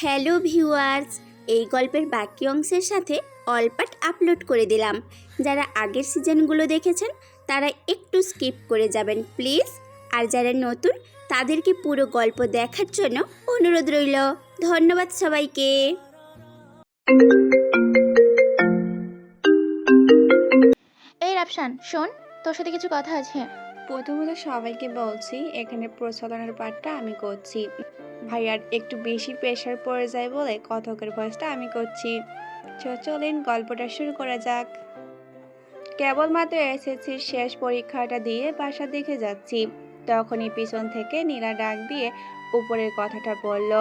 Hello viewers, এই গল্পের বাকি অংশের সাথে অল পার্ট আপলোড করে দিলাম। যারা আগের সিজনগুলো দেখেছেন তারা একটু স্কিপ করে যাবেন প্লিজ। আর যারা নতুন তাদেরকে পুরো গল্প দেখার জন্য অনুরোধ রইল। ধন্যবাদ সবাইকে। এই রাফসান শোন, তোর সাথে কিছু কথা আছে। প্রথমত সবাইকে বলছি এখানে প্রচলনের পার্টটা আমি করছি। ভাইয়ার একটু বেশি প্রেশার পড়ে যায় বলে কথকের ভয়েসটা আমি করছি। চলেন গল্পটা শুরু করা যাক। কেবলমাত্র এসএসসির শেষ পরীক্ষাটা দিয়ে বাসা দেখে যাচ্ছি, তখনই পিছন থেকে নীলা ডাক দিয়ে উপরের কথাটা বলল।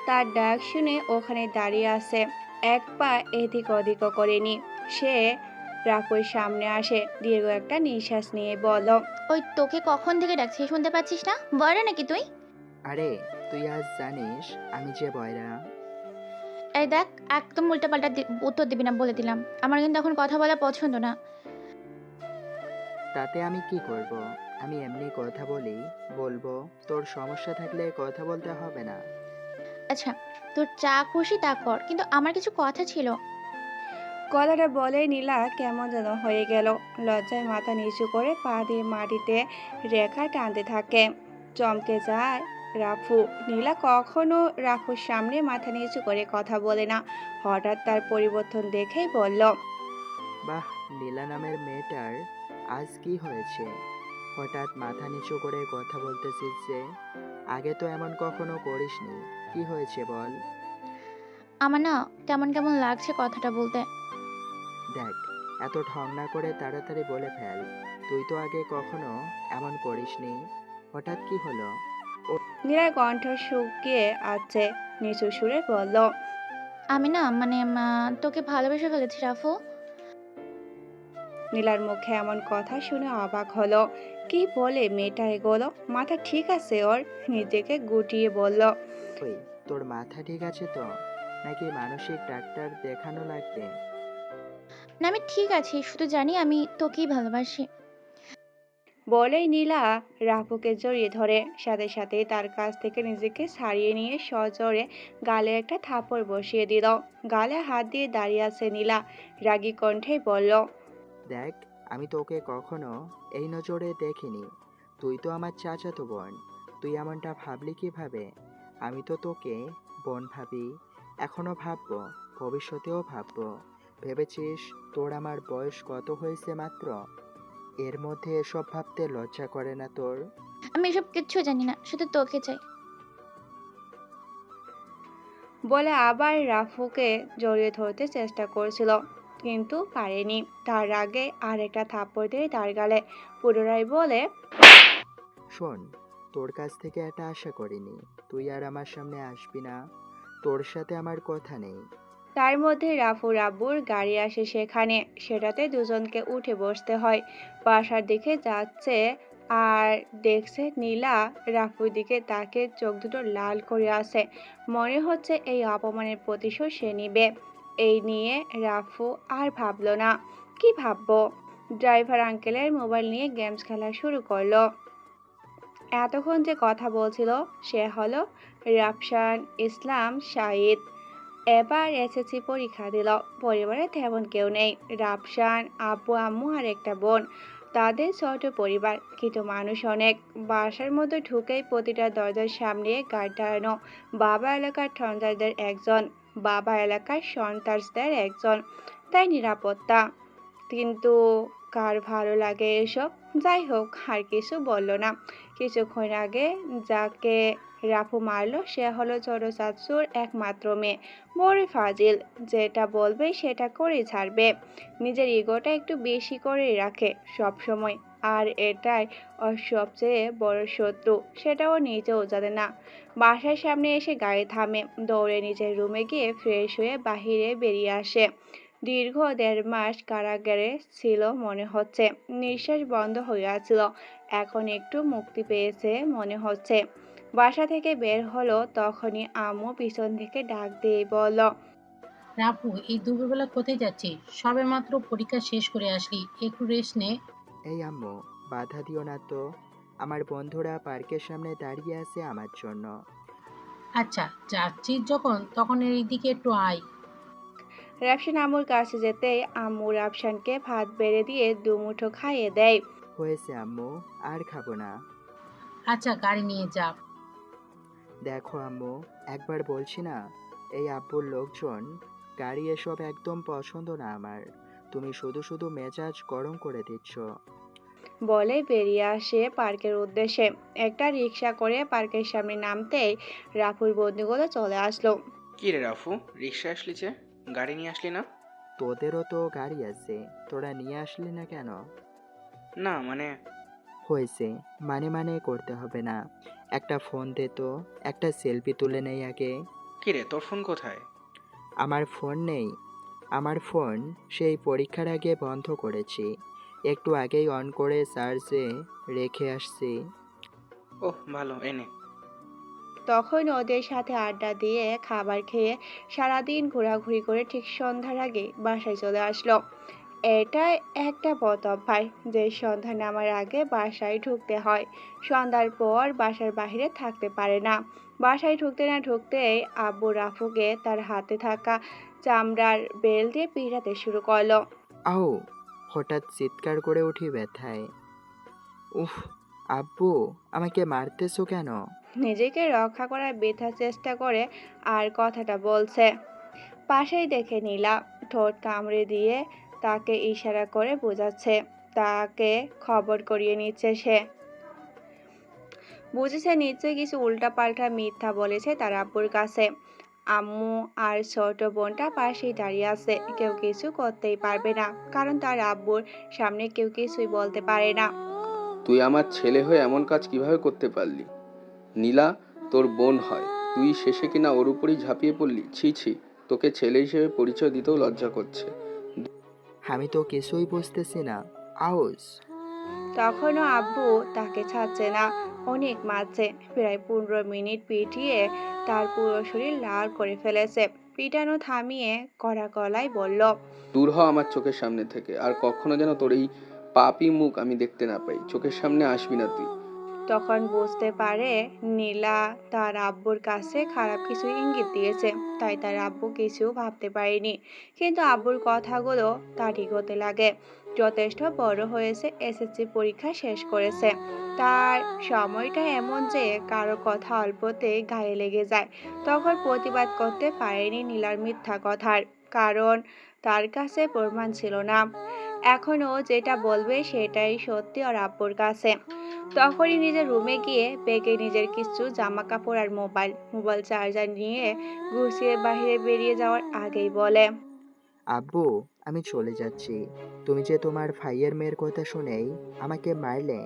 তার ডাক শুনে ওখানে দাঁড়িয়ে আছে, এক পা এদিক ওদিক করেনি। সে রাফুর সামনে আসে, দীর্ঘ একটা নিঃশ্বাস নিয়ে বলল, ওই তোকে কখন থেকে ডাকছি, শুনতে পাচ্ছিস না? বয়রা নাকি তুই? আরে তুই আজ জানিস আমি যে বয়রা। এই দেখ, একদম উল্টাপাল্টা উত্তর দিবি না বলে দিলাম। আমার কিন্তু এখন কথা বলা পছন্দ না। তাতে আমি কি করব? আমি এমনি কথা বলবো। তোর সমস্যা থাকলে কথা বলতে হবে না। আচ্ছা, তোর যা খুশি তা কর, কিন্তু আমার কিছু কথা ছিল। কথাটা বলে নীলা কেমন যেন হয়ে গেল। লজ্জায় মাথা নিচু করে পা দিয়ে মাটিতে রেখা টানতে থাকে। চমকে যায় রাফু। নীলা কখনো রাফুর সামনে মাথা নিচু করে কথা বলে না। হঠাৎ তার পরিবর্তন দেখেই বলল, বাহ, নীলা নামের মেয়েটার আজ কি হয়েছে? হঠাৎ মাথা নিচু করে কথা বলতেছিস যে? আগে তো এমন কখনো করিসনি। কি হয়েছে বল? আমার না কেমন কেমন লাগছে কথাটা বলতে। দেখ, এত ঢং না করে তাড়াতাড়ি বলে ফেল। তুই তো আগে কখনো এমন করিসনি। হঠাৎ কি হলো? নীলার কণ্ঠ শুকিয়ে আছে, নিচু সুরে বলল, আমি না তোকে ভালোবেসে ফেলেছি রাফু। নীলার মুখে এমন কথা শুনে অবাক হলো। কি বলে মেয়েটা এগোলো? মাথা ঠিক আছে ওর? নিজেকে গুটিয়ে বলল, ওই, তোর মাথা ঠিক আছে তো? নাকি মানসিক ডাক্তার দেখানো লাগবে? না, আমি ঠিক আছি, শুধু জানি আমি তোকেই ভালোবাসি। বলেই নীলা রাফুকে জড়িয়ে ধরে, সাথে সাথে তার কাছ থেকে নিজেকে ছাড়িয়ে নিয়ে সজোরে গালে একটা থাপড় বসিয়ে দিল। গালে হাত দিয়ে দাঁড়িয়ে আছে নীলা, রাগী কণ্ঠে বলল, দেখ, আমি তোকে কখনো এই নজরে দেখিনি। তুই তো আমার চাচাতো বোন। তুই এমনটা ভাবলি কিভাবে? আমি তো তোকে বোন ভাবি, এখনো ভাববো, ভবিষ্যতেও ভাববো। ভেবেছিস তোর আমার বয়স কত হয়েছে মাত্র? এর মধ্যে এসব ভাবতে লজ্জা করে না তোর? আমি এসব কিচ্ছু জানি না, শুধু তোকে চাই। বলে আবার রাফুকে জড়িয়ে ধরতে চেষ্টা করেছিল, কিন্তু পারেনি। তার আগে আর একটা থাপ্পড় দিয়ে তার গালে। পুনরায় বলে, শোন, তোর কাছ থেকে এটা আশা করিনি। তুই আর আমার সামনে আসবি না। তোর সাথে আমার কথা নেই। তার মধ্যে রাফু রাব্বুর গাড়ি আসে সেখানে। সেটাতে দুজনকে উঠে বসতে হয়। বাসার দিকে যাচ্ছে আর দেখছে নীলা রাফুর দিকে তাকে, চোখ দুটো লাল করে আছে। মনে হচ্ছে এই অপমানের প্রতিশোধ সে নিবে। এই নিয়ে রাফু আর ভাবলো না। কি ভাববো? ড্রাইভার আঙ্কেলের মোবাইল নিয়ে গেমস খেলা শুরু করলো। এতক্ষণ যে কথা বলছিল সে হলো রাফসান ইসলাম শাহিদ। এবার এসএসসি পরীক্ষা দিল। পরিবারে তেমন কেউ নেই। রাফসান, আব্বু আম্মু আর একটা বোন। তাদের ছোট পরিবার, কিন্তু মানুষ অনেক। বাসার মধ্যে ঢুকেই প্রতিটা দরজার সামনে গার্ড দাঁড়ানো। বাবা এলাকার ঠনদারদের একজন, বাবা এলাকার সন্ত্রাসদের একজন, তাই নিরাপত্তা। কিন্তু কার ভালো লাগে এসব? যাই হোক, আর কিছু বলল না। কিছুক্ষণ আগে যাকে রাফু মারলো সে হলো ছোট চাচুর একমাত্র মেয়ে, বড় ফাজিল। যেটা বলবে সেটা করেই ছাড়বে। নিজের ইগোটা একটু বেশি করেই রাখে সব সময়। আর এটাই ওর সবচেয়ে বড় শত্রু, সেটাও নিজেও জানে না। বাসার সামনে এসে গাড়ি থামে, দৌড়ে নিজের রুমে গিয়ে ফ্রেশ হয়ে বাহিরে বেরিয়ে আসে। দীর্ঘ 1.5 মাস কারাগারে ছিল মনে হচ্ছে। নিঃশ্বাস বন্ধ হয়ে আছিল। এখন একটু মুক্তি পেয়েছে মনে হচ্ছে। বাসা থেকে বের হলো তখনই আম্মু পিছন থেকে ডাক দিয়ে বলল, রাফু, এই দুপুরবেলা কোথায় যাচ্ছিস? সবেমাত্র পরীক্ষা শেষ করে আসলি, একটু রেস্ট নে। এই আম্মু, বাধা দিও না তো। আমার বন্ধুরা পার্কের সামনে দাঁড়িয়ে আছে আমার জন্য। আচ্ছা, যাচ্ছিস যখন তখন এইদিকে একটু আয়। রাফসান আম্মুর কাছে যেতেই আম্মু রাফসানকে ভাত বেড়ে দিয়ে দুমুঠো খাইয়ে দেয়। হয়েছে আম্মু, আর খাবো না। আচ্ছা, গাড়ি নিয়ে যা। দেখো আম্মু, একবার বলছি না, এই আব্বুর লোকজন, গাড়ি এসব একদম পছন্দ না আমার। তুমি শুধু শুধু মেজাজ গরম করে দিচ্ছ। বলে বেরিয়ে আসে পার্কের উদ্দেশ্যে। একটা রিক্সা করে পার্কের সামনে নামতেই রাফুর বন্ধুগুলো চলে আসলো। কি রে রাফু, রিক্সা আসলি যে, গাড়ি নিয়ে আসলি না? তোদেরও তো গাড়ি আছে, তোরা নিয়ে আসলি না কেন? না মানে, হয়েছে, মানে করতে হবে না। একটা ফোন দে তো, একটা সেলফি তুলে নেই আগে। কি রে তোর ফোন কোথায়? আমার ফোন নেই। আমার ফোন সেই পরীক্ষার আগে বন্ধ করেছি, একটু আগেই অন করে চার্জে রেখে আসছি। ওহ ভালো, এনে। তখন ওদের সাথে আড্ডা দিয়ে খাবার খেয়ে সারাদিন ঘোরাঘুরি করে ঠিক সন্ধ্যার আগে বাসায় চলে আসলো। এটা একটা বদ অভ্যাস যে সন্ধ্যা নামার আগে বাসায় ঢুকতে হয়। সন্ধ্যার পর বাসার বাইরে থাকতে পারে না। বাসায় ঢুকতে না ঢুকতেই আব্বু রাফুকে তার হাতে থাকা চামড়ার বেল দিয়ে পিটাতে শুরু করলো। আও! হঠাৎ চিৎকার করে উঠি ব্যথায়। উফ! আব্বু, আমাকে মারতেছো কেন? নিজেকে রক্ষা করার বৃথা চেষ্টা করে আর কথাটা বলছে। পাশেই দেখে নীলা ঠোঁট কামড়ে দিয়ে তাকে ইশারা করে বোঝাচ্ছে, তাকে খবর করিয়ে নিচ্ছে সে। বুঝেছে নিশ্চয়ই কিছু উল্টাপাল্টা মিথ্যা বলেছে তার আব্বুর কাছে। আম্মু আর ছোট বোনটা পাশেই দাঁড়িয়ে আছে, কেউ কিছু করতেই পারবে না, কারণ তার আব্বুর সামনে কেউ কিছুই বলতে পারে না। তুই আমার ছেলে হয়ে এমন কাজ কিভাবে করতে পারলি? নীলা তোর বোন হয়, তুই শেষে কিনা ওর উপরই ঝাঁপিয়ে পড়লি। ছি ছি, তোকে ছেলে হিসেবে পরিচয় দিতেও লজ্জা করছে। আমি তো কিছুই বুঝতেছি না। আউস! তখনও আব্বু তাকে ছাড়ছে না, অনেক মারছে। প্রায় 15 মিনিট পিটিয়ে তার পুরো শরীর লাল করে ফেলেছে। পিটানো থামিয়ে কড়া গলায় বলল, দূর হ আমার চোখের সামনে থেকে, আর কখনো যেন তোর এই পাপী মুখ আমি দেখতে না পাই। চোখের সামনে আসবি না তুই। তখন বুঝতে পারে নীলা তার আব্বুর কাছে খারাপ কিছু ইঙ্গিত দিয়েছে, তাই তার আব্বু কিছু ভাবতে পারেনি। কিন্তু আব্বুর কথাগুলো তারই হতে লাগে। যথেষ্ট বড় হয়েছে, এসএসসি পরীক্ষা শেষ করেছে। তার সময়টা এমন যে কারো কথা অল্পতেই গায়ে লেগে যায়। তখন প্রতিবাদ করতে পারেনি নীলার মিথ্যা কথার, কারণ তার কাছে প্রমাণ ছিল না। এখন ও যেটা বলবে সেটাই সত্যি ওর আব্বুর কাছে। তখনই নিজের রুমে গিয়ে ব্যাগে নিজের কিছু জামা কাপড় আর মোবাইল চার্জার নিয়ে গুছিয়ে বাইরে বেরিয়ে যাওয়ার আগেই বলে, আব্বু, আমি চলে যাচ্ছি। তুমি যে তোমার ভাইয়ের মেয়ের কথা শুনেই আমাকে মারলে,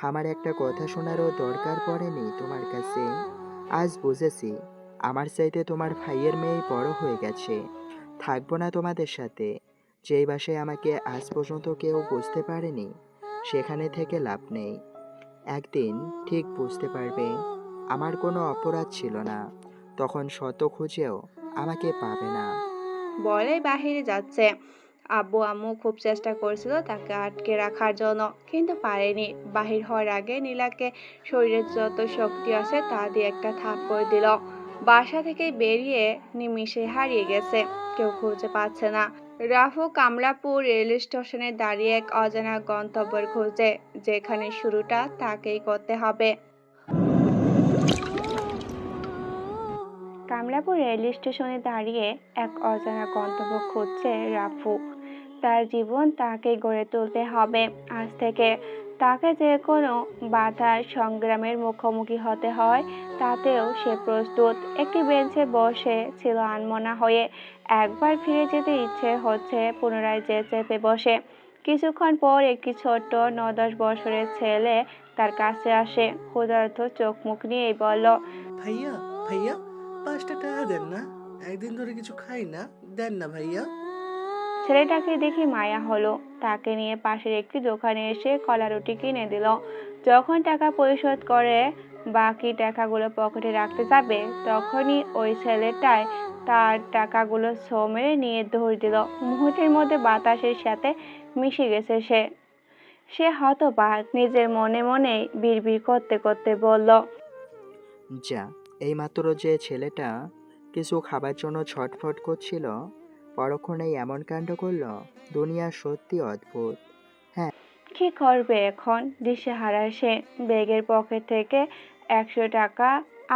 আমার একটা কথা শোনারও দরকার পড়েনি তোমার কাছে। আজ বুঝেছি, আমার চাইতে তোমার ভাইয়ের মেয়েই বড় হয়ে গেছে। থাকবো না তোমাদের সাথে। যেই বাসায় আমাকে আজ পর্যন্ত কেউ বুঝতে পারেনি, সেখানে থেকে লাভ নেই। একদিন ঠিক বুঝতে পারবে, আমার কোনো অপরাধ ছিল না। তখন শত খুঁজেও আমাকে পাবে না। বলে বাহিরে যাচ্ছে। আব্বু আম্মু খুব চেষ্টা করছিল তাকে আটকে রাখার জন্য, কিন্তু পারেনি। বাহির হওয়ার আগে নীলাকে শরীরের যত শক্তি আছে তা দিয়ে একটা থাপ্পড় দিল। বাসা থেকে বেরিয়ে নিমিষে হারিয়ে গেছে, কেউ খুঁজে পাচ্ছে না। রাফু কামলাপুর রেল স্টেশনে দাঁড়িয়ে এক অজানা গন্তব্যের খোঁজে, যেখানে শুরুটা তাকেই করতে হবে। কামলাপুর রেল স্টেশনে দাঁড়িয়ে এক অজানা গন্তব্য খুঁজছে রাফু। তার জীবন তাকে গড়ে তুলতে হবে আজ থেকে। তাকে যে কোনো বাধার সংগ্রামের মুখোমুখি হতে হয়, তাতেও সে প্রস্তুত। একটি বেঞ্চে বসে ছিল আনমনা হয়ে। একবার ফিরে যেতে ইচ্ছে হচ্ছে, পুনরায় যে চেপে বসে। কিছুক্ষণ পর একটি ছোট্ট 9-10 বছরের ছেলে তার কাছে আসে, ক্ষুধার্ত চোখ মুখ নিয়েই বলল, ভাইয়া, ভাইয়া, 5টা টাকা দেন না, একদিন ধরে কিছু খাই না, দেন না ভাইয়া। ছেলেটাকে দেখে মায়া হলো, তাকে নিয়ে পাশের একটি দোকানে এসে কলা রুটি কিনে দিল। যখন টাকা পরিশোধ করে বাকি টাকাগুলো পকেটে রাখতে যাবে, তখনই ওই ছেলেটায় তার টাকাগুলো ছো মেরে নিয়ে দৌড় দিল। মুহূর্তের মধ্যে বাতাসের সাথে মিশে গেছে সে। সে হতবাক, নিজের মনে মনেই বিড়বিড় করতে করতে বলল, যা, এইমাত্র যে ছেলেটা কিছু খাবার জন্য ছটফট করছিল পরক্ষণেই এমন কাণ্ড করলো। দুনিয়া সত্যি অদ্ভুত। কি করবে এখন? দিশেহারা সে ব্যাগের পকেট থেকে 100 টাকা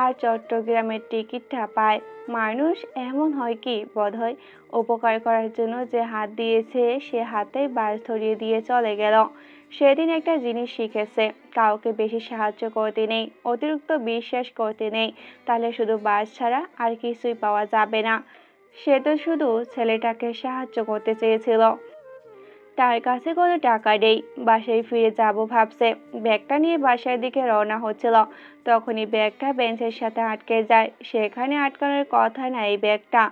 আর চট্টগ্রামের টিকিটটা পায়। মানুষ এমন হয় কি বোধহয় উপকার করার জন্য যে হাত দিয়েছে সে হাতেই বাস ধরিয়ে দিয়ে চলে গেল। সেদিন একটা জিনিস শিখেছে, কাউকে বেশি সাহায্য করতে নেই, অতিরিক্ত বিশ্বাস করতে নেই, তাহলে শুধু বাস ছাড়া আর কিছুই পাওয়া যাবে না। সে তো শুধু ছেলেটাকে সাহায্য করতে চেয়েছিল। তার কাছে কোনো টাকা নেই, বাসায় ফিরে যাব ভাবছে। ব্যাগটা নিয়ে বাসার দিকে রওনা হচ্ছিল, তখনই ব্যাগটা বেঞ্চের সাথে আটকে যায়। সেখানে আটকানোর কথা না এই ব্যাগটা।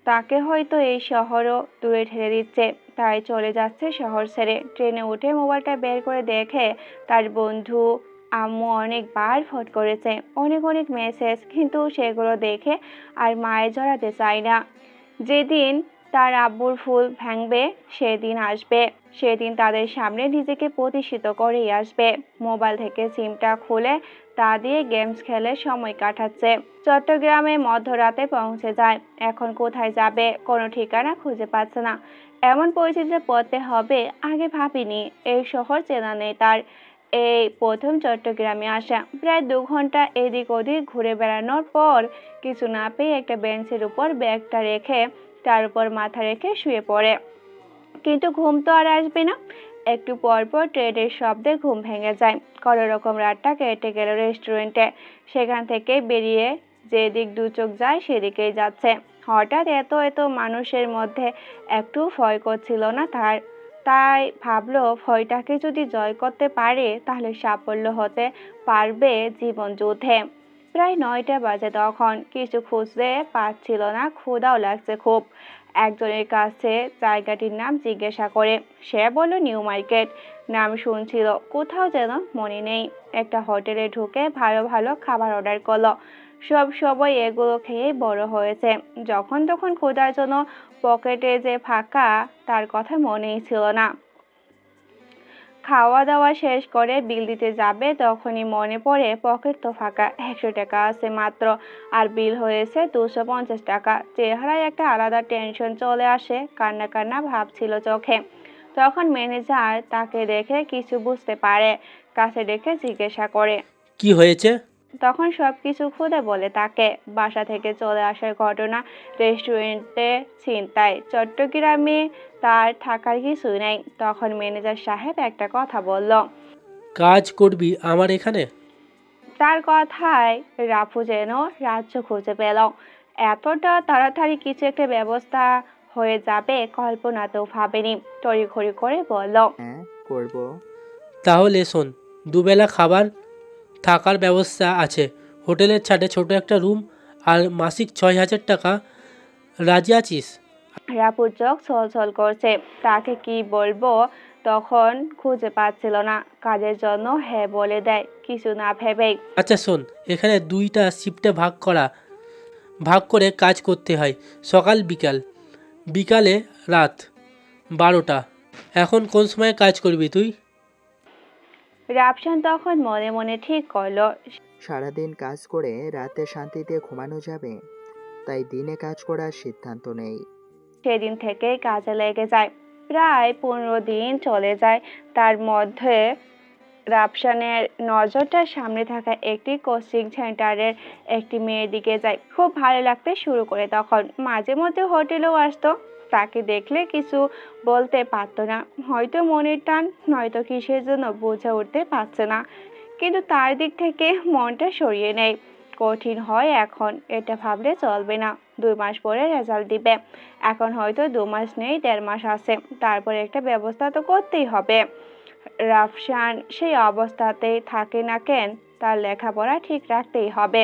তাকে হয়তো এই শহরও দূরে ঠেলে দিচ্ছে, তাই চলে যাচ্ছে শহর ছেড়ে। ট্রেনে উঠে মোবাইলটা বের করে দেখে তার বন্ধু আম্মু অনেকবার ফোন করেছে, অনেক অনেক মেসেজ, কিন্তু সেগুলো দেখে আর মায়ে জড়াতে চায় না। যেদিন তার আব্বুর ফুল ভাঙবে সেদিন আসবে, সেদিন তাদের সামনে নিজেকে প্রতিষ্ঠিত করেই আসবে। মোবাইল থেকে সিমটা খুলে তা দিয়ে গেমস খেলে সময় কাটাচ্ছে। চট্টগ্রামে মধ্যরাতে পৌঁছে যায়। এখন কোথায় যাবে কোনো ঠিকানা খুঁজে পাচ্ছে না। এমন পরিস্থিতিতে পড়তে হবে আগে ভাবিনি। এই শহর চেনা নেই তার, এই প্রথম চট্টগ্রামে আসা। প্রায় 2 ঘন্টা এদিক ওদিক ঘুরে বেড়ানোর পর কিছু না পেয়ে একটা বেঞ্চের উপর ব্যাগটা রেখে তার উপর মাথা রেখে শুয়ে পড়ে। কিন্তু ঘুম তো আর আসবে না। একটু পর পর ট্রেনের শব্দে ঘুম ভেঙে যায়। কোনো রকম রাতটা কেটে গেল রেস্টুরেন্টে। সেখান থেকে বেরিয়ে যেদিক দু চোখ যায় সেদিকেই যাচ্ছে। হঠাৎ এত এত মানুষের মধ্যে একটু ভয় করছিল না তার। তাই ভাবলো ভয়টাকে যদি জয় করতে পারে তাহলে সাফল্য হতে পারবে জীবন যুদ্ধে। প্রায় 9টা বাজে তখন। কিছু খুঁজতে পাচ্ছিল না, ক্ষুধাও লাগছে খুব। একজনের কাছে জায়গাটির নাম জিজ্ঞাসা করে। সে বলল নিউ মার্কেট। নাম শুনছিল, কোথাও যেন মনে নেই। একটা হোটেলে ঢুকে ভালো ভালো খাবার অর্ডার করলো। সব সময় এগুলো খেয়েই বড় হয়েছে। যখন তখন ক্ষুধার জন্য পকেটে যে ফাঁকা তার কথা মনেই ছিল না। খাওয়া দাওয়া শেষ করে বিল দিতে যাবে তখনই মনে পড়ে পকেট তো ফাঁকা, 100 টাকা আছে মাত্র, আর বিল হয়েছে 250 টাকা। চেহারায় একটা আলাদা টেনশন চলে আসে, কান্না কান্না ভাব ছিল চোখে। তখন ম্যানেজার তাকে দেখে কিছু বুঝতে পারে, কাছে ডেকে জিজ্ঞাসা করে। কি হয়েছে? তখন সবকিছু খুলে বলে তাকে। বাসা থেকে চলে আসার ঘটনা, রেস্টুরেন্টে ছিনতাই, চট্টগ্রামে তার থাকার কিছুই নেই। তখন ম্যানেজার সাহেব একটা কথা বলল। কাজ করবি আমার এখানে? তার কথায় রাফু যেন রাজ্য খুঁজে পেল। এতটা তাড়াতাড়ি কিছু একটা ব্যবস্থা হয়ে যাবে কল্পনাতেও ভাবেনি। তড়িঘড়ি করে বলল। হ্যাঁ, করব। তাহলে শোন, দুবেলা খাবার, থাকার ব্যবস্থা আছে, হোটেলের ছাদে ছোট একটা রুম, আর মাসিক 6,000 টাকা। রাজি আছিস? রাফুর চোখ ছলছল করছে। তাকে কি বলবো তখন খুঁজে পাচ্ছিল না। কাজের জন্য হ্যাঁ বলে দেয় কিছু না ভেবেই। আচ্ছা শোন, এখানে 2টা শিফটে ভাগ করে কাজ করতে হয়, সকাল বিকাল, বিকালে রাত 12টা। এখন কোন সময় কাজ করবি তুই? রাফসান তখন মনে মনে ঠিক করলো সারাদিন কাজ করে রাতে শান্তিতে ঘুমানো যাবে, তাই দিনে কাজ করার সিদ্ধান্ত নেই। সেদিন থেকেই কাজে লেগে যায়। প্রায় 15 দিন চলে যায়। তার মধ্যে রাফসানের নজরটা সামনে থাকা একটি কোচিং সেন্টারের একটি মেয়ের দিকে যায়। খুব ভালো লাগতে শুরু করে তখন। মাঝে মধ্যে হোটেলেও আসতো। তাকে দেখলে কিছু বলতে পারতো না, হয়তো মনের টান, নয়তো কিসের জন্য বুঝে উঠতে পারছে না। কিন্তু তার দিক থেকে মনটা সরিয়ে নেয়। কঠিন হয় এখন, এটা ভাবলে চলবে না। 2 মাস পরে রেজাল্ট দিবে। এখন হয়তো 2 মাস নেই, 1.5 মাস আছে। তারপরে একটা ব্যবস্থা তো করতেই হবে। রাফসান সেই অবস্থাতেই থাকে না কেন, তার লেখাপড়া ঠিক রাখতেই হবে।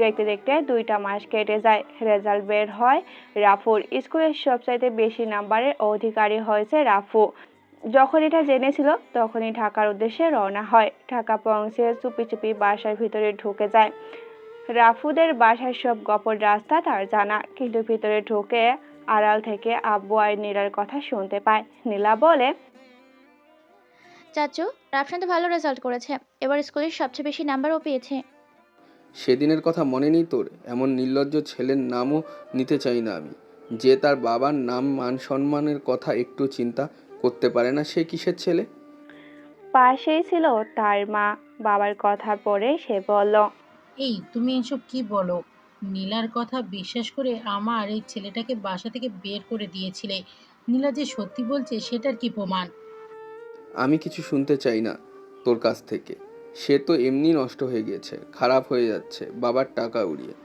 দেখতে দেখতে 2টা মাস কেটে যায়। রেজাল্ট বের হয়। রাফুর স্কুলের সবচাইতে বেশি নাম্বারের অধিকারী হয়েছে রাফু। যখন এটা জেনেছিল তখনই ঢাকার উদ্দেশ্যে রওনা হয়। ঢাকা পৌঁছে চুপি চুপি বাসার ভিতরে ঢুকে যায়। রাফুদের বাসার সব গোপন রাস্তা তার জানা, কিন্তু ভিতরে ঢুকে আড়াল থেকে আব্বু আর নীলার কথা শুনতে পায়। নীলা বলে। চাচু, রাফসান তো ভালো রেজাল্ট করেছে, এবার স্কুলের সবচেয়ে বেশি নাম্বারও পেয়েছে। সেদিনের কথা মনে নেই তোর? এমন নির্লজ্জ ছেলের নামও নিতে চাই না আমি, যে তার বাবার নাম মান সম্মানের কথা একটু চিন্তা করতে পারে না। সে কিসের ছেলে? পাশেই ছিল তার মা। বাবার কথা পড়ে সে বলল, এই তুমি এসব কি বলো? নীলার কথা বিশ্বাস করে আমার এই ছেলেটাকে বাসা থেকে বের করে দিয়েছিলে। নীলা যে সত্যি বলছে সেটার কি প্রমাণ? আমি কিছু শুনতে চাই না তোর কাছ থেকে। সে তো এমনি নষ্ট হয়ে গেছে, খারাপ হয়ে যাচ্ছে বাবার টাকা উড়িয়ে।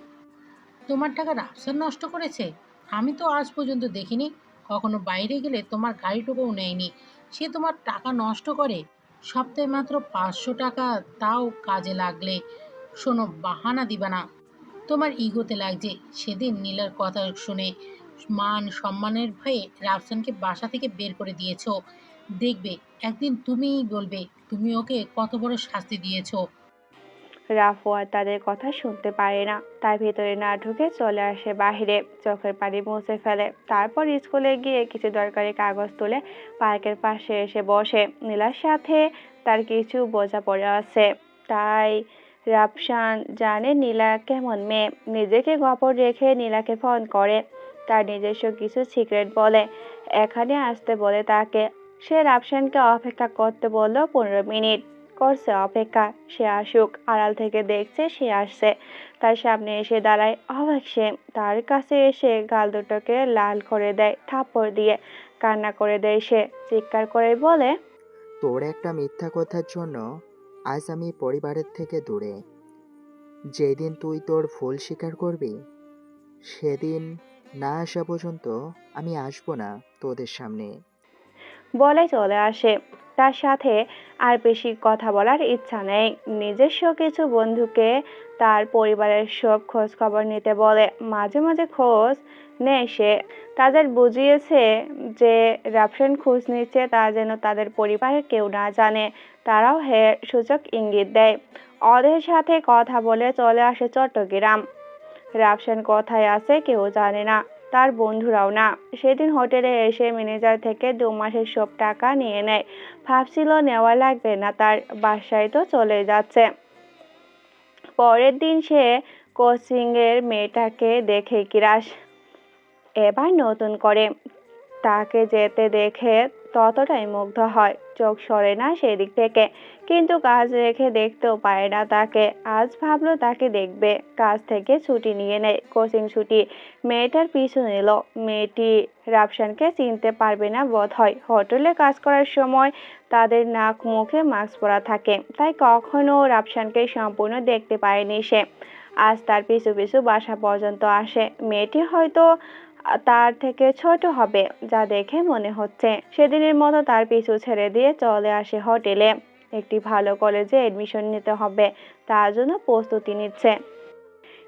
তোমার টাকা রাফসান নষ্ট করেছে? আমি তো আজ পর্যন্ত দেখিনি। কখনো বাইরে গেলে তোমার গাড়িটুকুও নেয়নি। সে তোমার টাকা নষ্ট করে? সপ্তাহে মাত্র 500 টাকা, তাও কাজে লাগলে। শোনো, বাহানা দিবা না। তোমার ইগোতে লাগছে। সেদিন নীলার কথা শুনে মান সম্মানের ভয়ে রাফসানকে বাসা থেকে বের করে দিয়েছো। দেখবে একদিন তুমিই বলবে তুমি ওকে কত বড় শাস্তি দিয়েছো। রাফু আর তাদের কথা শুনতে পারে না। তার ভিতরে না ঢুকে চলে আসে বাহিরে, চোখের পানি মুছে ফেলে। তারপর স্কুলে গিয়ে কিছু দরকারি কাগজ তুলে পার্কের পাশে এসে বসে। নীলার সাথে তার কিছু বোঝাপড়া আছে, তাই রাফসান জানে নীলা কেমন মেয়ে। নিজেকে গোপন রেখে নীলাকে ফোন করে, তার নিজস্ব কিছু সিক্রেট বলে, এখানে আসতে বলে তাকে। সে রাফসানকে অপেক্ষা করতে বলল 15 মিনিট। করছে অপেক্ষা, সে আসুক। আড়াল থেকে দেখছে সে আসছে, তার সামনে এসে দাঁড়ায়। অবাক সে, তার কাছে এসে গাল দুটোকে লাল করে দেয় থাপ্পড় দিয়ে। কান্না করে দেয় সে, চিৎকার করে বলে, তোর একটা মিথ্যা কথার জন্য আজ আমি পরিবারের থেকে দূরে। যেদিন তুই তোর ভুল স্বীকার করবি, সেদিন না আসা পর্যন্ত আমি আসবো না তোদের সামনে। বলে চলে আসে। তার সাথে আর বেশি কথা বলার ইচ্ছা নেই। নিজস্ব কিছু বন্ধুকে তার পরিবারের সব খোঁজ খবর নিতে বলে। মাঝে মাঝে খোঁজ নেয় সে। তাদের বুঝিয়েছে যে রাফসান খোঁজ নিচ্ছে, তা যেন তাদের পরিবারের কেউ না জানে। তারাও সুযোগ ইঙ্গিত দেয়। ওদের সাথে কথা বলে চলে আসে চট্টগ্রাম। রাফসান কোথায় আছে কেউ জানে না, তার বন্ধুরাও না। সেদিন হোটেলে এসে ম্যানেজার থেকে 2 মাসের সব টাকা নিয়ে নেয়। ভাবছিল নেওয়া লাগবে না, তার বাসায় তো চলে যাচ্ছে। পরের দিন সে কোচিং এর মেয়েটাকে দেখে কিরাস। এবার নতুন করে তাকে যেতে দেখে ততটাই মুগ্ধ হয়, চোখ সরে না সেদিক থেকে। কিন্তু কাজ রেখে দেখতেও পারে না তাকে। আজ ভাবলো তাকে দেখবে, কাজ থেকে ছুটি নিয়ে নেয়, কোচিং ছুটি। মেয়েটার পিছু নিল। মেয়েটি রাফসানকে চিনতে পারবে না বোধ হয়। হোটেলে কাজ করার সময় তাদের নাক মুখে মাস্ক পরা থাকে, তাই কখনো রাফসানকে সম্পূর্ণ দেখতে পারেনি সে। আজ তার পিছু পিছু বাসা পর্যন্ত আসে। মেয়েটি হয়তো তার থেকে ছোট হবে, যা দেখে মনে হচ্ছে। সেদিনের মতো তার পিছু ছেড়ে দিয়ে চলে আসে হোটেলে। একটি ভালো কলেজে এডমিশন নিতে হবে, তার জন্য প্রস্তুতি নিচ্ছে।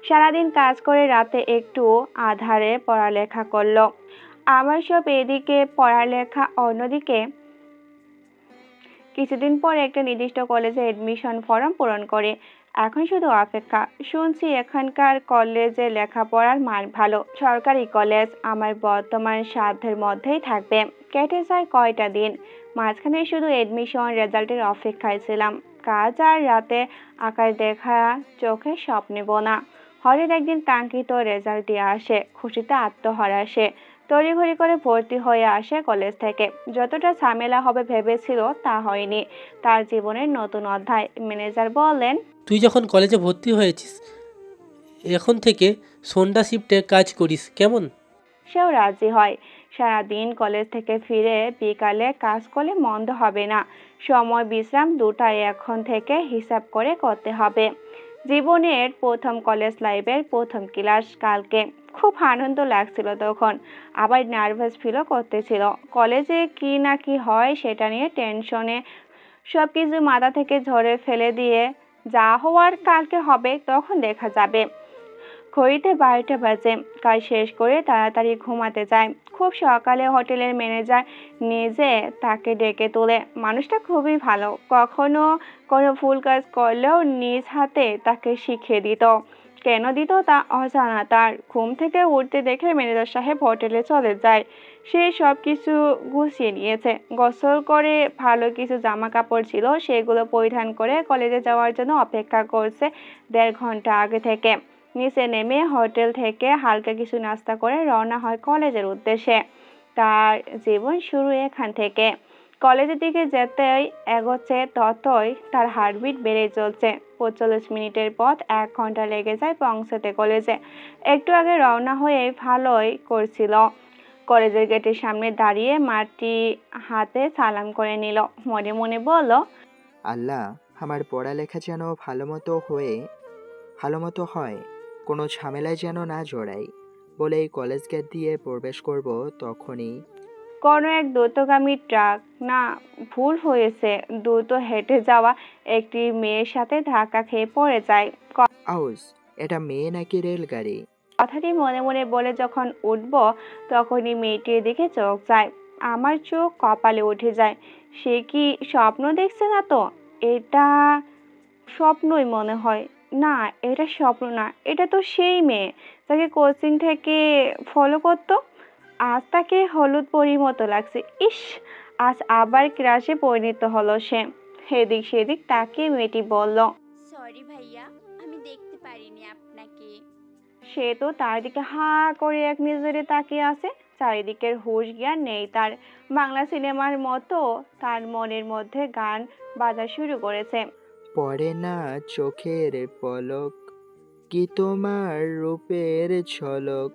সারাদিন কাজ করে রাতে একটু আধারে পড়ালেখা করলো। আমার সব এদিকে পড়ালেখা, অন্যদিকে কিছুদিন পর একটা নির্দিষ্ট কলেজে এডমিশন ফর্ম পূরণ করে। এখন শুধু অপেক্ষা। শুনছি এখানকার কলেজে লেখাপড়ার মান ভালো, সরকারি কলেজ। আমার বর্তমান সাধ্যের মধ্যেই থাকবে। কেটে যায় কয়টা দিন, মাঝখানে শুধু এডমিশন রেজাল্টের অপেক্ষায় ছিলাম। কাজ আর রাতে আকাশ দেখা চোখে স্বপ্নে বোনা। হঠাৎ একদিন কাঙ্ক্ষিত রেজাল্টটি আসে, খুশিতে আত্মহারা সে। তড়িঘড়ি করে ভর্তি হয়ে আসে কলেজ থেকে। যতটা ঝামেলা হবে ভেবেছিল তা হয়নি। তার জীবনের নতুন অধ্যায়। ম্যানেজার বললেন, তুই যখন কলেজে ভর্তি হয়েছিস, এখন থেকে সন্ধ্যা শিফটে কাজ করিস কেমন? সেও রাজি হয়। সারাদিন কলেজ থেকে ফিরে বিকালে কাজ করলে মন্দ হবে না। সময় বিশ্রাম দুটাই এখন থেকে হিসাব করে করতে হবে। জীবনের প্রথম কলেজ লাইফের প্রথম ক্লাস কালকে। খুব আনন্দ লাগছিল তখন, আবার নার্ভাস ফিলও করতেছিল। কলেজে কি না কি হয় সেটা নিয়ে টেনশনে সবকিছু মাথা থেকে ঝরে ফেলে দিয়ে, যা হওয়ার কালকে হবে, তখন দেখা যাবে। ঘড়িতে 12টা বাজে। কাজ শেষ করে তাড়াতাড়ি ঘুমাতে যায়। খুব সকালে হোটেলের ম্যানেজার নিজে তাকে ডেকে তোলে। মানুষটা খুবই ভালো, কখনো কোনো ভুল কাজ করলেও নিজ হাতে তাকে শিখিয়ে দিত। কেন দিত তা অজানা তার। ঘুম থেকে উঠতে দেখে ম্যানেজার সাহেব হোটেলে চলে যায়। সে সব কিছু গুছিয়ে নিয়েছে। গোসল করে ভালো কিছু জামা কাপড় ছিল, সেগুলো পরিধান করে কলেজে যাওয়ার জন্য অপেক্ষা করছে 1.5 ঘন্টা আগে থেকে। নিচে নেমে হোটেল থেকে হালকা কিছু নাস্তা করে রওনা হয় কলেজের উদ্দেশ্যে। তার জীবন শুরু এখান থেকে। কলেজের দিকে যেতেই এগোচ্ছে ততই তার হার্টবিট বেড়ে চলছে। 45 মিনিটের পথ 1 ঘন্টা লেগে যায় পৌঁছাতে কলেজে। একটু আগে রওনা হয়ে ভালোই করছিল। কলেজের গেটের সামনে দাঁড়িয়ে মাটি হাতে সালাম করে নিল। মনে মনে বলল, আল্লাহ, আমার পড়ালেখা যেন ভালো মতো হয়, কোনো ঝামেলায় যেন না জড়াই। বলেই কলেজ গেট দিয়ে প্রবেশ করব, তখনই কোনো এক দ্রুতগামী ট্রাক, না ভুল হয়েছে, দ্রুত হেঁটে যাওয়া একটি মেয়ের সাথে ধাক্কা খেয়ে পড়ে যায়। আউস, এটা মেয়ে নাকি রেলগাড়ি? কথাটি মনে মনে বলে যখন উঠব তখনই মেয়েটির দিকে চোখ যায়। আমার চোখ কপালে উঠে যায়। সে কি স্বপ্ন দেখছে না তো? এটা স্বপ্নই মনে হয়। না, এটা স্বপ্ন না, এটা তো সেই মেয়ে যাকে কোচিং থেকে ফলো করতো। আজ তাকে হলুদ পরীর মতো লাগছে। ইস, আজ আবার ক্রাশে পরিণত হলো সে। এদিক সেদিক তাকিয়ে মেয়েটি বলল, সরি ভাইয়া, আমি দেখতে পারিনি আপনাকে। সে তো তার দিকে হা করে এক নজরে তাকিয়ে আছে। চারিদিকের হুঁশ জ্ঞান নেই তার। বাংলা সিনেমার মতো তার মনের মধ্যে গান বাজা শুরু করেছে। পড়ে না চোখের পলক, কি তোমার রূপের ঝলক,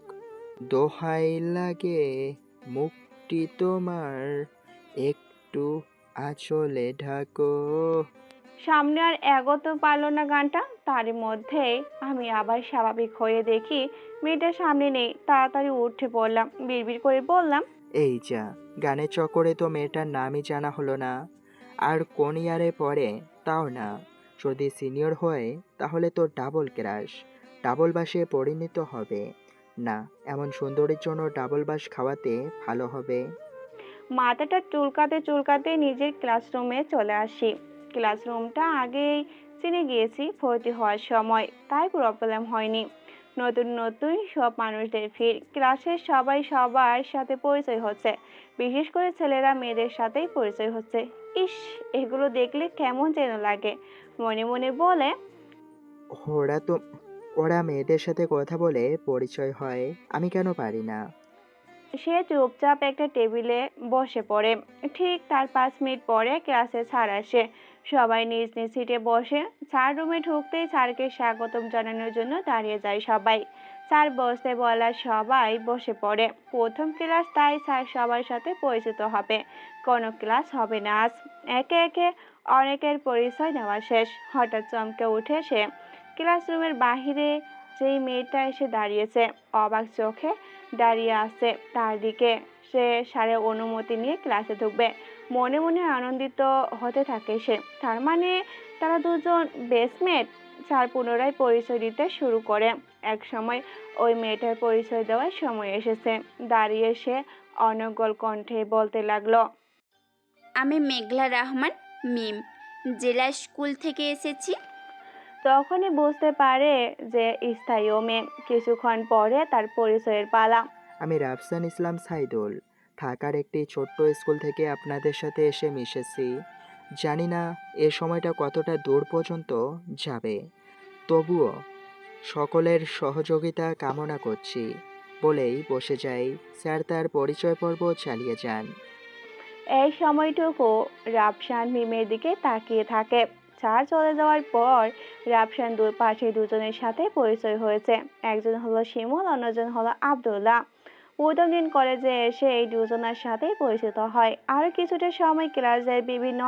দোহাই লাগে মুখটি তোমার, একটু আঁচলে ঢাকো। সামনে আর এগোতে পারলো না গানটা। তার মধ্যেই আমি আবার স্বাভাবিক হয়ে দেখি মেয়েটা সামনে নেই। তাড়াতাড়ি উঠে পড়লাম, বিড়বিড় করে বললাম, এই যা, গানের চক্করে তো মেয়েটার নামই জানা হলো না। আর কোন ইয়ারে পড়ে তাও না। যদি সিনিয়র হয় তাহলে তো ডাবল ক্রাশ, ডাবল বাসে পরিণত হবে। না, এমন সুন্দরীর জন্য ডাবল বাস খাওয়াতে ভালো হবে। মাথাটা চুলকাতে চুলকাতে নিজের ক্লাসরুমে চলে আসি। ক্লাসরুমটা আগেই চিনে গিয়েছি ভর্তি হওয়ার সময়, তাই প্রবলেম হয়নি। নতুন নতুন সব মানুষদের ভিড়। ক্লাসের সবাই সবার সাথে পরিচয় হচ্ছে, বিশেষ করে ছেলেরা মেয়েদের সাথেই পরিচয় হচ্ছে। ইস, এগুলো দেখলে কেমন যেন লাগে। মনে মনে বলে, ওরা তো ওরা মেয়েদের সাথে কথা বলে পরিচয় হয়, আমি কেন পারি না? সে চুপচাপ একটা টেবিলে বসে পড়ে। ঠিক তার 5 মিনিট পরে ক্লাসে স্যার আসে। সবাই নিজ নিজ সিটে বসে। স্যার রুমে ঢুকতেই স্যারকে স্বাগতম জানানোর জন্য দাঁড়িয়ে যায় সবাই। স্যার বসতে বলা সবাই বসে পড়ে। প্রথম ক্লাস, তাই স্যার সবার সাথে পরিচিত হবে। কোনো ক্লাস হবে না আজ। একে একে অনেকের পরিচয় নেওয়া শেষ। হঠাৎ চমকে উঠে সে। ক্লাসরুমের বাহিরে যেই মেয়েটা এসে দাঁড়িয়েছে, অবাক চোখে দাঁড়িয়ে আছে তার দিকে। সে স্যারের অনুমতি নিয়ে ক্লাসে ঢুকবে। মনে মনে আনন্দিত হতে থাকে সে। তার মানে তারা দুজন বেসমেট। স্যার পুনরায় পরিচয় দিতে শুরু করে। এক সময় ওই মেয়েটার পরিচয় দেওয়ার সময় এসেছে। দাঁড়িয়ে সে অনর্গল কণ্ঠে বলতে লাগলো, আমি মেঘলা রহমান, মিম, জেলা স্কুল থেকে এসেছি। তখনই বুঝতে পারে যে স্থায়ী মেয়ে। কিছুক্ষণ পরে তার পরিচয়ের পালা। আমি রাফসান ইসলাম সাইদুল, ঢাকার একটি ছোট্ট স্কুল থেকে আপনাদের সাথে এসে মিশেছি। জানি না এ সময়টা কতটা দূর পর্যন্ত যাবে, তবুও সকলের সহযোগিতা কামনা করছি বলেই বসে যাই। স্যার তার পরিচয় পর্ব চালিয়ে যান। এই সময়টুকু রাফসান মিমের দিকে তাকিয়ে থাকে। স্যার চলে যাওয়ার পর রাফসান দুই পাশে দুজনের সাথে পরিচয় হয়েছে। একজন হলো শিমুল, অন্যজন হলো আব্দুল্লাহ। প্রথম দিন কলেজে এসে এই দুজনের সাথেই পরিচিত হয়। আরো কিছুটা সময় ক্লাসের বিভিন্ন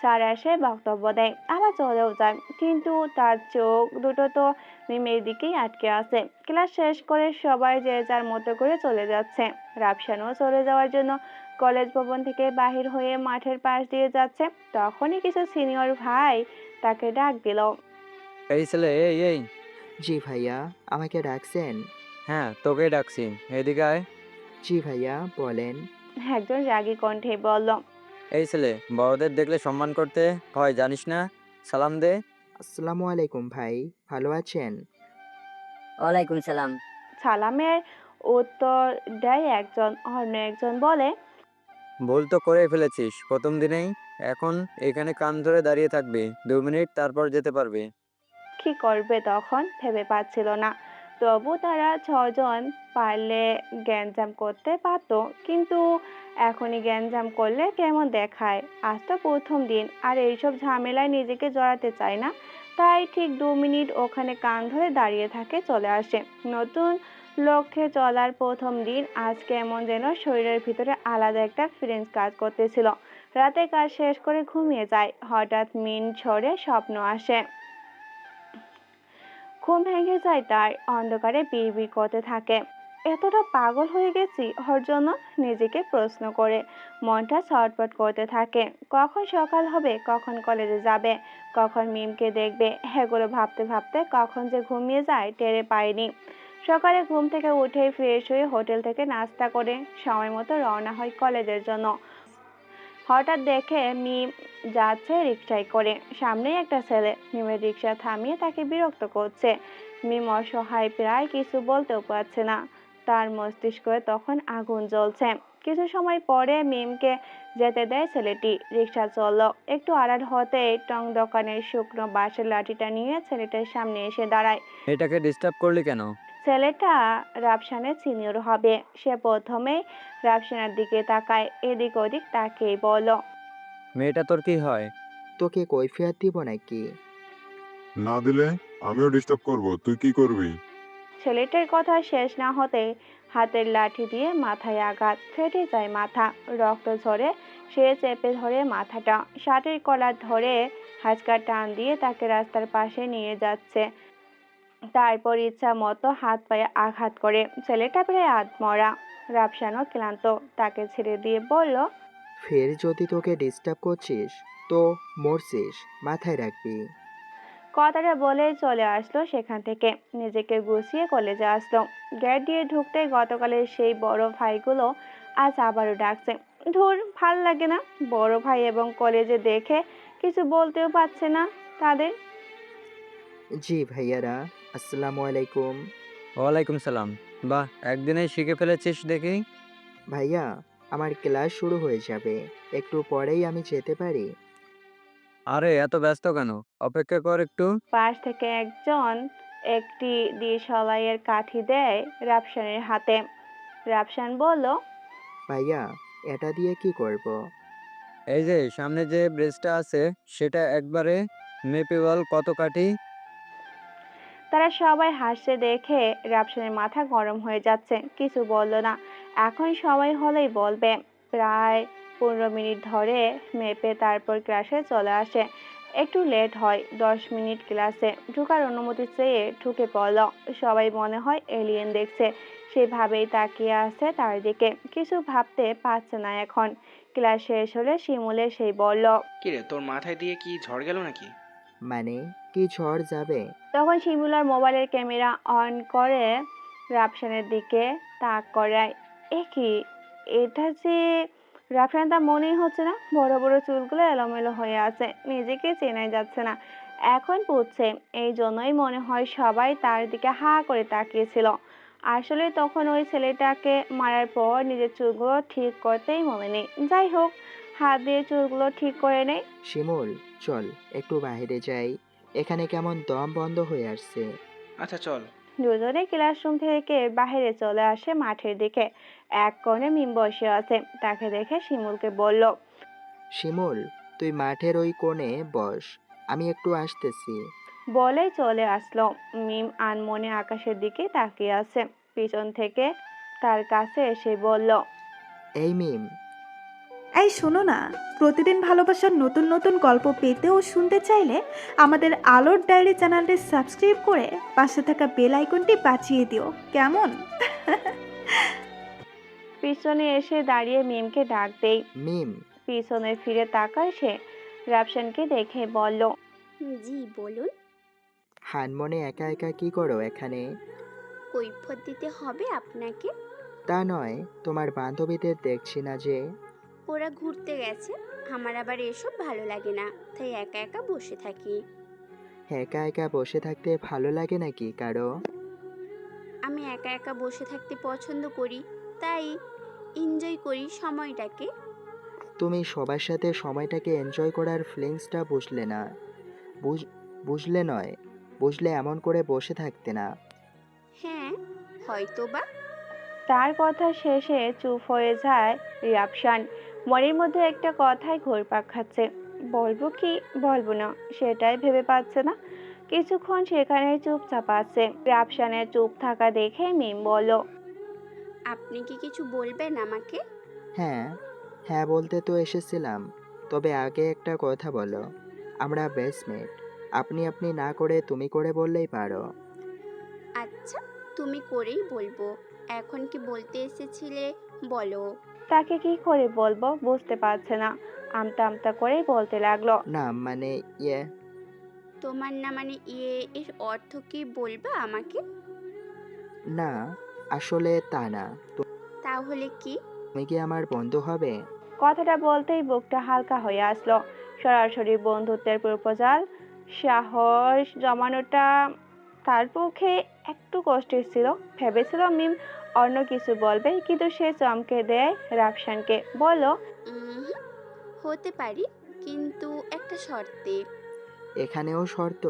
স্যার এসে বক্তব্য দেয়, আবার চলেও যায়। কিন্তু তার চোখ দুটো তো মিমের দিকেই আটকে আছে। ক্লাস শেষ করে সবাই যে যার মতো করে চলে যাচ্ছে। রাফসানও চলে যাওয়ার জন্য কলেজ ভবন থেকে বাহির হয়ে মাঠের পাশ দিয়ে যাচ্ছে। তখনই কিছু সিনিয়র ভাই তাকে ডাক দিল। এই ছেলে, এই এই জি ভাইয়া, আমাকে ডাকছেন? হ্যাঁ, তোকেই ডাকছি, এদিকে আয়। জি ভাইয়া, বলেন। একজন রাগী কণ্ঠে বলল, এই ছেলে, বড়দের দেখলে সম্মান করতে হয় জানিস না? সালাম দে। আসসালামু আলাইকুম ভাই, ভালো আছেন? ওয়ালাইকুম সালাম। সালামের উত্তর দেয় একজন, অন্য একজন বলে, ভুল তো করে ফেলেছিস প্রথম দিনেই। এখন এখানে কান ধরে দাঁড়িয়ে থাকবে 2 মিনিট, তারপর যেতে পারবে। কি করবে তখন ভেবে পাচ্ছিল না। তবু তারা ছজন পারলে গ্যাঞ্জাম করতে পারতো, কিন্তু এখনই গ্যাঞ্জাম করলে কেমন দেখায়। আজ তো প্রথম দিন, আর এইসব ঝামেলায় নিজেকে জড়াতে চায় না। তাই ঠিক 2 মিনিট ওখানে কান ধরে দাঁড়িয়ে থাকে, চলে আসে। নতুন লক্ষ্যে চলার প্রথম দিন, আজ কেমন যেন শরীরের ভিতরে আলাদা একটা ফিলিংস কাজ করতেছিল। রাতে কাজ শেষ করে ঘুমিয়ে যায়, হঠাৎ মিন ঝড়ে স্বপ্ন আসে। ঘুম ভেঙে যায় তার, অন্ধকারে বিড়বিড় করতে থাকে, এতটা পাগল হয়ে গেছি ওর জন্য। নিজেকে প্রশ্ন করে মনটা ছটফট করতে থাকে। কখন সকাল হবে, কখন কলেজে যাবে, কখন মিমকে দেখবে, এগুলো ভাবতে ভাবতে কখন যে ঘুমিয়ে যায় টেরে পায়নি। সকালে ঘুম থেকে উঠেই ফ্রেশ হয়ে হোটেল থেকে নাস্তা করে সময় মতো রওনা হয় কলেজের জন্য। হঠাৎ দেখে মিম যাচ্ছে রিকশায় করে। সামনেই একটা ছেলে মিমের রিকশা থামিয়ে তাকে বিরক্ত করছে। মিম অসহায়, প্রায় কিছু বলতেও পারছে না। তার মস্তিষ্কে তখন আগুন জ্বলছে। কিছু সময় পরে মিমকে যেতে দেয় ছেলেটি। রিকশা চলল। একটু আড়াল হতেই টং দোকানের শুকনো বাঁশের লাঠিটা নিয়ে ছেলেটার সামনে এসে দাঁড়ায়। এটাকে ডিস্টার্ব করলি কেন? ছেলেটা রাফসানের সিনিয়র হবে। সে প্রথমেই রাফসানের দিকে তাকায়, এদিক ওদিক তাকিয়ে বলল, মেয়েটা তোর কি হয়? তোকে কৈফিয়ত দিব নাকি? না দিলে আমিও ডিস্টার্ব করব, তুই কি করবি? ছেলেটার কথা শেষ না হতে হাতের লাঠি দিয়ে মাথায় আঘাত, ফেটে যায় মাথা, রক্ত ঝরে। সে চেপে ধরে মাথাটা, শার্টের কলার ধরে হাঁচকা টান দিয়ে তাকে রাস্তার পাশে নিয়ে যাচ্ছে। তারপর ইচ্ছা মতো হাত পায়ে আঘাত করে। ছেলেটা প্রায় আধমরা। রাফসানও ক্লান্ত, তাকে ছেড়ে দিয়ে বলল, ফের যদি তোকে ডিস্টার্ব করছিস তো মরছিস, মাথায় রাখবি। কথাটা বলে চলে আসলো সেখান থেকে। নিজেকে গুছিয়ে কলেজে আসলো। গেট দিয়ে ঢুকতে গতকালের সেই বড় ভাইগুলো আজ আবারও ডাকছে। ধুর, ভাল লাগে না। বড় ভাই এবং কলেজে দেখে কিছু বলতেও পারছে না তাদের। জি ভাইয়ারা, আসসালামু আলাইকুম। ওয়ালাইকুম সালাম। বাহ, একদিনেই শিখে ফেলেছিস দেখি। ভাইয়া, আমার ক্লাস শুরু হয়ে যাবে, একটু পরেই আমি যেতে পারি? আরে এত ব্যস্ত কেন? অপেক্ষা কর একটু। পাশ থেকে একজন একটি দিশলাইয়ের কাঠি দেয় রাফসানের হাতে। রাফসান বলল, ভাইয়া, এটা দিয়ে কি করব? এই যে সামনে যে ব্রেসটা আছে সেটা একবারে মেপে বল কত কাঠি। তারা সবাই হাসছে দেখে রাফসানের মাথা গরম হয়ে যাচ্ছে। কিছু বলল না, এখন সময় হলেই বলবে। প্রায় 15 মিনিট ধরে মেপে তারপর ক্লাসে চলে আসে। একটু লেট হয়, 10 মিনিট ক্লাসে ঢোকার অনুমতি চেয়ে ঢুকে পড়ল। সবাই মনে হয় এলিয়েন দেখছে, সেভাবেই তাকিয়ে আছে তার দিকে। কিছু ভাবতে পারছে না এখন। ক্লাস শেষ হলে শিমুলে সেই বলল, কিরে, তোর মাথায় দিয়ে কি ঝড় গেল নাকি? মানে কি ঝড় যাবে? তখন শিমুলার মোবাইলের ক্যামেরা অন করে রাফসানের দিকে তাক করায়। এ কি, এটা যে রাফসান, তা মনেই হচ্ছে না। বড় বড় চুলগুলো এলোমেলো হয়ে আছে, নিজেকে চেনাই যাচ্ছে না। এখন বুঝছে, এই জন্যই মনে হয় সবাই তার দিকে হা করে তাকিয়েছিল। আসলে তখন ওই ছেলেটাকে মারার পর নিজের চুলগুলো ঠিক করতেই মনে নেই। যাই হোক, হাত দিয়ে চুলগুলো ঠিক করে নেই। শিমুল, চল একটু বাইরে যাই, এখানে কেমন দম বন্ধ হয়ে আসছে। আচ্ছা চল। দুজনে ক্লাসরুম থেকে বাইরে চলে আসে মাঠের দিকে। এক কোণে মিম বসে আছে, তাকে দেখে শিমুলকে বলল, শিমুল, তুই মাঠের ওই কোণে বস, আমি একটু আসতেছি। বলেই চলে আসলো। মিম আনমনে আকাশের দিকে তাকিয়ে আছে। পিছন থেকে তার কাছে এসে বলল, এই মিম, এই শোনো না, প্রতিদিন ভালোবাসার নতুন নতুন গল্প পেতে ও শুনতে চাইলে আমাদের আলোর ডায়েরি চ্যানেলটি সাবস্ক্রাইব করে পাশে থাকা বেল আইকনটি বাজিয়ে দিও, কেমন? পিছনে এসে দাঁড়িয়ে মিমকে ডাক দেই। মিম। পিছনে ফিরে তাকায় সে। রাফসানকে দেখে বলল, জি বলুন। হানমনে একা একা কি করো এখানে? কৈফিয়ত দিতে হবে আপনাকে। তা নয়, তোমার বান্ধবীদের দেখছি না যে। ওরা ঘুরতে গেছে, আমার আবার এসব ভালো লাগে না, তাই একা একা বসে থাকি। একা একা বসে থাকতে ভালো লাগে নাকি কারো? আমি একা একা বসে থাকতে পছন্দ করি, তাই এনজয় করি সময়টাকে। তুমি সবার সাথে সময়টাকে এনজয় করার ফিলিংসটা বুঝলে না। বুঝ- বুঝলে নয়, বুঝলে এমন করে বসে থাকতে না। হ্যাঁ, হয়তো বা। তার কথা শেষে চুপ হয়ে যায় রিয়াপশান। মনের মধ্যে একটা কথাই ঘুরপাক খাচ্ছে, বলবো কি বলবো না সেটাই ভেবে পাচ্ছে না। কিছুক্ষণ সেখানে চুপচাপ আছে। রিয়াপশানের চুপ থাকা দেখে মিম বলল, আপনি কি কিছু বলবেন আমাকে? হ্যাঁ, হ্যাঁ বলতে তো এসেছিলাম। তবে আগে একটা কথা বলো, আমরা বেস্টমেট। আপনি আপনি না করে তুমি করে বললেই পারো। আচ্ছা, তুমি করেই বলবো। এখন কি বলতে এসেছিলে, বলো। তাকে কি করে বলবো বুঝতে পারছে না। আমতা আমতা করে বলতে লাগলো, না মানে ইয়ে, তোমার না মানে ইয়ে, এর অর্থ কি বলবা আমাকে? না আসলে তা না। তাহলে কি? তুমি কি আমার বন্ধু হবে? কথাটা বলতেই বুকটা হালকা হয়ে আসলো। সরাসরি বন্ধুত্বের প্রপোজাল, সাহস জমানোটা তার পক্ষে একটু কষ্টের ছিল। ভেবেছিল মিম অন্য কিছু বলবে, কিন্তু সে চমকে দেয় রাফসানকে, বলল, হুম, হতে পারি, কিন্তু একটা শর্তে। এখানেও শর্ত?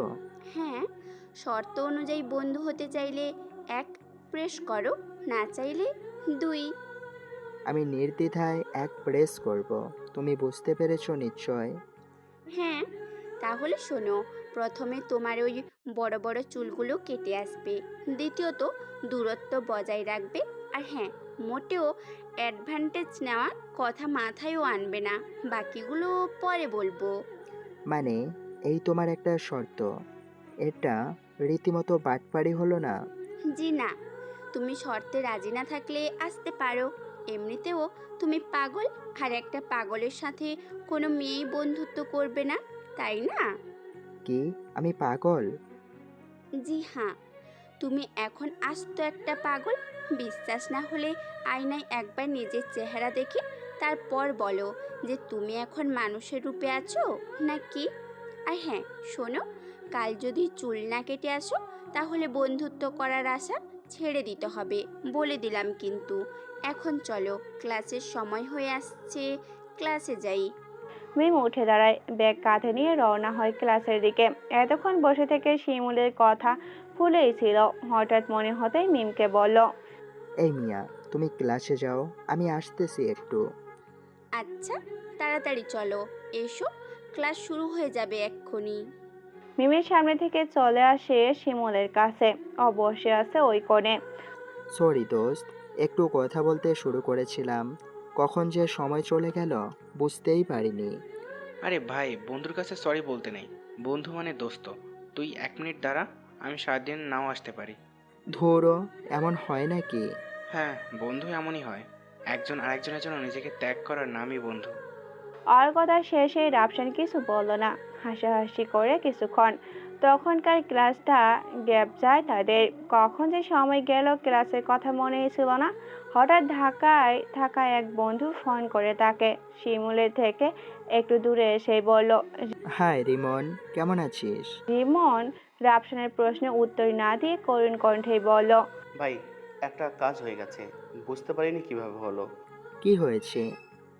হ্যাঁ, শর্ত অনুযায়ী বন্ধু হতে চাইলে 1 প্রেস করো, না চাইলে 2। আমি নির্দ্বিধায় এক প্রেস করব। তুমি বুঝতে পেরেছো নিশ্চয়? হ্যাঁ, তাহলে শোনো, প্রথমে তোমার ওই বড় বড় চুলগুলো কেটে আসবে। দ্বিতীয়ত, দূরত্ব বজায় রাখবে। আর হ্যাঁ, মোটেও অ্যাডভান্টেজ নেওয়ার কথা মাথায়ও আনবে না। বাকিগুলো পরে বলবো। মানে এই তোমার একটা শর্ত? এটা রীতিমতো বাটপাড়ি হলো না? জি না, তুমি শর্তে রাজি না থাকলে আসতে পারো। এমনিতেও তুমি পাগল, আর একটা পাগলের সাথে কোনো মেয়েই বন্ধুত্ব করবে না, তাই না? কি আমি পাগল? জি হ্যাঁ, তুমি এখন আস্ত একটা পাগল। বিশ্বাস না হলে আয়নায় একবার নিজের চেহারা দেখে তারপর বলো যে তুমি এখন মানুষের রূপে আছো নাকি। আর হ্যাঁ শোনো, কাল যদি চুল না কেটে আসো তাহলে বন্ধুত্ব করার আশা ছেড়ে দিতে হবে, বলে দিলাম কিন্তু। এখন চলো, ক্লাসের সময় হয়ে আসছে, ক্লাসে যাই। মিম উঠে দাঁড়ায়, ব্যাগ কাঁধে নিয়ে রওনা হয় ক্লাসের দিকে। এতক্ষণ বসে থেকে শিমুলের কথা ভুলেই ছিল। হঠাৎ মনে হতেই মিমকে বলল, এই মিয়া, তুমি ক্লাসে যাও, আমি আসতেছি একটু। আচ্ছা, তাড়াতাড়ি চলো, এসো, ক্লাস শুরু হয়ে যাবে এক্ষুনি। মিমের সামনে থেকে চলে আসে শিমুলের কাছে। ও বসে আছে ওই কোণে। সরি দোস্ত, একটু কথা বলতে শুরু করেছিলাম, কখন যে সময় চলে গেল বুঝতেই পারিনি। আরে ভাই, বন্ধুর কাছে সরি বলতে নেই। বন্ধু মানে দোস্ত। তুই 1 মিনিট দাঁড়া, আমি সারাদিন নাও আসতে পারি। ধরো, এমন হয় নাকি? হ্যাঁ, বন্ধু এমনই হয়। একজন আরেকজনের জন্য নিজেকে ত্যাগ করার নামই বন্ধু। আর কথা শেষে রাফসান কিছু বলল না। হাসাহাসি করে কিছুক্ষণ। তখনকার ক্লাসটা গ্যাপ যায় তাদের। কখন যে সময় গেল ক্লাসের কথা মনেই ছিল না। হঠাৎ ঢাকায় থাকা এক বন্ধু ফোন করে তাকে। শিমুলের থেকে একটু দূরে এসে বলল, হাই রিমন, কেমন আছিস? রিমন রাফসানের প্রশ্নের উত্তর না দিয়ে করুণ কণ্ঠেই বলল, ভাই, একটা কাজ হয়ে গেছে। বুঝতে পারিনি কিভাবে হলো। কি হয়েছে?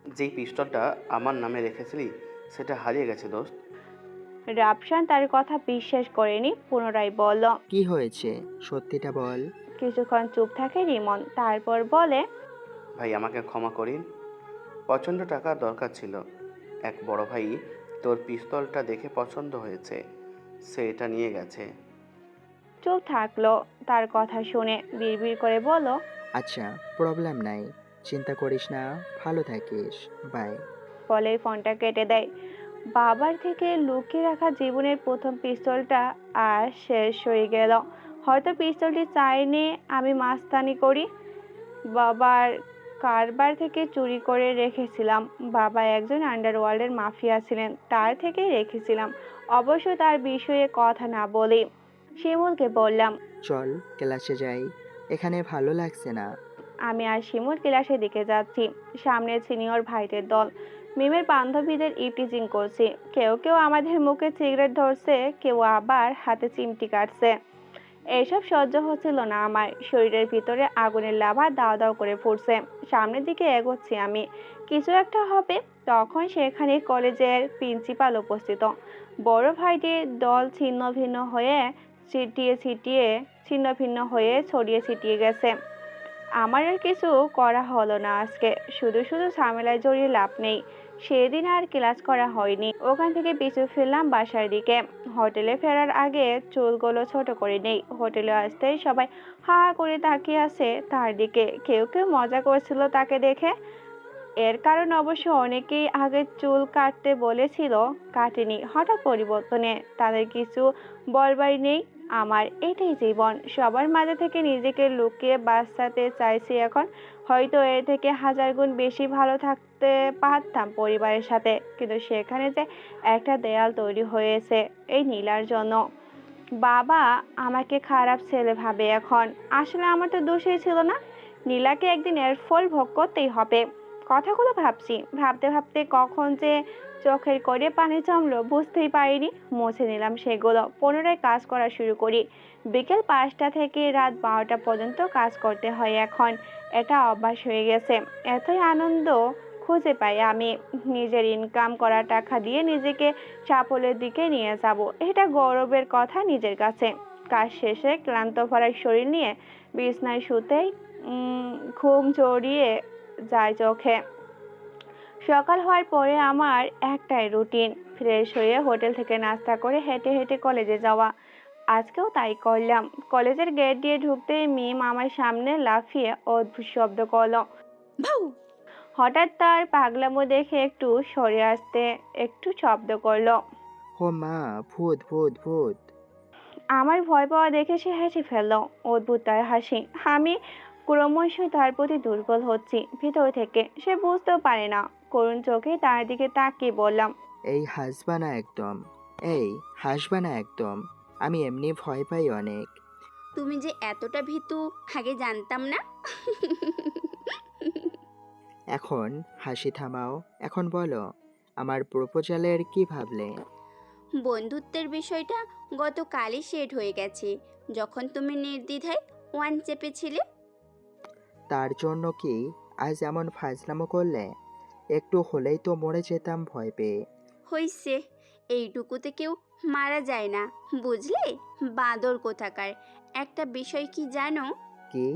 যেই পিস্তলটা আমার নামে রেখেছিলি সেটা হারিয়ে গেছে দোস্ত। রাফসান তার কথা বিশ্বাস করেনি, পুনরায় বলল। কি হয়েছে সত্যিটা বল। কিছুক্ষণ চুপ থাকে রিমন, তারপর বলে, ভাই আমাকে ক্ষমা করিন। প্রচণ্ড টাকার দরকার ছিল। এক বড় ভাই তোর পিস্তলটা দেখে পছন্দ হয়েছে, সে এটা নিয়ে গেছে। চুপ থাকলো। তার কথা শুনে বিড়বিড় করে বলল, আচ্ছা, প্রবলেম নাই, চিন্তা করিস না, ভালো থাকিস, বাই। বলেই ফোনটা কেটে দেয়। বাবার থেকে লুকিয়ে রাখা জীবনের প্রথম পিস্তলটা আর শেষ হয়ে গেল। হয়তো পিস্তলটি চাইনি আমি মাস্তানি করি, বাবার কারবার থেকে চুরি করে রেখেছিলাম। বাবা একজন আন্ডারওয়ার্ল্ডের মাফিয়া ছিলেন, তার থেকেই রেখেছিলাম। অবশ্য তার বিষয়ে কথা না বলি। শিমুলকে বললাম, চল ক্লাসে যাই, এখানে ভালো লাগছে না। আমি আর শিমুল ক্লাসের দিকে যাচ্ছি। সামনে সিনিয়র ভাইদের দল। মিমের বান্ধবীদের ইপটিজিং করছে। কেউ কেউ আমাদের মুখে সিগারেট ধরছে, কেউ আবার হাতে চিমটি কাটছে। এসব সহ্য হচ্ছিল না আমার। শরীরের ভিতরে আগুনের লাভা দাও দাও করে ফুটছে। সামনের দিকে এগোচ্ছি আমি, কিছু একটা হবে। তখন সেখানে কলেজের প্রিন্সিপাল উপস্থিত। বড় ভাইদের দল ছিন্ন ভিন্ন হয়ে ছিন্ন ভিন্ন হয়ে ছড়িয়ে ছিটিয়ে গেছে। আমার আর কিছু করা হলো না আজকে। শুধু শুধু ঝামেলায় জড়িয়ে লাভ নেই। সেদিন আর ক্লাস করা হয়নি। ওখান থেকে পিছু ফিরলাম বাসার দিকে। হোটেলে ফেরার আগে চুলগুলো ছোট করে নেই। হোটেলে আসতেই সবাই হা হা করে তাকিয়ে আছে তার দিকে। কেউ কেউ মজা করছিল তাকে দেখে। এর কারণ অবশ্য অনেকেই আগে চুল কাটতে বলেছিল, কাটেনি। হঠাৎ পরিবর্তনে তাদের কিছু বলবার নেই। আমার এটাই জীবন। সবার মাঝে থেকে নিজেকে লুকিয়ে বাঁচাতে চাইছি এখন। হয়তো এর থেকে 1000 গুণ বেশি ভালো থাকতে পারতাম পরিবারের সাথে, কিন্তু সেখানে যে একটা দেয়াল তৈরি হয়েছে এই নীলার জন্য। বাবা আমাকে খারাপ ছেলে ভাবে এখন। আসলে আমার তো দোষই ছিল না। নীলাকে একদিন এর ফল ভোগ করতেই হবে। কথাগুলো ভাবছি, ভাবতে ভাবতে কখন যে চোখের কোণে পানি জমলো বুঝতেই পারিনি। মুছে নিলাম সেগুলো। পুনরায় কাজ করা শুরু করি। বিকেল 5টা থেকে রাত 12টা পর্যন্ত কাজ করতে হয় এখন। এটা অভ্যাস হয়ে গেছে। এতই আনন্দ খুঁজে পাই আমি। নিজের ইনকাম করা টাকা দিয়ে নিজেকে সাফল্যের দিকে নিয়ে যাব, এটা গৌরবের কথা নিজের কাছে। কাজ শেষে ক্লান্ত ভরা শরীর নিয়ে বিছনায় শুতেই ঘুম জড়িয়ে যায় চোখে। সকাল হওয়ার পরে আমার একটাই রুটিন, ফ্রেশ হয়ে হোটেল থেকে নাস্তা করে হেঁটে হেঁটে কলেজে যাওয়া। আজকেও তাই করলাম। কলেজের গেট দিয়ে ঢুকতেই মিম আমার সামনে লাফিয়ে অদ্ভুত শব্দ করলো। হঠাৎ তার পাগলামো দেখে একটু সরে আসতে একটু শব্দ করলো। ও মা, ভূত ভূত ভূত! আমার ভয় পাওয়া দেখে সে হেসে ফেললো। অদ্ভুত তার হাসি। আমি ক্রমশ তার প্রতি দুর্বল হচ্ছি ভিতর থেকে। সে বুঝতেও পারে না। করুণ চোখে তার দিকে তাকিয়ে বললাম, এই হাসবা না একদম, এই হাসবা না একদম। আমি এমনি ভয় পাই অনেক। তুমি যে এতটা ভীতু আগে জানতাম না। এখন হাসি থামাও। এখন বলো, আমার প্রপোজালের কি ভাবলে? বন্ধুত্বের বিষয়টা গতকালই সেট হয়ে গেছে, যখন তুমি নির্দ্বিধায় ওয়ান চেপেছিলে। তার জন্য কি আজ এমন ফাজলামো করলে? একটু হলেই তো মরে যেতাম ভয় পেয়ে। হইছে, এইটুকুতে কেউ মারা যায় না, বুঝলে? বাঁদর কোথাকার। একটা বিষয় কি জানো? কি?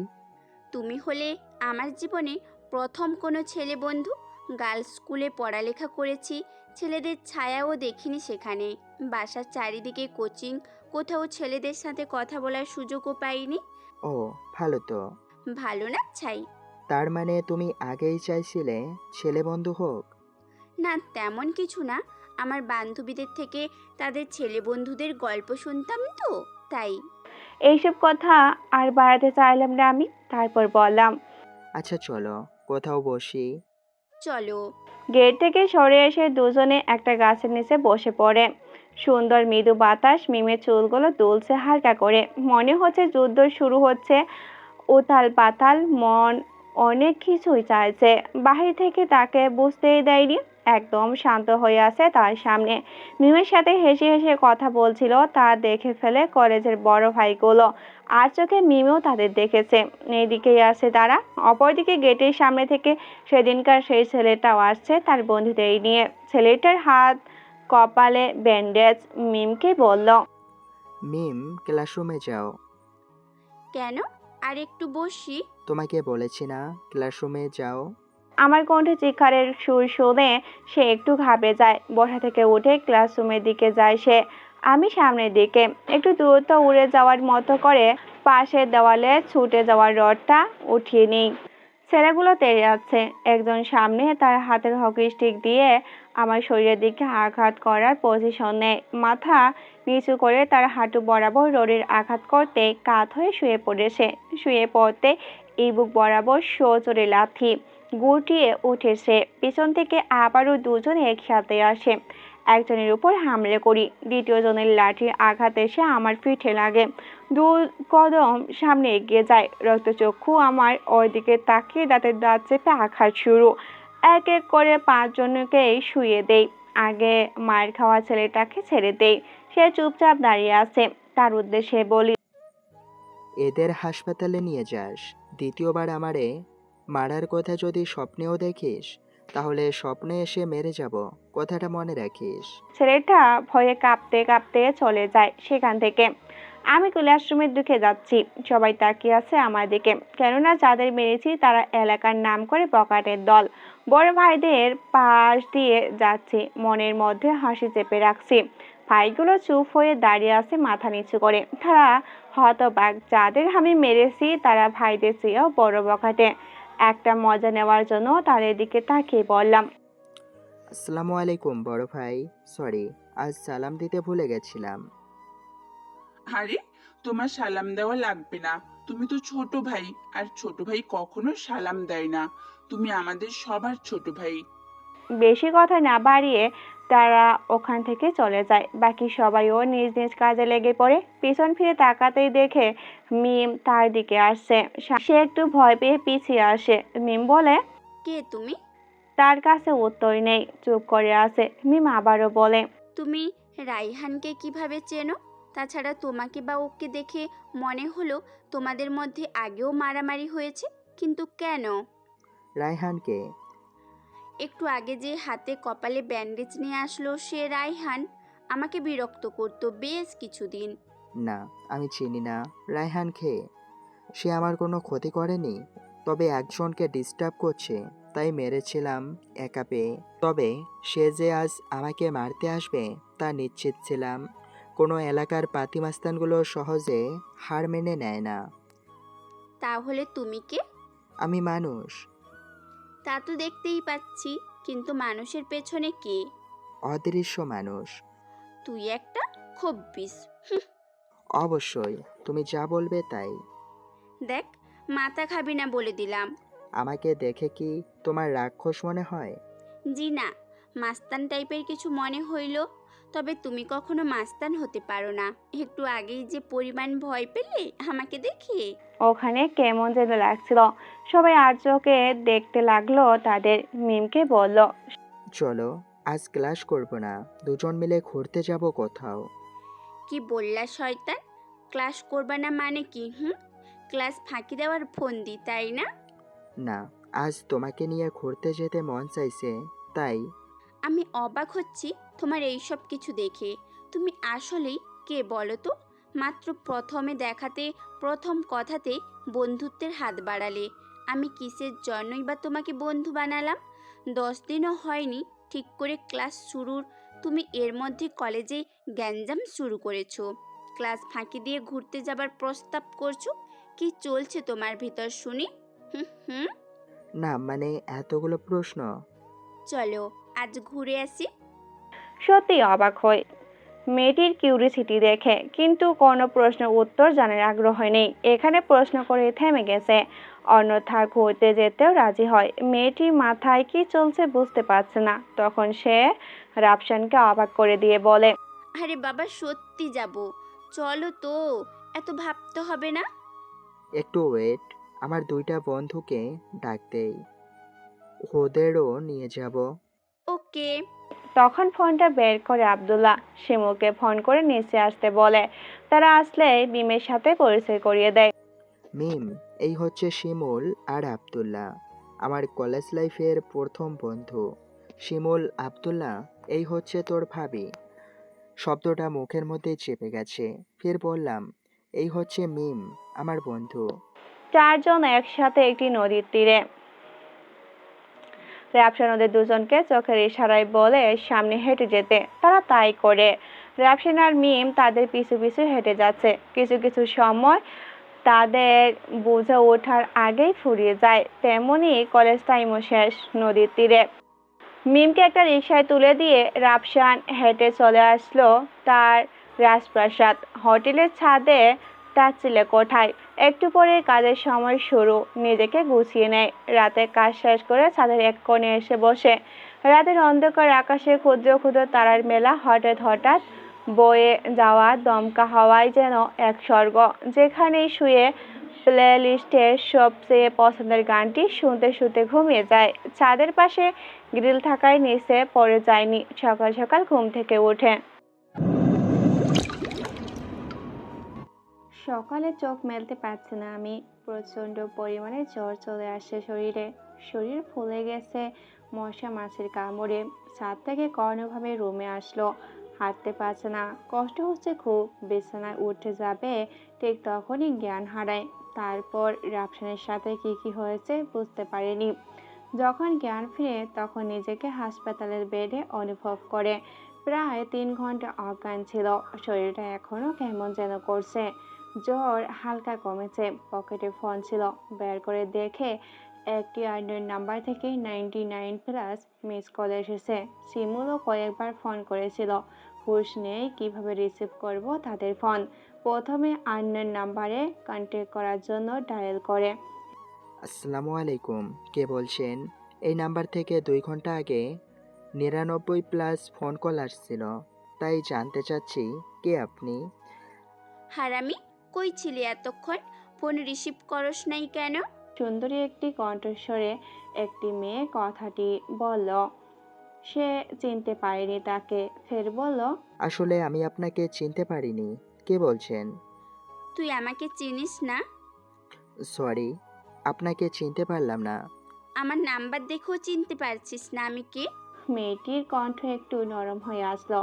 তুমি হলে আমার জীবনে প্রথম কোনো ছেলে বন্ধু। গার্লস স্কুলে পড়ালেখা করেছি, ছেলেদের ছায়াও দেখিনি সেখানে। বাসার চারিদিকে কোচিং, কোথাও ছেলেদের সাথে কথা বলার সুযোগও পাইনি। ও, ভালো তো। ভালো না ছাই? তার মানে তুমি আগেই চাইছিলে ছেলে বন্ধু হোক? না, তেমন কিছু না। আমার বান্ধবীদের থেকে তাদের ছেলে বন্ধুদের গল্প শুনতাম তো, তাই। এইসব কথা আর বাড়াতে চাইলাম না আমি। তারপর বললাম, আচ্ছা চলো কোথাও বসি। চলো। গেট থেকে সরে এসে দুজনে একটা গাছের নিচে বসে পড়ে। সুন্দর মৃদু বাতাস মিমের চুলগুলো দুলছে হালকা করে। মনে হচ্ছে যুদ্ধ শুরু হচ্ছে। উথাল পাতাল মন অনেক কিছুই চাইছে। বাহির থেকে তাকে বুঝতেই দেয়নি। একদম শান্ত হয়ে আছে তার সামনে। মিমের সাথে হেসে হেসে কথা বলছিল, তা দেখে ফেলে কলেজের বড় ভাইগুলো। আর চোখে মিমেও তাদের দেখেছে। এইদিকেই আসছে তারা। অপরদিকে গেটের সামনে থেকে সেদিনকার সেই ছেলেটাও আসছে তার বন্ধুদের নিয়ে। ছেলেটার হাত কপালে ব্যান্ডেজ। মিমকে বলল, মিম, ক্লাসরুমে যাও। কেন? আর একটু বসি। তোমাকে বলেছি না ক্লাসরুমে যাও? আমার কণ্ঠে চিৎকারের সুর শুনে সে একটু ঘাবড়ে যায়। বসা থেকে উঠে ক্লাসরুমের দিকে যায় সে। আমি সামনের দিকে। একটু দূরত্ব উড়ে যাওয়ার মতো করে পাশের দেওয়ালে ছুটে যাওয়ার রডটা উঠিয়ে নিই। ছেলেগুলো তেড়ে যাচ্ছে। একজন সামনে তার হাতের হকি স্টিক দিয়ে আমার শরীরের দিকে আঘাত করার পজিশন নেয়। মাথা নিচু করে তার হাঁটু বরাবর রডের আঘাত করতে কাত হয়ে শুয়ে পড়েছে। শুয়ে পড়তে এই বুক বরাবর সজোরে লাথি গুটিয়ে উঠেছে। পিছন থেকে আবারও দুজন একসাথে আসে। একজনের উপর হামলে করি। দ্বিতীয় জনের লাঠির আঘাত এসে আমার পিঠে লাগে। 2 কদম সামনে এগিয়ে যায়। রক্তচক্ষু আমার ওই দিকে তাকিয়ে দাঁতের দাঁত চেপে আঘাত শুরু। এক এক করে 5 জনকেই শুয়ে দেই। আগে মার খাওয়া ছেলেটাকে ছেড়ে দেই। সে চুপচাপ দাঁড়িয়ে আছে। তার উদ্দেশ্যে বলি, এদের হাসপাতালে নিয়ে যাস। দ্বিতীয়বার আমারে মারার কথা যদি স্বপ্নেও দেখিস, তাহলে স্বপ্নে এসে মেরে যাব, কথাটা মনে রাখিস। ছেলেটা ভয়ে কাঁপতে কাঁপতে চলে যায় সেখান থেকে। আমি ক্লাসরুমে ঢুকে যাচ্ছি, সবাই তাকিয়ে আছে আমার দিকে, কেননা যাদের মেরেছি তারা এলাকার নাম করে বখাটের দল। বড় ভাইদের পাশ দিয়ে যাচ্ছি, মনের মধ্যে হাসি চেপে রাখছি। ভাইগুলো চুপ হয়ে দাঁড়িয়ে আছে মাথা নিচু করে, তারা হতবাক। যাদের আমি মেরেছি তারা ভাইদের চেয়েও বড় বখাটে। একটা মজা নেওয়ার জন্য তাদের দিকে তাকিয়ে বললাম, আসসালামু আলাইকুম বড় ভাই, সরি আজ সালাম দিতে ভুলে গেছিলাম। আরে তোমার সালাম দেওয়া লাগবে না, তুমি তো ছোট ভাই, আর ছোট ভাই কখনো সালাম দেয় না। তুমি আমাদের সবার ছোট ভাই। বেশি কথা না বাড়িয়ে তারা ওখান থেকে চলে যায়। বাকি সবাইও নিজ নিজ কাজে লেগে পড়ে। পিছন ফিরে তাকাতেই দেখে মিম তার দিকে আসছে। সে একটু ভয় পেয়ে পিছিয়ে আসে। মিম বলে, কে তুমি? তার কাছে উত্তর নেই, চুপ করে আছে। মিম আবারও বলে, তুমি রাইহানকে কিভাবে চেনো? তাছাড়া তোমাকে বা ওকে দেখে মনে হলো তোমাদের মধ্যে আগেও মারামারি হয়েছে, কিন্তু কেন? রায়হানকে? একটু আগে যে হাতে কপালে ব্যান্ডেজ নিয়ে আসলো সে রাইহান। আমাকে বিরক্ত করতো বেশ কিছুদিন। না, আমি চিনি না রায়হানকে। সে আমার কোনো ক্ষতি করেনি, তবে একজনকে ডিস্টার্ব করছে, তাই মেরেছিলাম একা পেয়ে। তবে সে যে আজ আমাকে মারতে আসবে তা নিশ্চিত ছিলাম। কোনো এলাকার পাতিমাস্তানগুলো সহজে হার মেনে নেয় না। তাহলে তুমি কে? আমি মানুষ। তা তো দেখতেই পাচ্ছি, কিন্তু মানুষের পেছনে কে? অদৃশ্য মানুষ। তুই একটা খব্বিস। অবশ্যই, তুমি যা বলবে তাই। দেখ, মাথা খাবি না বলে দিলাম। আমাকে দেখে কি তোমার রাক্ষস মনে হয়? জি না, মাস্তান টাইপের কিছু মনে হইল। তবে তুমি কখনো মাস্তান হতে পারো না। একটু আগেই যে পরিমাণ ভয় পেলে আমাকে দেখে। ওখানে কেমন যেন লাগছিল। সবাই আর চোখে দেখতে লাগলো তাদের। মিমকে বলল, চলো আজ ক্লাস করব না, দুজন মিলে ঘুরতে যাব কোথাও। কি বললা শয়তান? ক্লাস করবা না মানে কি? ক্লাস ফাঁকি দেওয়ার ফন্দি, তাই না? না, আজ তোমাকে নিয়ে ঘুরতে যেতে মন চাইছে, তাই। আমি অবাক হচ্ছি তোমার এই সব কিছু দেখে। তুমি আসলেই কে বলো তো? মাত্র প্রথমে দেখাতে, প্রথম কথাতে বন্ধুত্বের হাত বাড়ালে। আমি কিসের জন্যই বা তোমাকে বন্ধু বানালাম? 10 দিনও হয়নি ঠিক করে ক্লাস শুরুর, তুমি এর মধ্যে কলেজে গ্যাঞ্জাম শুরু করেছো। ক্লাস ফাঁকি দিয়ে ঘুরতে যাবার প্রস্তাব করছো। কি চলছে তোমার ভিতর শুনি? হুম। না মানে এতগুলো প্রশ্ন। চলো আজ ঘুরে আসি। সত্যি অবাক হয় মেয়েটির কিউরিসিটি দেখে, কিন্তু কোনো প্রশ্নের উত্তর জানার আগ্রহ নেই। এখানে প্রশ্ন করে থেমে গেছে, অন্যথা ঘুরতে যেতেও রাজি হয়। মেয়েটির মাথায় কি চলছে বুঝতে পারছে না। তখন সে রাফসানকে অবাক করে দিয়ে বলে, আরে বাবা, সত্যি যাব। চলো তো, এত ভাবতে হবে না। একটু ওয়েট, আমার 2টা বন্ধুকে ডাক দেই, ওদেরও নিয়ে যাব। ওকে। তখন ফোনটা বের করে আব্দুল্লাহ শিমুলকে ফোন করে নিচে আসতে বলে। তারা আসলে মিমের সাথে পরিচয় করিয়ে দেয়। মিম, এই হচ্ছে শিমুল আর আব্দুল্লাহ, আমার কলেজ লাইফের প্রথম বন্ধু। শিমুল, আব্দুল্লাহ, এই হচ্ছে তোর ভাবি। শব্দটা মুখের মধ্যে চেপে গেছে। ফের বললাম, এই হচ্ছে মিম, আমার বন্ধু। 4 জন একসাথে একটি নদীর তীরে। রাফসান ওদের দুজনকে চোখের ইশারায় বলে সামনে হেঁটে যেতে। তারা তাই করে। রাফসান আর মিম তাদের পিছু পিছু হেঁটে যাচ্ছে। কিছু কিছু সময় তাদের বুঝে ওঠার আগেই ফুরিয়ে যায়। তেমনি কলেজ টাইমও শেষ। নদীর তীরে মিমকে একটা রিকশায় তুলে দিয়ে রাফসান হেঁটে চলে আসলো তার রাজপ্রাসাদ। হোটেলের ছাদে তার চিলেকোঠায়। একটু পরে কাজের সময় শুরু। নিজেকে গুছিয়ে নেয়। রাতে কাজ শেষ করে ছাদের এক কোণে এসে বসে। রাতের অন্ধকার আকাশে ক্ষুদ্র ক্ষুদ্র তারার মেলা। হঠাৎ বয়ে যাওয়া দমকা হাওয়ায় যেন এক স্বর্গ। যেখানেই শুয়ে প্লে লিস্টের সবচেয়ে পছন্দের গানটি শুনতে শুনতে ঘুমিয়ে যায়। ছাদের পাশে গ্রিল থাকায় নিচে পড়ে যায়নি। সকাল সকাল ঘুম থেকে ওঠে। সকালে চোখ মেলতে পারছে না আমি। প্রচন্ড পরিমাণে জ্বর চলে আসছে শরীরে। শরীর ফুলে গেছে মশা মাছির কামড়ে। ছাদ থেকে কোনোভাবে রুমে আসলো। হাঁটতে পারছে না, কষ্ট হচ্ছে খুব। বিছানায় উঠে যাবে ঠিক তখনই জ্ঞান হারায়। তারপর রাফসানের সাথে কি হয়েছে বুঝতে পারেনি। যখন জ্ঞান ফিরে তখন নিজেকে হাসপাতালের বেডে অনুভব করে। প্রায় 3 ঘন্টা অজ্ঞান ছিল। শরীরটা এখনো কেমন যেন করছে। জ্বর হালকা কমেছে। পকেটে ফোন ছিল, বের করে দেখে একটি আননোন নাম্বার থেকে 99+ মিস কল এসেছে। শিমুলও কয়েকবার ফোন করেছিল। হুঁশ নেই কিভাবে রিসিভ করব তাদের ফোন। প্রথমে আননোন নাম্বারে কন্ট্যাক্ট করার জন্য ডায়াল করে। আসসালামু আলাইকুম, কে বলছেন? এই নাম্বার থেকে 2 ঘন্টা আগে 99+ ফোন কল আসছিল, তাই জানতে চাচ্ছি কে আপনি? হারামি, কই ছিলি এতক্ষণ? ফোন রিসিভ করস নাই কেন? সুন্দরী একটি কণ্ঠস্বরে একটি মেয়ে কথাটি বলল। সে চিনতে পারেনি তাকে। ফের বলল, আসলে আমি আপনাকে চিনতে পারিনি, কে বলছেন? তুই আমাকে চিনিস না? সরি, আপনাকে চিনতে পারলাম না। আমার নাম্বার দেখেও চিনতে পারছিস না আমি কে? মেয়েটির কণ্ঠ একটু নরম হয়ে আসলো।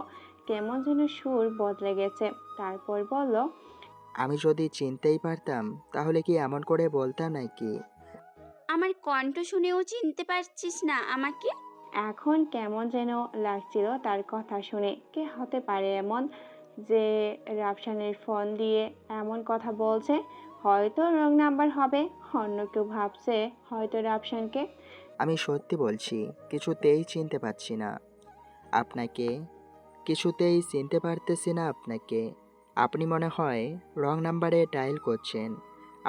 কেমন যেন সুর বদলে গেছে। তারপর বলল, আমি যদি চিনতেই পারতাম তাহলে কি এমন করে বলতাম নাকি? আমার কণ্ঠ শুনেও চিনতে পারছিস না আমাকে? এখন কেমন যেন লাগছিল তার কথা শুনে। কে হতে পারে এমন যে রাফসানের ফোন দিয়ে এমন কথা বলছে? হয়তো রং নাম্বার হবে। অন্য কেউ ভাবছে হয়তো রাফসানকে। আমি সত্যি বলছি, কিছুতেই চিনতে পারছি না আপনাকে। কিছুতেই চিনতে পারতেছি না আপনাকে। আপনি মনে হয় রং নাম্বারে ডায়াল করছেন।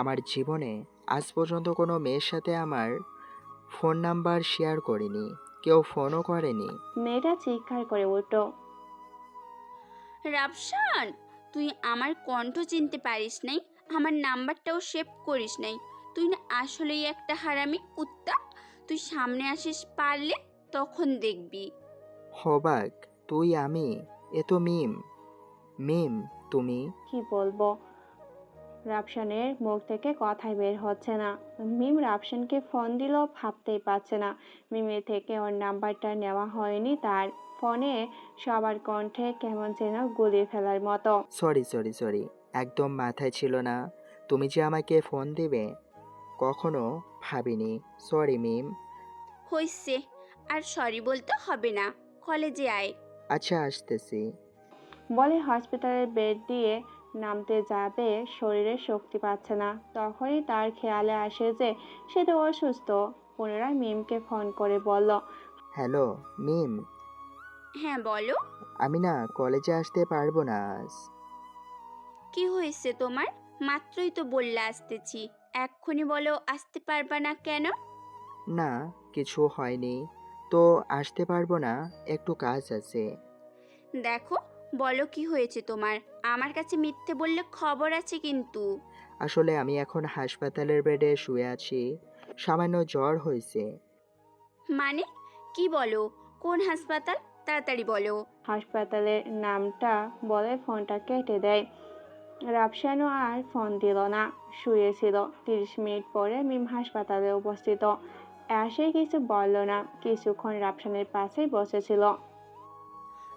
আমার জীবনে আজ পর্যন্ত কোনো মেয়ের সাথে আমার ফোন নাম্বার শেয়ার করিনি, কেউ ফোনও করেনি। মেয়েটা চিৎকার করে উঠল। রাফসান, তুই আমার কণ্ঠ চিনতে পারিস নাই, আমার নাম্বারটাও সেভ করিস নাই। তুই না আসলেই একটা হারামি কুত্তা। তুই সামনে আসিস পারলে, তখন দেখবি। হবাক তুই, আমি, এ তো মিম। মিম তুমি? কি বলবো? রাফসানের মুখ থেকে কথাই বের হচ্ছে না। মিম রাফসানকে ফোন দিল ভাবতেই পারছে না। মিমের থেকে ওর নাম্বারটা নেওয়া হয়নি তার। ফোনে সবার কণ্ঠে কেমন যেন গুলিয়ে ফেলার মতো। সরি, একদম মাথায় ছিল না তুমি যে আমাকে ফোন দিবে, কখনো ভাবিনি। সরি মিম। হইছে, আর সরি বলতে হবে না। কলেজে আয়। আচ্ছা আসতেছি। বলে হসপিটালের বেড দিয়ে নামতে যাবে, শরীরে শক্তি পাচ্ছে না। তখনই তার খেয়ালে আসে যে সে তো অসুস্থ। পুনরায় মিমকে ফোন করে বলল, হ্যালো মিম, হ্যাঁ বলো। আমি না কলেজে আসতে পারবো না আজ। কি হয়েছে তোমার? মাত্রই তো বললে আসতেছি, এক্ষুনি বলো আসতে পারবা না কেন? না কিছু হয়নি, তো আসতে পারবো না, একটু কাজ আছে। দেখো, বলো কি হয়েছে তোমার। আমার কাছে মিথ্যে বললে খবর আছে কিন্তু। আসলে আমি এখন হাসপাতালের বেডে শুয়ে আছি, সামান্য জ্বর হয়েছে। মানে কি বলো? কোন হাসপাতাল? তাড়াতাড়ি বলো। হাসপাতালের নামটা বলে ফোনটা কেটে দেয়। রাফসানও আর ফোন দিল না, শুয়েছিল। 30 মিনিট পরে মিম হাসপাতালে উপস্থিত। এসে কিছু বলল না, কিছুক্ষণ রাফসানের পাশেই বসেছিল।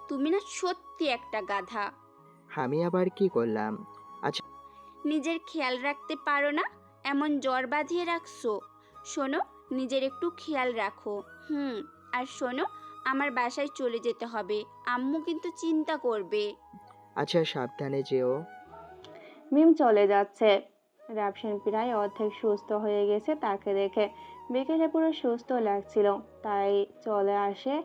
তুমি না সত্যি একটা গাধা। আমি আবার কি করলাম? আচ্ছা নিজের খেয়াল রাখতে পারো না, এমন জ্বর বাঁধিয়ে রাখছো। শোনো, নিজের একটু খেয়াল রাখো। আর শোনো, আমার বাসায় চলে যেতে হবে, আম্মু কিন্তু চিন্তা করবে। আচ্ছা সাবধানে যেও। মিম চলে যাচ্ছে। রাফসান প্রায় অর্ধেক সুস্থ হয়ে গেছে তাকে দেখে। বিকেলে পুরো সুস্থ লাগছিল, তাই চলে আসে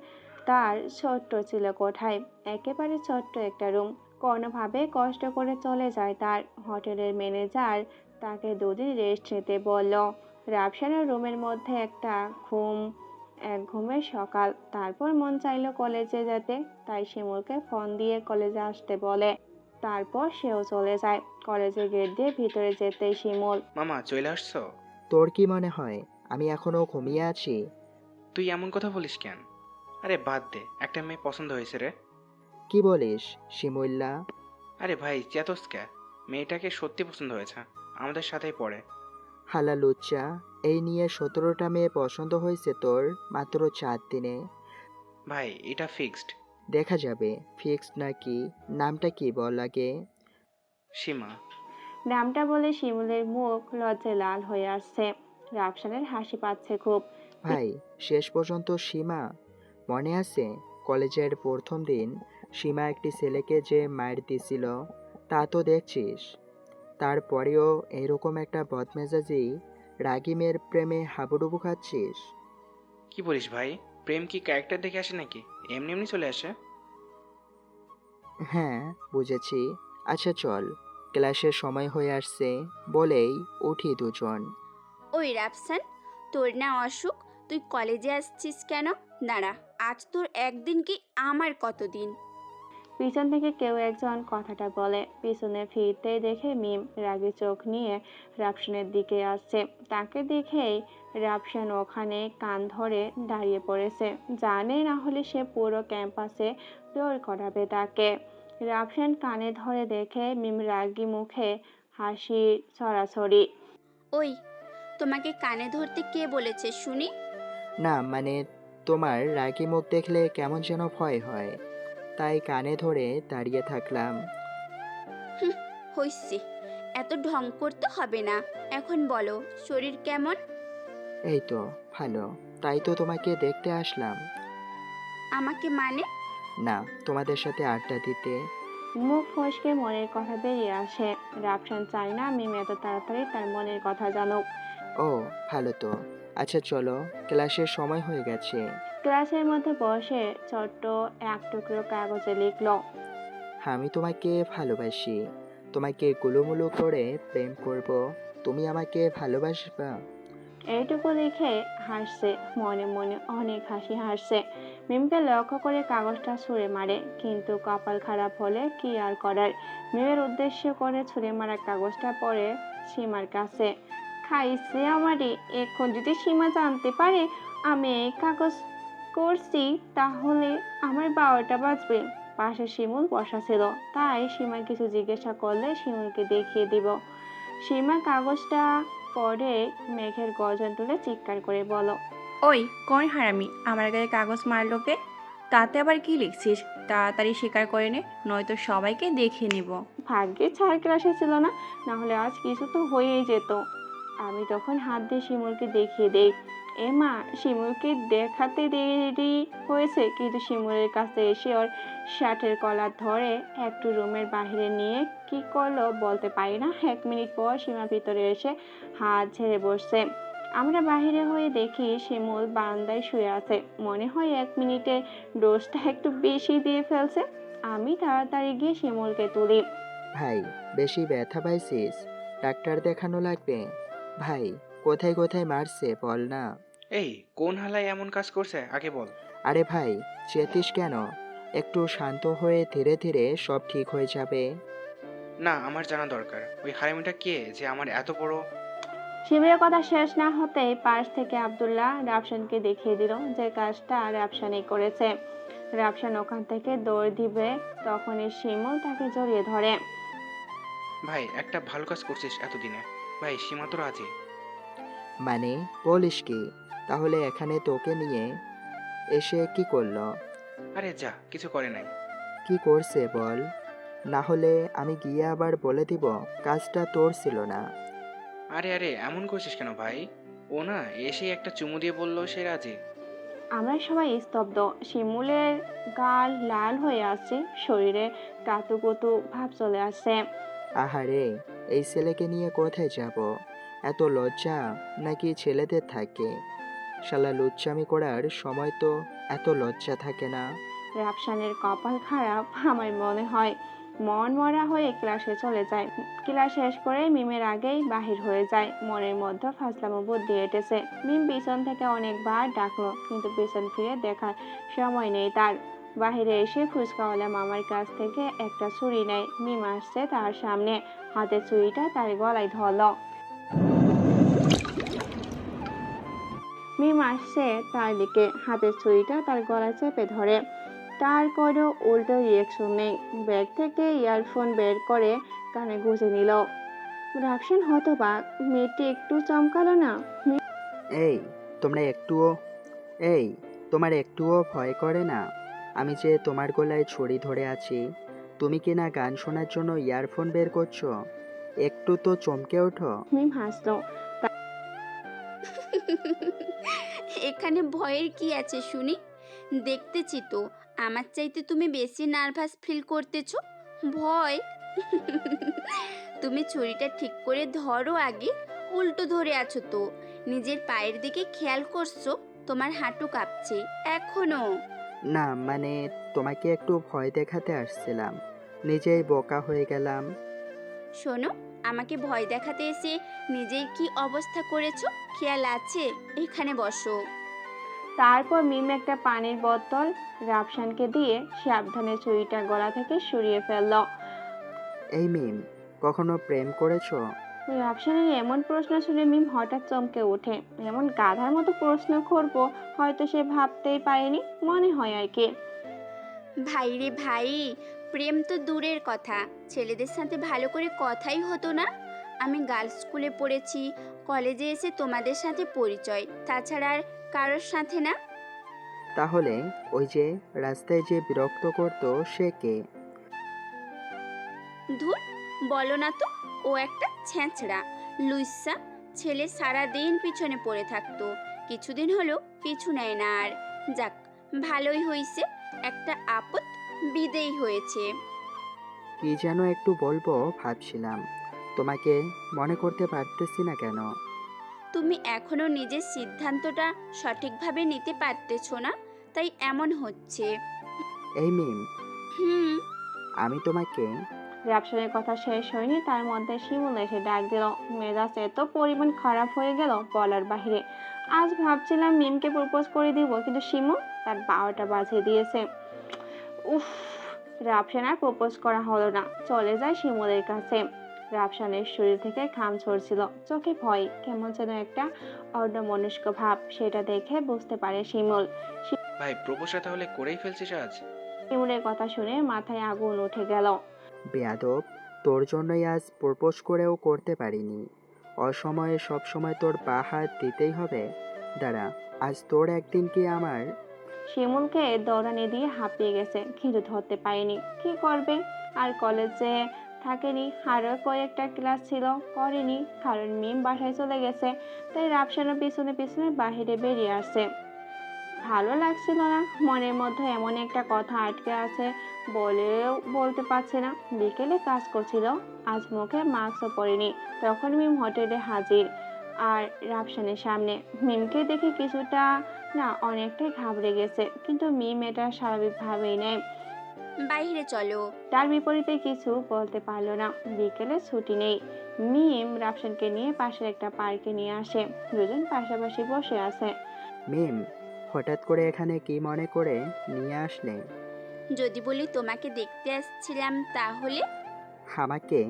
তার ছোট্ট ছিল কোঠায়। একেবারে ছোট্ট একটা রুম। কোনোভাবে কষ্ট করে চলে যায় তার। হোটেলের ম্যানেজার তাকে 2 দিন রেস্ট নিতে বলল। রাফসানের রুমের মধ্যে একটা এক ঘুমের সকাল। তারপর মন চাইলো কলেজে যেতে, তাই শিমুলকে ফোন দিয়ে কলেজে আসতে বলে। তারপর সেও চলে যায়। কলেজের গেট দিয়ে ভিতরে যেতেই শিমুল, মামা চলে আসছো? তোর কি মনে হয় আমি এখনো ঘুমিয়ে আছি? তুই এমন কথা বলিস কেন? আরে বাদ দে, একটা মেয়ে পছন্দ হয়েছে রে। কি বলিস শিমুল্লা? আরে ভাই চেতস কে? মেয়েটাকে সত্যি পছন্দ হয়েছে, আমাদের সাথেই পড়ে। হালা লুচ্চা, এই নিয়ে 17টা মেয়ে পছন্দ হয়েছে তোর মাত্র 4 দিনে। ভাই এটা ফিক্সড। দেখা যাবে ফিক্সড নাকি। নামটা কি বল আগে? সীমা। নামটা বলে শিমুলের মুখ লজ্জায় লাল হয়ে আসছে। রাফসানের হাসি পাচ্ছে খুব। ভাই শেষ পর্যন্ত সীমা? মনে আছে কলেজের প্রথম দিন সীমা একটি ছেলেকে যে মার দিছিল, তা তো দেখছিস। তারপরেও এরকম একটা বদমেজাজি রাগী মেয়ের প্রেমে হাবুডুবু খাচ্ছিস। কি বলিস ভাই? প্রেম কি ক্যারেক্টার দেখে আসে নাকি এমনি এমনি চলে আসে? হ্যাঁ বুঝেছি। আচ্ছা চল, ক্লাসের সময় হয়ে আসছে বলেই উঠি দুজন। ওই রাফসান, তোর না অসুখ, তুই কলেজে আসছিস কেন? দাঁড়া, আজ তোর একদিন কি আমার কতদিন। পিছন থেকে কেউ একজন কথাটা বলে। পিছনে ফিরতে দেখে মিম রাগী চোখ নিয়ে রাফসানের দিকে আসছে। তাকে দেখেই রাফসান ওখানে কান ধরে দাঁড়িয়ে পড়েছে, জানে না হলে সে পুরো ক্যাম্পাসে দৌড় করাবে তাকে। রাফসান কানে ধরে দেখে মিম রাগী মুখে হাসি ছড়াছড়ি। ওই, তোমাকে কানে ধরতে কে বলেছে শুনি? না মানে, তোমার রাগী মুখ দেখলে কেমন যেন ভয় হয়, তাই কানে ধরে দাঁড়িয়ে থাকলাম। হইছে, এত ঢং করতে হবে না। এখন বলো, শরীর কেমন? এই তো ভালো, তাই তো তোমাকে দেখতে আসলাম। আমাকে মানে? না, তোমাদের সাথে আড্ডা দিতে। মুখ ফসকে মনের কথা বেরিয়ে আসে। রাফসান চায় না মিম এত তাড়াতাড়ি তার মনের কথা জানুক। ও ভালো তো। আচ্ছা চলো, ক্লাসের সময় হয়ে গেছে। ক্লাসের মধ্যে বসে ছোট্ট এক টুকরো কাগজে লিখলো, আমি তোমাকে ভালোবাসি, তোমাকে গুলুমুলু করে প্রেম করব, তুমি আমাকে ভালোবাসবা। এইটুকু লিখে হাসছে, মনে মনে অনেক হাসি হাসছে। মিমকে লক্ষ্য করে কাগজটা ছুঁড়ে মারে, কিন্তু কপাল খারাপ হলে কি আর করার। মিমের উদ্দেশ্য করে ছুঁড়ে মারা কাগজটা পড়ে সীমার কাছে। খাইছে আমারই। এখন যদি সীমা জানতে পারে আমি এই কাগজ করছি, তাহলে আমার 12টা বাজবে। পাশে শিমুল বসা ছিল, তাই সীমা কিছু জিজ্ঞাসা করলে শিমুলকে দেখিয়ে দিব। সীমা কাগজটা পরে মেঘের গর্জন তুলে চিৎকার করে বলো, ওই কোন হারামি আমার গায়ে কাগজ মারলো কে? তাতে আবার কি লিখছিস? তাড়াতাড়ি স্বীকার করে নে, নয়তো সবাইকে দেখিয়ে নিব। ভাগ্যে ছাড় ক্লাসে ছিল না, না হলে আজ কিছু তো হয়েই যেত। আমি তখন হাত দিয়ে শিমুলকে দেখিয়ে দেই। এ মা, শিমুলকে দেখাতে দেরি হয়েছে, কিন্তু শিমুলের কাছে এসে ওর শার্টের কলার ধরে একটু রুমের বাইরে নিয়ে কি করলো বলতে পারি না। 1 মিনিট পর সীমা ভিতরে এসে হাত ঝেড়ে বসছে। আমরা বাহিরে হয়ে দেখি শিমুল বারান্দায় শুয়ে আছে। মনে হয় 1 মিনিটে ডোজটা একটু বেশি দিয়ে ফেলছে। আমি তাড়াতাড়ি গিয়ে শিমুলকে তুলি। ভাই বেশি ব্যথা পাইছিস? ডাক্তার দেখানো লাগবে। ভাই কোথায় কোথায় মারছে বল না। এই কোন হালায় এমন কাজ করছে আগে বল। আরে ভাই চেতিস কেন? একটু শান্ত হয়ে ধীরে ধীরে সব ঠিক হয়ে যাবে। না, আমার জানা দরকার ওই হারামিটা কে যে আমার এত বড়। শিবিরের কথা শেষ না হতেই পাশ থেকে আব্দুল্লাহ রাফসানকে দেখিয়ে দিল যে কাজটা রাফসানই করেছে। রাফসান ওখান থেকে দৌড় দিবে, তখনই শিমুল তাকে জড়িয়ে ধরে। ভাই একটা ভালো কাজ করছিস এতদিনে। ভাই সীমা তো রাজি। মানে বলিস কি? তাহলে এখানে তোকে নিয়ে এসে কি করলো? আরে যা, কিছু করে নাই। কি করছে বল, না হলে আমি গিয়ে আবার বলে দিব কাজটা তোর ছিল না। আরে আরে এমন করছিস কেন ভাই? ও না এসে একটা চুমু দিয়ে বললো সে রাজি। আমরা সবাই স্তব্ধ। শিমুলের গাল লাল হয়ে আসছে, শরীরে কাতুকুতু ভাব চলে আসছে। আহারে, এই ছেলেকে নিয়ে কোথায় যাব? এত লজ্জা নাকি ছেলেদের থাকে? শালা লুচ্চামি করার সময় তো এত লজ্জা থাকে না। রাফসানের কপাল খারাপ আমার মনে হয়। মন মরা হয়ে ক্লাসে চলে যায়। ক্লাস শেষ করে মিমের আগেই বাহির হয়ে যায়। মনের মধ্যে ফাজলামো বুদ্ধি এঁটেছে। মিম পিছন থেকে অনেকবার ডাকলো, কিন্তু পিছন ফিরে দেখার সময় নেই তার। বাহিরে এসে ফুচকাওয়ালা মামার কাছ থেকে একটা ছুরি নেয়। মিম আসছে তার সামনে, হাতে ছুরিটা তার গলায় ধরল। মিম আসছে তার দিকে, হাতের ছুরিটা তার গলায় চেপে ধরে। তার কোনো উল্টো রিয়াকশন নেই। ব্যাগ থেকে ইয়ারফোন বের করে কানে গুঁজে নিল। রাফসান হতবাক, মেয়েটি একটু চমকালো না। এই তোমরা একটুও এই তোমার একটুও ভয় করে না? আমি যে তোমার গলায় ছড়ি ধরে আছি, তুমি কি না গান শোনার জন্য ইয়ারফোন বের করছো? একটু তো চমকে ওঠো। মিম হাসলো। এখানে ভয়ের কি আছে শুনি? দেখতেছি তো আমার চাইতে তুমি বেশি নার্ভাস ফিল করতেছো। ভয়? তুমি ছুরিটা ঠিক করে ধরো আগে, উল্টো ধরে আছো তো। নিজের পায়ের দিকে খেয়াল করছো? তোমার হাঁটু কাঁপছে এখনো। না মানে তোমাকে একটু ভয় দেখাতে আসছিলাম, নিজেই বোকা হয়ে গেলাম। শোনো, আমাকে ভয় দেখাতে এসে নিজের কি অবস্থা করেছো খেয়াল আছে? এখানে বসো। তারপর মিম একটা পানির বোতল রাফসানকে দিয়ে সাবধানে ছুরিটা গলা থেকে সরিয়ে ফেলল। এই মিম, কখনো প্রেম করেছো? রাফসানের এমন প্রশ্ন শুনে মিম হঠাৎ চমকে ওঠে। এমন গাধার মতো প্রশ্ন করবো হয়তো সে ভাবতেই পারেনি, মনে হয় আর কি। ভাই রে ভাই, প্রেম তো দূরের কথা, ছেলেদের সাথে ভালো করে কথাই হতো না। আমি গার্লস স্কুলে পড়েছি, কলেজে এসে তোমাদের সাথে পরিচয়, তাছাড়া আর কারোর সাথে না। তাহলে ওই যে রাস্তায় যে বিরক্ত করতো সে কে? ধুর, বলো না তো, ও একটা ছ্যাঁচড়া লুইসা ছেলে, সারা দিন পিছনে পড়ে থাকতো, কিছুদিন হলো পিছু নেয় না আর। যাক, ভালোই হয়েছে, একটা আপদ বিদেয় হয়েছে। কি যেন একটু বলবো ভাবছিলাম, তোমাকে মনে করতে পারতেছি না কেন? তুমি এখনো নিজের সিদ্ধান্তটা সঠিকভাবে নিতে পারতেছো না, তাই এমন হচ্ছে। এই মিম, হুম। আমি তোমাকে রাফসানের কথা শেষ হয়নি, তার মধ্যে শিমুল এসে ডাক দিল। মেজাজ এত পরিমাণ খারাপ হয়ে গেল বলার বাহিরে। আজ ভাবছিলাম মিমকে প্রপোজ করে দিব, কিন্তু শিমুল তার 12টা বাজিয়ে দিয়েছে। উফ, রাফসান আর প্রপোজ করা হলো না, চলে যায় শিমুলের কাছে। রাফসানের শরীর থেকে ঘাম ঝরছিল, চোখে ভয়, কেমন যেন একটা অন্যমনস্ক ভাব, সেটা দেখে বুঝতে পারে শিমুল। ভাই, প্রপোজটা তাহলে করেই ফেলছিস আজ? শিমুলের কথা শুনে মাথায় আগুন উঠে গেল। বেয়াদব, তোর জন্যই আজ প্রপোজ করেও করতে পারিনি। অসময়ে সবসময় তোর পা হাত দিতেই হবে? দাঁড়া, আজ তোর একদিন কি আমার। শিমুলকে দৌড়ানি দিয়ে হাঁপিয়ে গেছে, কিন্তু ধরতে পারেনি, কি করবে। আর কলেজে থাকেনি, আরও কয়েকটা ক্লাস ছিল, করেনি, কারণ মিম বাসায় চলে গেছে। তাই রাফসানও পিছনে পিছনে বাহিরে বেরিয়ে আসছে। ভালো লাগছিল না, মনের মধ্যে এমন একটা কথা আটকে আছে, বলেও বলতে পারছে না। বিকেলে কাজ করছিল, আজ মুখে মাস্কও পরেনি, তখন মিম হোটেলে হাজির আর রাফসানের সামনে। মিমকে দেখে কিছুটা না অনেকটাই ঘাবড়ে গেছে, কিন্তু মিম এটা স্বাভাবিকভাবেই নেয়। বাইরে চলো। তার বিপরীতে কিছু বলতে পারলো না। বিকেলে ছুটি নেই, মিম রাফসানকে নিয়ে পাশের একটা পার্কে নিয়ে আসে। দুজন পাশাপাশি বসে আছে। মিম, হঠাৎ করে এখানে কি মনে করে নিয়ে আসলে? যদি বলি তোমাকে দেখতে আসছিলাম তাহলে? আমাকে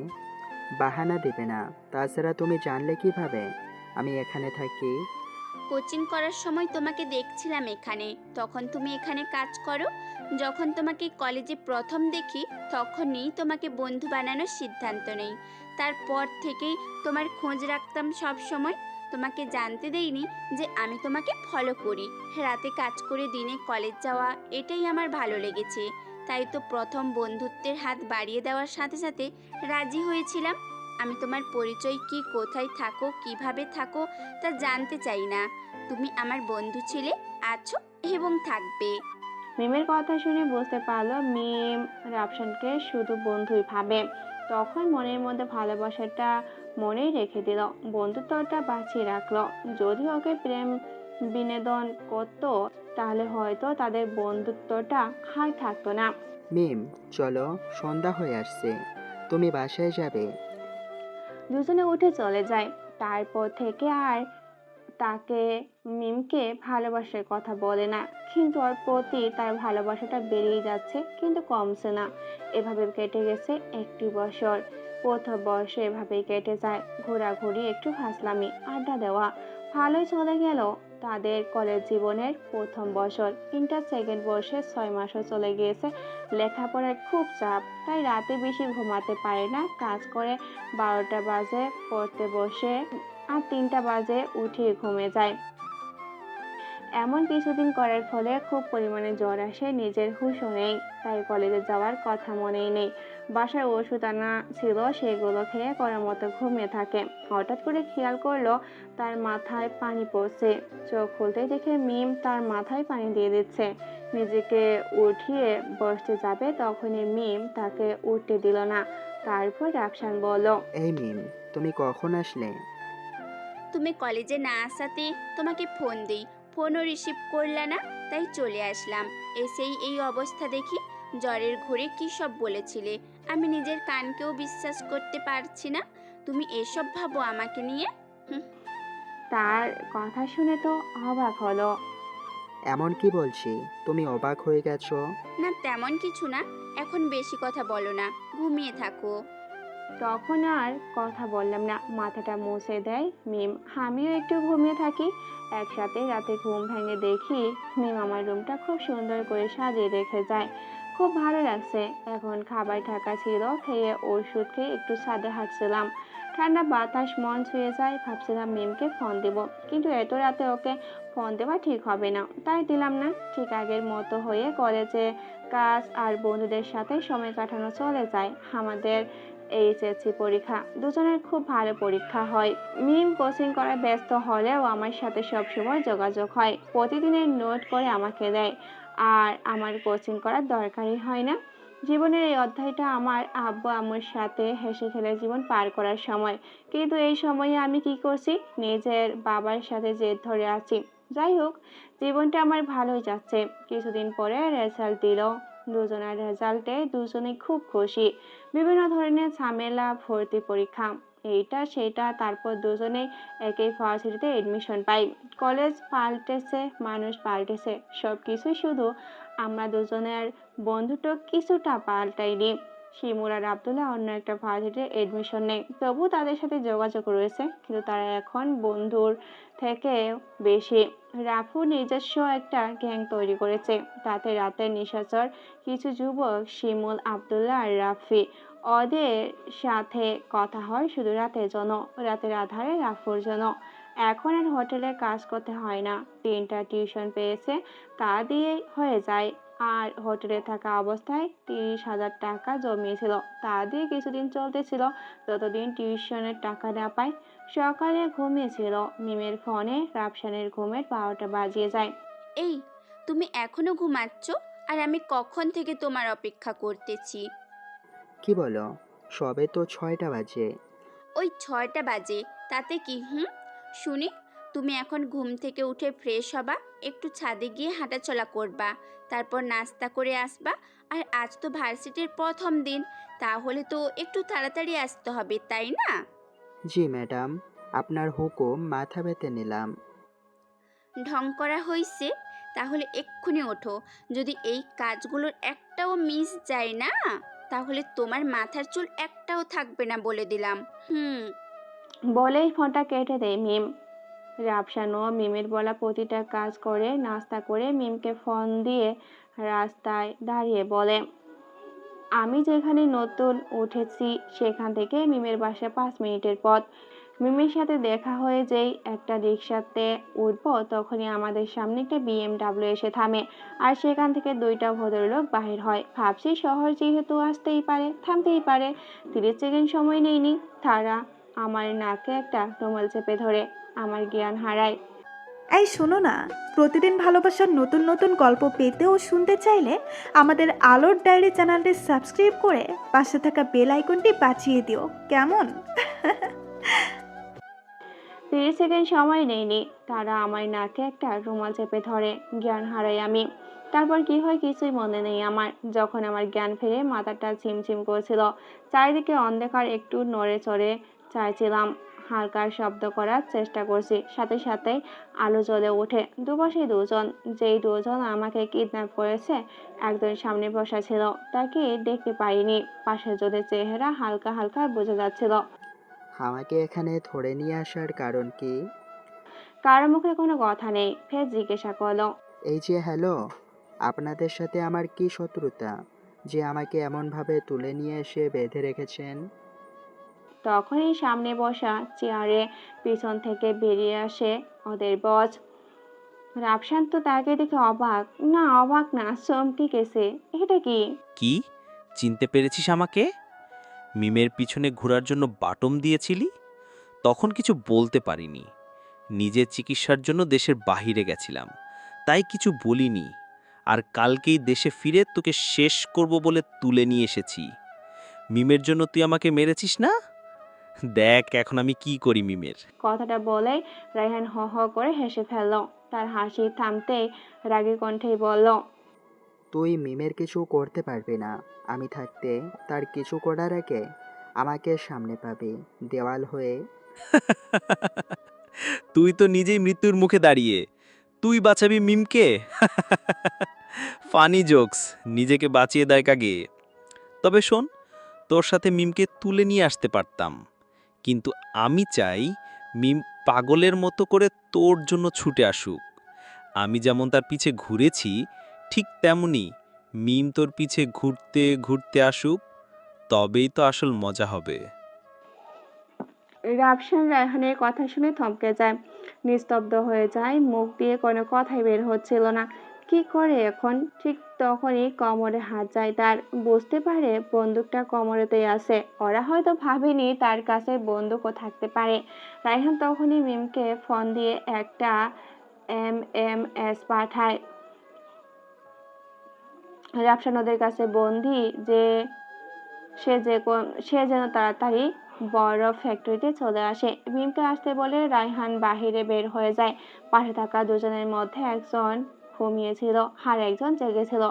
বাহানা দেবে না, তাছাড়া তুমি জানলে কিভাবে আমি এখানে থাকি? কোচিং করার সময় তোমাকে দেখছিলাম এখানে, তখন তুমি এখানে কাজ করো। যখন তোমাকে কলেজে প্রথম দেখি তখনই তোমাকে বন্ধু বানানোর সিদ্ধান্ত নেই। তারপর থেকেই তোমার খোঁজ রাখতাম সব সময়। তোমাকে জানতে দেইনি যে আমি তোমাকে ফলো করি। রাতে কাজ করে দিনে কলেজ যাওয়া, এটাই আমার ভালো লেগেছে। তাই তো প্রথম বন্ধুত্বের হাত বাড়িয়ে দেওয়ার সাথে সাথে রাজি হয়েছিলাম। আমি তোমার পরিচয় কি, কোথায় থাকো, কিভাবে থাকো তা জানতে চাই না। তুমি আমার বন্ধু ছিলে, আছো এবং থাকবে। মিমের কথা শুনে বুঝতে পারলো মিম রাফসানকে শুধু বন্ধুই ভাবে। তখন মনের মধ্যে ভালোবাসাটা মনেই রেখে দিল, বন্ধুত্বটা বাঁচিয়ে রাখলো। যদি ওকে প্রেম বিনোদন করতো তাহলে হয়তো তাদের বন্ধুত্বটা আর থাকতো না। মিম, চলো, সন্ধ্যা হয়ে আসছে, তুমি বাসায় যাবে। দুজনে উঠে চলে যায়। তারপর থেকে আর তাকে মিমকে ভালোবাসার কথা বলে না, কিন্তু ওর প্রতি তার ভালোবাসাটা বেড়েই যাচ্ছে, কিন্তু কমছে না। এভাবে কেটে গেছে 1টি বছর। প্রথম বয়সে এভাবেই কেটে যায়, ঘোরাঘুরি, একটু হাসলামি, আড্ডা দেওয়া, ভালোই চলে গেল। তাদের কলেজ জীবনের প্রথম বছর, ইন্টার সেকেন্ড বর্ষে 6 মাসও চলে গিয়েছে। লেখাপড়ার খুব চাপ, তাই রাতে বেশি ঘুমাতে পারে না। কাজ করে 12টা বাজে পড়তে বসে, আর 3টা বাজে উঠে ঘুমে যায়। এমন কিছুদিন করার ফলে খুব পরিমাণে জ্বর আসে, নিজের হুঁশও নেই, তাই কলেজে যাওয়ার কথা মনেই নেই। বাসায় ওষুধ আনা ছিল, সেগুলো খেয়ে করার মতো ঘুমিয়ে থাকে। হঠাৎ করে খেয়াল করলো তার মাথায় পানি পড়ছে। চোখ খুলতেই দেখে মিম তার মাথায় পানি দিয়ে দিচ্ছে। নিজেকে উঠিয়ে বসতে যাবে, তখনই মিম তাকে উঠতে দিল না। তারপর রাফসান বলল, এই মিম, তুমি কখন আসলে? তুমি কলেজে না আসাতে তোমাকে ফোন দিই, ফোনও রিসিভ করলে না, তাই চলে আসলাম। এসেই এই অবস্থা দেখি, জ্বরের ঘোরে কী সব বলেছিলে, আমি নিজের কানকেও বিশ্বাস করতে পারছি না। তুমি এসব ভাবো আমাকে নিয়ে? তার কথা শুনে তো অবাক হলো। এমন কি বলছি, তুমি অবাক হয়ে গেছো? না তেমন কিছু না, এখন বেশি কথা বলো না, ঘুমিয়ে থাকো। তখন আর কথা বললাম না, মাথাটা মুছে দেয় মিম। আমিও একটু ঘুমিয়ে থাকি। একসাথে রাতে ঘুম ভেঙে দেখি মিম আমার রুমটা খুব সুন্দর করে সাজিয়ে রেখে যায়। খুব ভালো লাগছে। এখন খাবার ঢাকা ছিল, খেয়ে ওষুধ খেয়ে একটু ছাদে হাঁটছিলাম। ঠান্ডা বাতাস মন ছুঁয়ে যায়। ভাবছিলাম মিমকে ফোন দেব, কিন্তু এত রাতে ওকে ফোন দেওয়া ঠিক হবে না, তাই দিলাম না। ঠিক আগের মতো হয়ে কলেজে কাজ আর বন্ধুদের সাথে সময় কাটানো চলে যায়। আমাদের এইচএসসি পরীক্ষা, দুজনের খুব ভালো পরীক্ষা হয়। মিম কোচিং করায় ব্যস্ত হলেও আমার সাথে সবসময় যোগাযোগ হয়। প্রতিদিনের নোট করে আমাকে দেয়, আর আমার কোচিং করার দরকারই হয় না। জীবনের এই অধ্যায়টা আমার আব্বু আম্মুর সাথে হেসে খেলে জীবন পার করার সময়, কিন্তু এই সময়ে আমি কি করছি, নিজের বাবার সাথে জেদ ধরে আছি। যাই হোক, জীবনটা আমার ভালোই যাচ্ছে। কিছুদিন পরে রেজাল্ট দিল। দুজনের রেজাল্টে দুজনেই খুব খুশি। বিভিন্ন ধরনের ঝামেলা, ভর্তি পরীক্ষা, এইটা সেটা, তারপর দুজনেই একই ভার্সিটিতে এডমিশন পাই। কলেজ পাল্টেছে, মানুষ পাল্টেছে, সব কিছুই, শুধু আমরা দুজনের বন্ধুটা কিছুটা পাল্টাইনি। শিমুল আর আব্দুল্লাহ অন্য একটা ভার্সিটিতে এডমিশন নেই, তবু তাদের সাথে যোগাযোগ রয়েছে, কিন্তু তারা এখন বন্ধুর থেকে বেশি। রাফু নিজস্ব একটা গ্যাং তৈরি করেছে, তাতে রাতের নিশাচর কিছু যুবক, শিমুল, আব্দুল্লাহ আর রাফি। ওদের সাথে কথা হয় শুধু রাতের জন্য, রাতের আধারে রাফুর জন্য। এখন আর হোটেলে কাজ করতে হয় না, 3টা টিউশন পেয়েছে, তা দিয়ে হয়ে যায়। আর হোটেলে থাকা অবস্থায় 30,000 টাকা জমিয়েছিল, তা দিয়ে কিছুদিন চলতেছিল, ততদিন টিউশনের টাকা না পায়। সকালে ঘুমিয়েছিল মিমের ফোনে, রাফসানের ঘুমের 12টা বাজিয়ে যায়। এই, তুমি এখনো ঘুমাচ্ছ? আর আমি কখন থেকে তোমার অপেক্ষা করতেছি। কি বলো, সবে তো 6টা বাজে। ওই 6টা বাজে, তাতে কি? শুনি, তুমি এখন ঘুম থেকে উঠে ফ্রেশ হবা, একটু ছাদে গিয়ে হাঁটাচলা করবা, তারপর নাস্তা করে আসবা। আর আজ তো ভার্সিটির প্রথম দিন, তাহলে তো একটু তাড়াতাড়ি আসতে হবে, তাই না? জি ম্যাডাম, আপনার হুকুম মাথা পেতে নিলাম। ঢং করা হইছে, তাহলে এক্ষুনি ওঠো। যদি এই কাজগুলোর একটাও মিস যায় না, তাহলে তোমার মাথার চুল একটাও থাকবে না বলে দিলাম। বলেই ফোনটা কেটে দেয় মিম। রাফসানও মিমের বলা প্রতিটা কাজ করে, নাস্তা করে মিমকে ফোন দিয়ে রাস্তায় দাঁড়িয়ে বলে, আমি যেখানে নতুন উঠেছি সেখান থেকে মিমের বাসা 5 মিনিটের পথ। মিমের সাথে দেখা হয়ে যেই একটা রিক্সাতে উঠবো, তখনই আমাদের সামনে একটা BMW এসে থামে, আর সেখান থেকে 2টা ভদ্রলোক বাহির হয়। ভাবছি শহর যেহেতু আসতেই পারে, থামতেই পারে, 30 সেকেন্ড সময় নেইনি। তারা আমার নাকে একটা রুমাল চেপে ধরে আমার জ্ঞান হারায়। এই শোনো না, প্রতিদিন ভালোবাসার নতুন নতুন গল্প পেতে ও শুনতে চাইলে আমাদের আলোর ডায়েরি চ্যানেলটি সাবস্ক্রাইব করে পাশে থাকা বেল আইকনটি বাজিয়ে দিও, কেমন? 30 সেকেন্ড সময় নেইনি, তারা আমার নাকে একটা রুমাল চেপে ধরে, জ্ঞান হারাই আমি। তারপর কি হয় কিছুই মনে নেই আমার। যখন আমার জ্ঞান ফিরে, মাথাটা ঝিমঝিম করছিল, চারিদিকে অন্ধকার, একটু নড়ে চড়ে চাইছিলাম, হালকা শব্দ করার চেষ্টা করছি, সাথে সাথে আলো জ্বলে ওঠে। দুপাশে দুজন, যেই দুজন আমাকে কিডন্যাপ করেছে, একজন সামনে বসা ছিল, তাকে দেখতে পাইনি, পাশের জনের চেহারা হালকা হালকা বোঝা যাচ্ছিল। আমাকে এখানে ধরে নিয়ে আসার কারণ কি? কারো মুখে কোনো কথা নেই। ফের জিজ্ঞাসা করলো, এই যে হ্যালো, আপনাদের সাথে আমার কি শত্রুতা যে আমাকে এমনভাবে তুলে নিয়ে এসে বেঁধে রেখেছেন? তখনই সামনে বসা চেয়ারে পিছন থেকে বেরিয়ে আসে ওদের বস। রাফসান তো তাকে দেখে অবাক, না অবাক না, চমকে গেছে। এটা কি? কি চিনতে পেরেছিস আমাকে? মিমের পিছনে ঘোরার জন্য বাটম দিয়েছিলি, তখন কিছু বলতে পারিনি। নিজের চিকিৎসার জন্য দেশের বাহিরে গেছিলাম, তাই কিছু বলিনি। আর কালকেই দেশে ফিরে তোকে শেষ করব বলে তুলে নিয়ে এসেছি। মিমের জন্য তুই আমাকে মেরেছিস না? দেখ এখন আমি কি করি মিমের। কথাটা বলেই রায়হান হ হ করে হেসে ফেলল। তার হাসি থামতেই রাগী কণ্ঠেই বলল, তুই মিমের কিছু করতে পারবি না। আমি থাকতে তার কিছু করার আগে আমাকে সামনে পাবি, দেওয়াল হয়ে। তুই তো নিজেই মৃত্যুর মুখে দাঁড়িয়ে, তুই বাঁচাবি মিমকে? ফানি জোকস নিজেকে বাঁচিয়ে দেয় কাগে। তবে শোন, তোর সাথে মিমকে তুলে নিয়ে আসতে পারতাম, কিন্তু আমি চাই মিম পাগলের মতো করে তোর জন্য ছুটে আসুক। আমি যেমন তার পিছে ঘুরেছি, ঠিক তেমনি মিম তোর পিছে ঘুরতে ঘুরতে আসুক, তবেই তো আসল মজা হবে। রাফসান রায়হানের কথা শুনে থমকে যায়, নিস্তব্ধ হয়ে যায়, মুখ দিয়ে কোনো কথাই বের হচ্ছিল না। কি করে এখন? ঠিক তখনই কোমরে হাত যায় তার, বুঝতে পারে বন্দুকটা কোমরেতেই আছে। ওরা হয়তো ভাবেনি তার কাছে বন্দুকও থাকতে পারে। রায়হান তখনই মিমকে ফোন দিয়ে একটা MMS পাঠায়। রাফসান ওদের কাছে বন্দি যে সে যেন তাড়াতাড়ি বড় ফ্যাক্টরিতে চলে আসে। মিমকে আসতে বলে রায়হান বাহিরে বের হয়ে যায়। পাশে থাকা দুজনের মধ্যে একজন ঘুমিয়েছিল আর একজন জেগেছিল।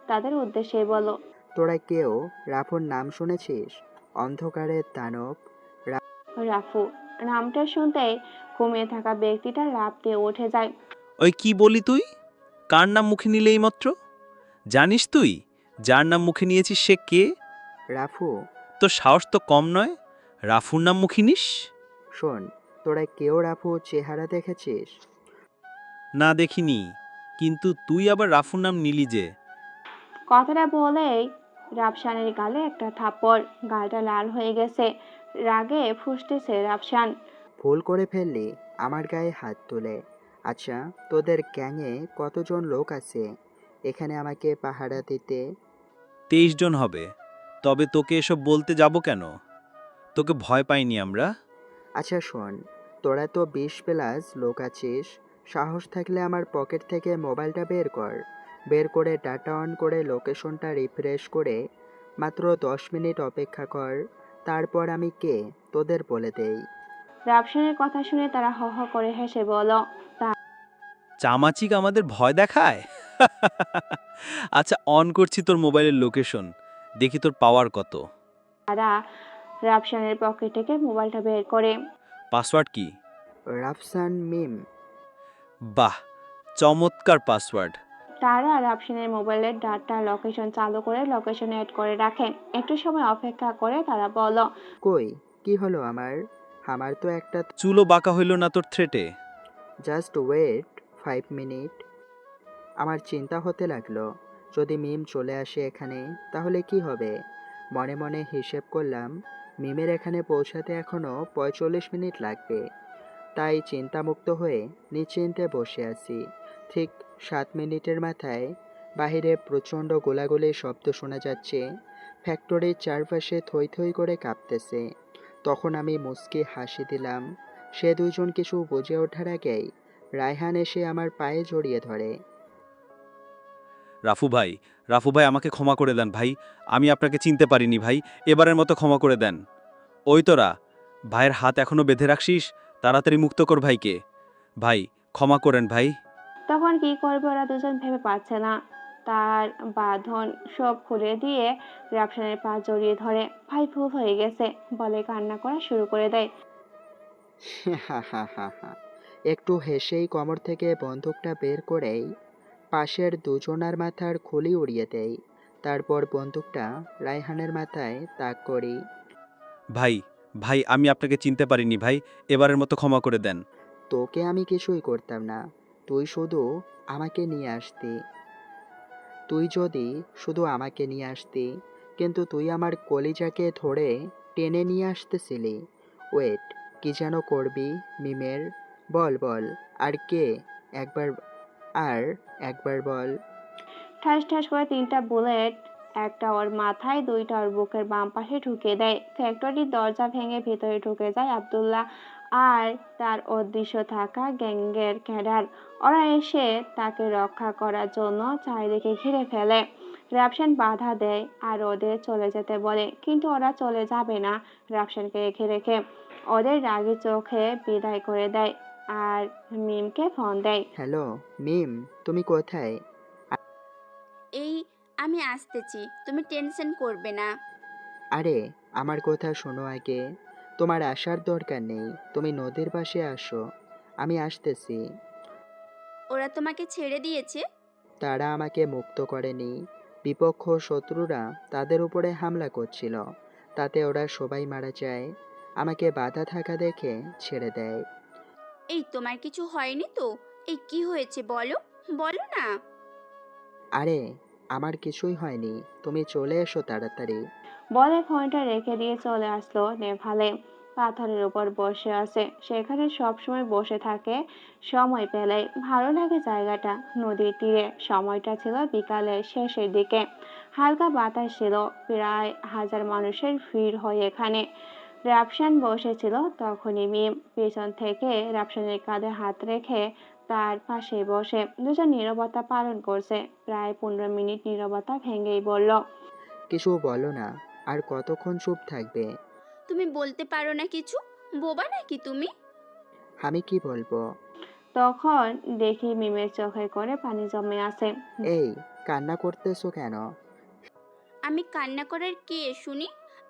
তাদের উদ্দেশ্যে বলল, তোরা কেউ রাফুর নাম শুনেছিস? অন্ধকারের দানব রাফু। নামটা শুনতেই ঘুমিয়ে থাকা ব্যক্তিটা লাফ দিয়ে উঠে যায়। ওই কি বলি তুই? কার নাম মুখে নিলে এইমাত্র? জানিস তুই যার নাম মুখে নিয়েছিস সে কে? রাফু। তোর সাহস তো কম নয়, রাফুর নাম মুখে নিস? শোন, তোরা কেউ রাফু চেহারা দেখেছিস? না দেখিনি, কিন্তু তুই আবার রাফুর নাম নিলি যে? কথাটা বলেই রাফসানের গালে একটা থাপ্পড়। গালটা লাল হয়ে গেছে, রাগে ফুঁসতেছে রাফসান। ভুল করে ফেললি আমার গায়ে হাত তুলে। আচ্ছা, তোদের গ্যাংয়ে কতজন লোক আছে এখানে আমাকে পাহারা দিতে? 23 জন হবে। তবে তোকে এসব বলতে যাব কেন? তোকে ভয় পাইনি আমরা। আচ্ছা শোন, তোরা তো 20+ লোক আছিস। সাহস থাকলে আমার পকেট থেকে মোবাইলটা বের করে ডাটা অন করে লোকেশনটা রিফ্রেশ করে মাত্র 10 মিনিট অপেক্ষা কর। তারপর আমি কে তোদের বলে দেই। রাফসানের কথা শুনে তারা হ হ করে হেসে বলল, চামাচিক আমাদের ভয় দেখায়? আচ্ছা, অন করছি তোর মোবাইলের লোকেশন, দেখি তোর পাওয়ার কত। তারা রাফসানের পকেট থেকে মোবাইলটা বের করে। পাসওয়ার্ড কি? রাফসান মিম। বাহ, চমৎকার পাসওয়ার্ড। তারা রাফসানের মোবাইলের ডাটা লোকেশন চালু করে লোকেশন অ্যাড করে রাখে। একটু সময় অপেক্ষা করে তারা বলল, কই কি হলো আমার তো একটা চুলো বাঁকা হইল না তোর থ্রেটে? Just wait 5 minute. আমার চিন্তা হতে লাগলো, যদি মিম চলে আসে এখানে তাহলে কি হবে। মনে মনে হিসেব করলাম মিমের এখানে পৌঁছাতে এখনো 45 মিনিট লাগবে। তাই চিন্তামুক্ত হয়ে নিশ্চিন্তে বসে আছি। ঠিক 7 মিনিটের মাথায় বাহিরে প্রচণ্ড গোলাগুলির শব্দ শোনা যাচ্ছে। ফ্যাক্টরির চারপাশে থই থই করে কাঁপতেছে। তখন আমি মুচকি হাসি দিলাম। সে দুইজন কিছু বুঝে ওঠার আগেই রায়হান এসে আমার পায়ে জড়িয়ে ধরে। রাফু ভাই আমাকে ক্ষমা করে দেন ভাই, আমি আপনাকে চিনতে পারিনি ভাই, এবারের মতো ক্ষমা করে দেন। ওই তোরা ভাইয়ের হাত এখনো বেঁধে রাখছিস, তাড়াতাড়ি মুক্ত কর ভাইকে। ভাই ক্ষমা করেন ভাই। তখন কি করবে ওরা দুজন ভেবে পাচ্ছে না। তার বাঁধন সব খুলে দিয়ে রাফসানের পা জড়িয়ে ধরে। ভাই ভুল হয়ে গেছে বলে কান্না করা শুরু করে দেয়। একটু হেসেই কোমর থেকে বন্দুকটা বের করেই পাশের দুজনার মাথার খুলি উড়িয়ে দেই। তারপর বন্দুকটা রায়হানের মাথায় তাক করি। ভাই আমি আপনাকে চিনতে পারিনি ভাই, এবারের মতো ক্ষমা করে দেন। তোকে আমি কিছুই করতাম না, তুই শুধু আমাকে নিয়ে আসতি। তুই যদি শুধু আমাকে নিয়ে আসতি, কিন্তু তুই আমার কলিজাকে ধরে টেনে নিয়ে আসতেছিলি। ওয়েট, কি যেন করবি মিমের? বল বল, আর কে? একবার, আর একবার বল। ঠাস ঠাস করে 3টা বুলেট, একটা ওর মাথায়, 2টা ওর বুকের বাম পাশে ঢুকিয়ে দেয়। ফ্যাক্টরির দরজা ভেঙে ভেতরে ঢুকে যায় আব্দুল্লাহ আর তার অদৃশ্য থাকা গ্যাংয়ের ক্যাডার। ওরা এসে তাকে রক্ষা করার জন্য চারিদিকে ঘিরে ফেলে। রাফসান বাধা দেয় আর ওদের চলে যেতে বলে, কিন্তু ওরা চলে যাবে না রাফসানকে রেখে রেখে। ওদের রাগী চোখে বিদায় করে দেয় আর মিমকে ফোন দেয়। হ্যালো মিম, তুমি কোথায়? এই আমি আসতেছি, তুমি টেনশন করবে না। আরে আমার কথা শোনো আগে, তোমার আসার দরকার নেই, তুমি নদীর পাশে আসো, আমি আসতেছি। ওরা তোমাকে ছেড়ে দিয়েছে? তারা আমাকে মুক্ত করেনি, বিপক্ষ শত্রুরা তাদের উপরে হামলা করছিল, তাতে ওরা সবাই মারা যায়। আমাকে বাধা থাকা দেখে ছেড়ে দেয়। এই তোমার কিছু হয়নি তো? এই কি হয়েছে বলো, বলো না। আরে আমার কিছুই হয়নি, তুমি চলে এসো তাড়াতাড়ি। বলে ফোনটা রেখে দিয়ে চলে আসলো নেভালে। পাথরের উপর বসে আছে, সেখানে সবসময় বসে থাকে সময় পেলে। ভালো লাগে জায়গাটা, নদীর তীরে। সময়টা ছিল বিকালের শেষের দিকে, হালকা বাতাস ছিল, প্রায় 1000 মানুষের ভিড় হয় এখানে। রাফসান বসেছিল, তখনই মিম পেছন থেকে রাফসানের কাঁধে হাত রেখে তার পাশে বসে। দুজন নীরবতা পালন করছে, প্রায় 15 মিনিট নীরবতা ভেঙেই বলল, কিছু বলো না, আর কতক্ষণ চুপ থাকবে? তুমি বলতে পারো না কিছু? বোবা নাকি তুমি? আমি কি বলবো? তখন দেখি মিমের চোখে করে পানি জমে আছে। এই, কান্না করতেছো কেন? আমি কান্না করার কে শুনি?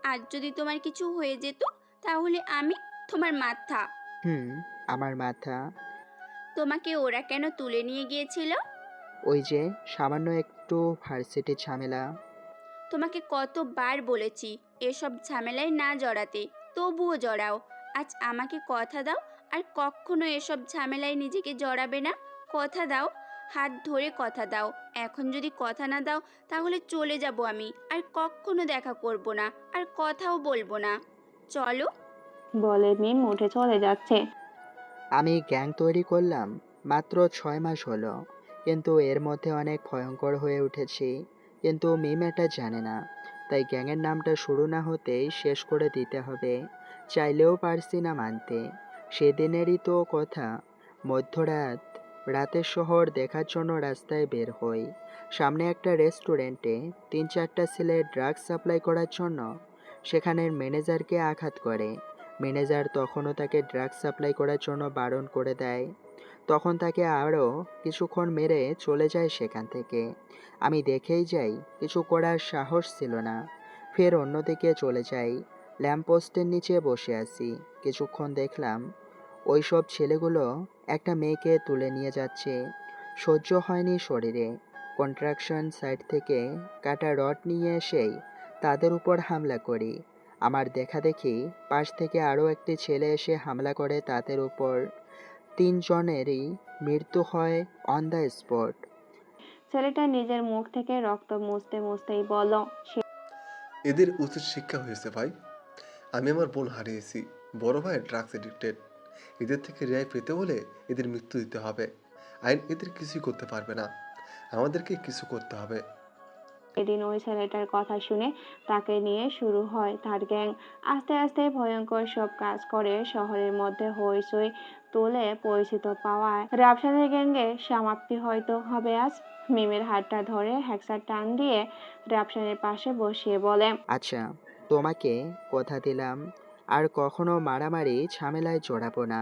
আর যদি তোমার কিছু হয়ে যেত, তাহলে আমি তোমার মাথা। হুম, আমার মাথা? তোমাকে ওরা কেন তুলে নিয়ে গিয়েছিল? ওই যে সামান্য একটু ভার্সিটির ঝামেলা। তোমাকে কতবার বলেছি এসব ঝামেলায় না জড়াতে, তবুও জড়াও। আজ আমাকে কথা দাও আর কখনো এসব ঝামেলায় নিজেকে জড়াবে না। কথা দাও, হাত ধরে কথা দাও। এখন যদি কথা না দাও, তাহলে চলে যাব আমি, আর কখনো দেখা করব না, আর কথাও বলবো না। চলো। বলে মিম উঠে চলে যাচ্ছে। আমি গ্যাং তৈরি করলাম মাত্র 6 মাস হলো, কিন্তু এর মধ্যে অনেক ভয়ঙ্কর হয়ে উঠেছি। কিন্তু মিম এটা জানে না, তাই গ্যাংয়ের নামটা শুরু না হতেই শেষ করে দিতে হবে। চাইলেও পারছি না মানতে। সেদিনেরই তো কথা, মধ্যরাত, রাতের শহর দেখার জন্য রাস্তায় বের হই। সামনে একটা রেস্টুরেন্টে 3-4টা ছেলে ড্রাগস সাপ্লাই করার জন্য সেখানের ম্যানেজারকে আঘাত করে। ম্যানেজার তখনও তাকে ড্রাগস সাপ্লাই করার জন্য বারণ করে দেয়। তখন তাকে আরও কিছুক্ষণ মেরে চলে যায় সেখান থেকে। আমি দেখেই যাই, কিছু করার সাহস ছিল না। ফের অন্যদিকে চলে যাই, ল্যাম্পপোস্টের নিচে বসে আছি। কিছুক্ষণ দেখলাম ওই সব ছেলেগুলো একটা মেয়েকে তুলে নিয়ে যাচ্ছে। সহ্য হয়নি শরীরে। কন্ট্রাকশন সাইড থেকে কাটা রড নিয়ে এসেই তাদের উপর হামলা করি। আমার দেখা দেখি পাশ থেকে আরও একটি ছেলে এসে হামলা করে তাদের উপর। 3 জনেরই মৃত্যু হয় অন দ্য স্পট। ছেলেটা নিজের মুখ থেকে রক্ত মুছতে মুছতেই বলল, এদের উচিত শিক্ষা হয়েছে ভাই। আমি আমার বোন হারিয়েছি, বড় ভাই ড্রাগস এডিক্টেড। এদের থেকে রেহাই পেতে হলে এদের মৃত্যু দিতে হবে। আইন এদের কিছুই করতে পারবে না, আমাদেরকে কিছু করতে হবে। এদিন ওই ছেলেটার কথা শুনে তাকে নিয়ে শুরু হয় তার গ্যাং। আস্তে আস্তে ভয়ঙ্কর সব কাজ করে শহরের মধ্যে হইচই তুলে পরিচিত পাওয়ায় রাফসানের গ্যাংয়ের সমাপ্তি হয়তো হবে আজ। মিমের হাতটা ধরে হ্যাকসার টান দিয়ে রাফসানের পাশে বসিয়ে বলে, আচ্ছা, তোমাকে কথা দিলাম আর কখনো মারামারি ঝামেলায় জড়াবো না।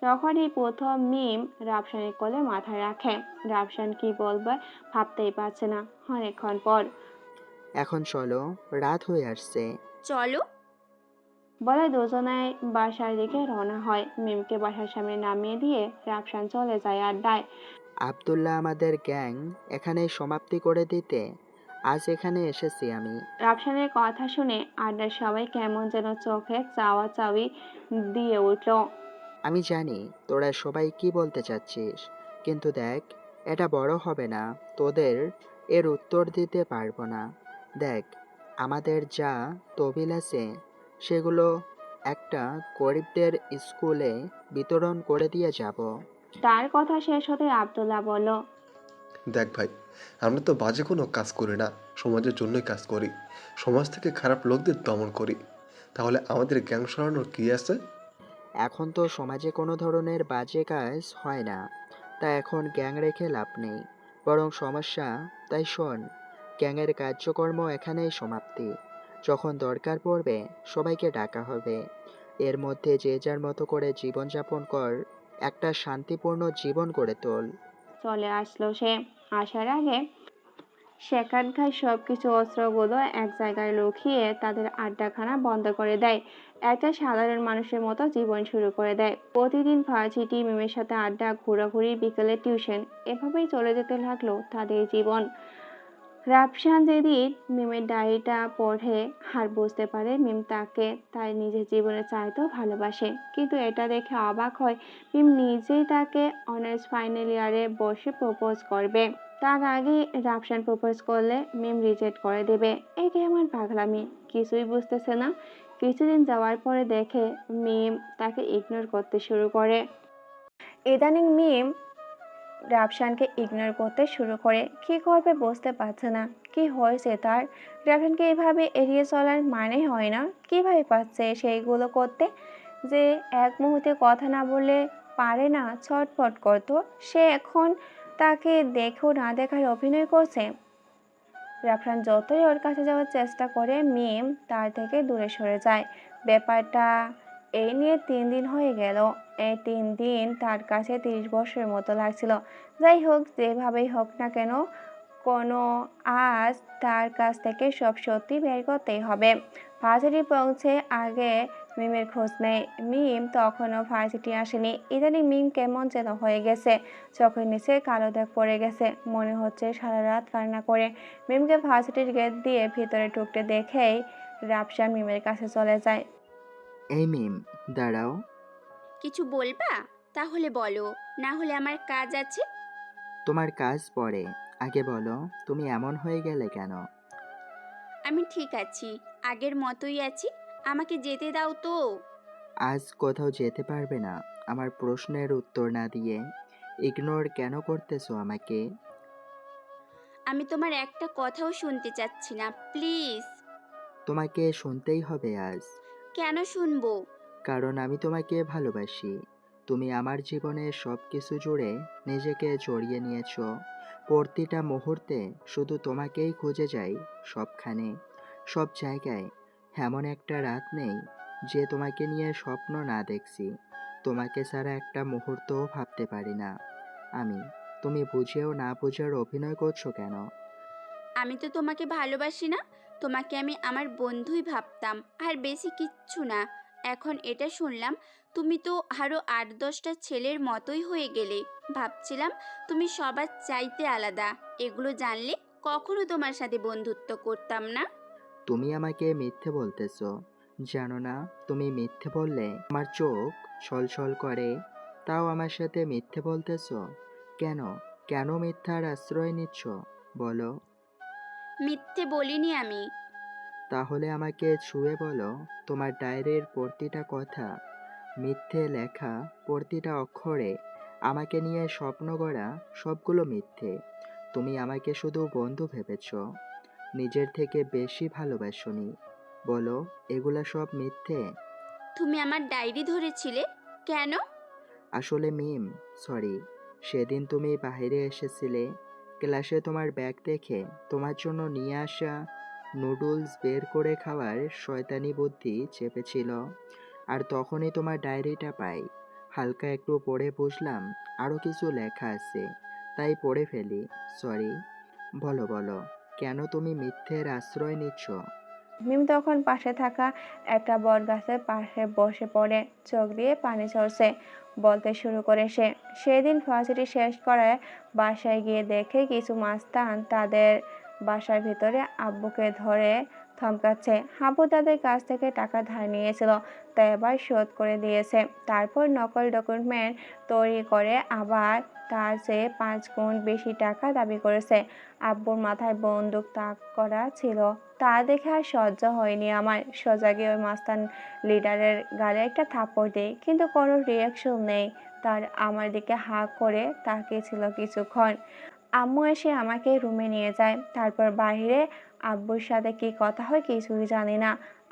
তখনই প্রথম মিম রাফসানের কোলে মাথা রাখে। রাফসান কি বলবে ভাবতেই পারছে না অনেকক্ষণ পর। এখন চলো, রাত হয়ে আসছে। চলো। বলে দুজনাই বাসার দিকে রওনা হয়। মিমকে বাসার সামনে নামিয়ে দিয়ে রাফসান চলে যায় আড্ডায়। আব্দুল্লাহ আমাদের গ্যাং এখানে সমাপ্তি করে দিতে আজ এখানে এসেছি আমি। রাফসানের কথা শুনে আড্ডার সবাই কেমন যেন চোখে চাওয়া চাওয়ি দিয়ে উঠল। আমি জানি তোরা সবাই কি বলতে চাচ্ছিস, কিন্তু দেখ, এটা বড় হবে না, তোদের এর উত্তর দিতে পারবো না। দেখ, আমাদের যা তহবিল আছে সেগুলো একটা গরিবদের স্কুলে বিতরণ করে দিয়ে যাব। তার কথা শেষ হতে আব্দুল্লাহ বলল, দেখ ভাই, আমরা তো বাজে কোনো কাজ করি না, সমাজের জন্যই কাজ করি, সমাজ থেকে খারাপ লোকদের দমন করি। তাহলে আমাদের গ্যাং সরানোর কি আছে? এখন তো সমাজে কোনো ধরনের বাজে কাজ হয় না, তাই এখন গ্যাং রেখে লাভ নেই, বরং সমস্যা। তাই শোন, গ্যাংয়ের কার্যক্রম এখানেই সমাপ্তি। যখন দরকার পড়বে সবাইকে ডাকা হবে। এর মধ্যে যে যার মতো করে জীবনযাপন কর, একটা শান্তিপূর্ণ জীবন গড়ে তোল। চলে আসলো সে। আসার আগে সেখানকার সবকিছু অস্ত্রগুলো এক জায়গায় লুকিয়ে তাদের আড্ডাখানা বন্ধ করে দেয়। একটা সাধারণ মানুষের মতো জীবন শুরু করে দেয়। প্রতিদিন ভার্সিটি, মিমের সাথে আড্ডা, ঘোরাঘুরি, বিকেলে টিউশন, এভাবেই চলে যেতে লাগলো তাদের জীবন। রাফসান যেদিন মিমের ডায়েরিটা পড়ে আর বুঝতে পারে মিম তাকে তার নিজের জীবনের চাইতেও ভালোবাসে, কিন্তু এটা দেখে অবাক হয় মিম নিজেই তাকে অনার্স ফাইনাল ইয়ারে বসে প্রপোজ করবে। তার আগে রাফসান প্রপোজ করলে মিম রিজেক্ট করে দেবে। এই কেমন পাগলামি, কিছুই বুঝতেছে না। কিছুদিন যাওয়ার পরে দেখে মিম তাকে ইগনোর করতে শুরু করে। ইদানিং মিম রাফসানকে ইগনোর করতে শুরু করে। কি করবে বুঝতে পারছে না। কি হয়েছে তার? রাফসানকে এভাবে এড়িয়ে চলার মানে হয় না। কিভাবে পাচ্ছে সেইগুলো করতে? যে এক মুহূর্তে কথা না বললে পারে না, ছটফট করতো, সে এখন তাকে দেখেও না দেখার অভিনয় করছে। রাফসান যতই ওর কাছে যাওয়ার চেষ্টা করে মিম তার থেকে দূরে সরে যায়। ব্যাপারটা এই নিয়ে 3 দিন হয়ে গেল। এই 3 দিন তার কাছে 30 বছরের মতো লাগছিল। যাই হোক, যেভাবেই হোক না কেন, কোনো আজ তার কাছ থেকে সব সত্যি বের করতেই হবে। ভার্সিটি পৌঁছে আগে মিমের খোঁজ নেই। মিম তখনও ভার্সিটি আসেনি। ইদানিং মিম কেমন যেন হয়ে গেছে, চোখের নিচে কালো দাগ পড়ে গেছে, মনে হচ্ছে সারা রাত কান্না করে। মিমকে ভার্সিটির গেট দিয়ে ভিতরে ঢুকতে দেখেই রাফসান মিমের কাছে চলে যায়। এই মিম, দাঁড়াও। কিছু বলবা? তাহলে বলো, না হলে আমার কাজ আছে। তোমার কাজ পরে, আগে বলো তুমি এমন হয়ে গেলে কেন? আমি ঠিক আছি, আগের মতোই আছি, আমাকে যেতে দাও তো। আজ কোথাও যেতে পারবে না আমার প্রশ্নের উত্তর না দিয়ে। ইগনোর কেন করতেছো আমাকে? আমি তোমার একটা কথাও শুনতে চাচ্ছি না, প্লিজ। তোমাকে শুনতেই হবে আজ। কেন শুনবো? কারণ আমি তোমাকে ভালোবাসি। তুমি আমার জীবনে সব কিছু জুড়ে নিজেকে জড়িয়ে নিয়েছো। প্রতিটা মুহূর্তে শুধু তোমাকেই খুঁজে যাই, সবখানে, সব জায়গায়। এমন একটা রাত নেই যে তোমাকে নিয়ে স্বপ্ন না দেখছি। তোমাকে ছাড়া একটা মুহূর্তও ভাবতে পারি না আমি। তুমি বুঝেও না বুঝার অভিনয় করছো কেন? আমি তো তোমাকে ভালোবাসি না, তোমাকে আমি আমার বন্ধুই ভাবতাম, আর বেশি কিচ্ছু না। এখন এটা শুনলাম তুমি তো আরও 8-10টা ছেলের মতোই হয়ে গেলে। ভাবছিলাম তুমি সবার চাইতে আলাদা। এগুলো জানলে কখনো তোমার সাথে বন্ধুত্ব করতাম না। তুমি আমাকে মিথ্যে বলতেছো। জানো না তুমি মিথ্যে বললে আমার চোখ ছলছল করে? তাও আমার সাথে মিথ্যে বলতেছো কেন? কেন মিথ্যার আশ্রয় নিচ্ছ বলো? মিথ্যে বলিনি আমি। তাহলে আমাকে ছুঁয়ে বলো, তোমার ডায়েরির প্রতিটা কথা, মিথ্যে লেখা প্রতিটা অক্ষরে, আমাকে নিয়ে স্বপ্ন গড়া সবগুলো মিথ্যে। তুমি আমাকে শুধু বন্ধু ভেবেছো, নিজের থেকে বেশি ভালোবাসোনি। বলো, এগুলা সব মিথ্যে? তুমি আমার ডায়েরি ধরেছিলে কেন? আসলে মিম, সরি। সেদিন তুমি বাইরে এসেছিলে, ক্লাসে তোমার ব্যাগ দেখে তোমার জন্য নিয়ে আসা নুডলস বের করে খাওয়ার শয়তানি বুদ্ধি চেপেছিল। আর তখনই তোমার ডায়েরিটা পাই। হালকা একটু পড়ে বুঝলাম আরও কিছু লেখা আছে, তাই পড়ে ফেলি। সরি। বলো বলো, কেন তুমি মিথ্যের আশ্রয় নিচ্ছ? মিম তখন পাশে থাকা একটা বট গাছের পাশে বসে পড়ে, চোখ দিয়ে পানি ঝরছে। বলতে শুরু করে সে, সেদিন ভার্সিটি শেষ করে বাসায় গিয়ে দেখে কিছু মাস্তান তাদের বাসার ভিতরে আব্বুকে ধরে থমকাচ্ছে। হাবু তাদের কাছ থেকে টাকা ধার নিয়েছিল, তাই এবার শোধ করে দিয়েছে। তারপর নকল ডকুমেন্ট তৈরি করে আবার তার চেয়ে 5 গুণ বেশি টাকা দাবি করেছে। আব্বুর মাথায় বন্দুক তাক করা ছিল, তা দেখে আর সহ্য হয়নি আমার। সোজা গিয়ে ওই মাস্তান লিডারের গালে একটা থাপ্পড় দেয়, কিন্তু কোনো রিয়াকশন নেই তার। আমার দিকে হাঁ করে তাকিয়েছিল কিছুক্ষণ। আম্মু এসে আমাকে রুমে নিয়ে যায়। তারপর বাইরে আব্বুর সাথে কি কথা হয় কিছুই জানি না,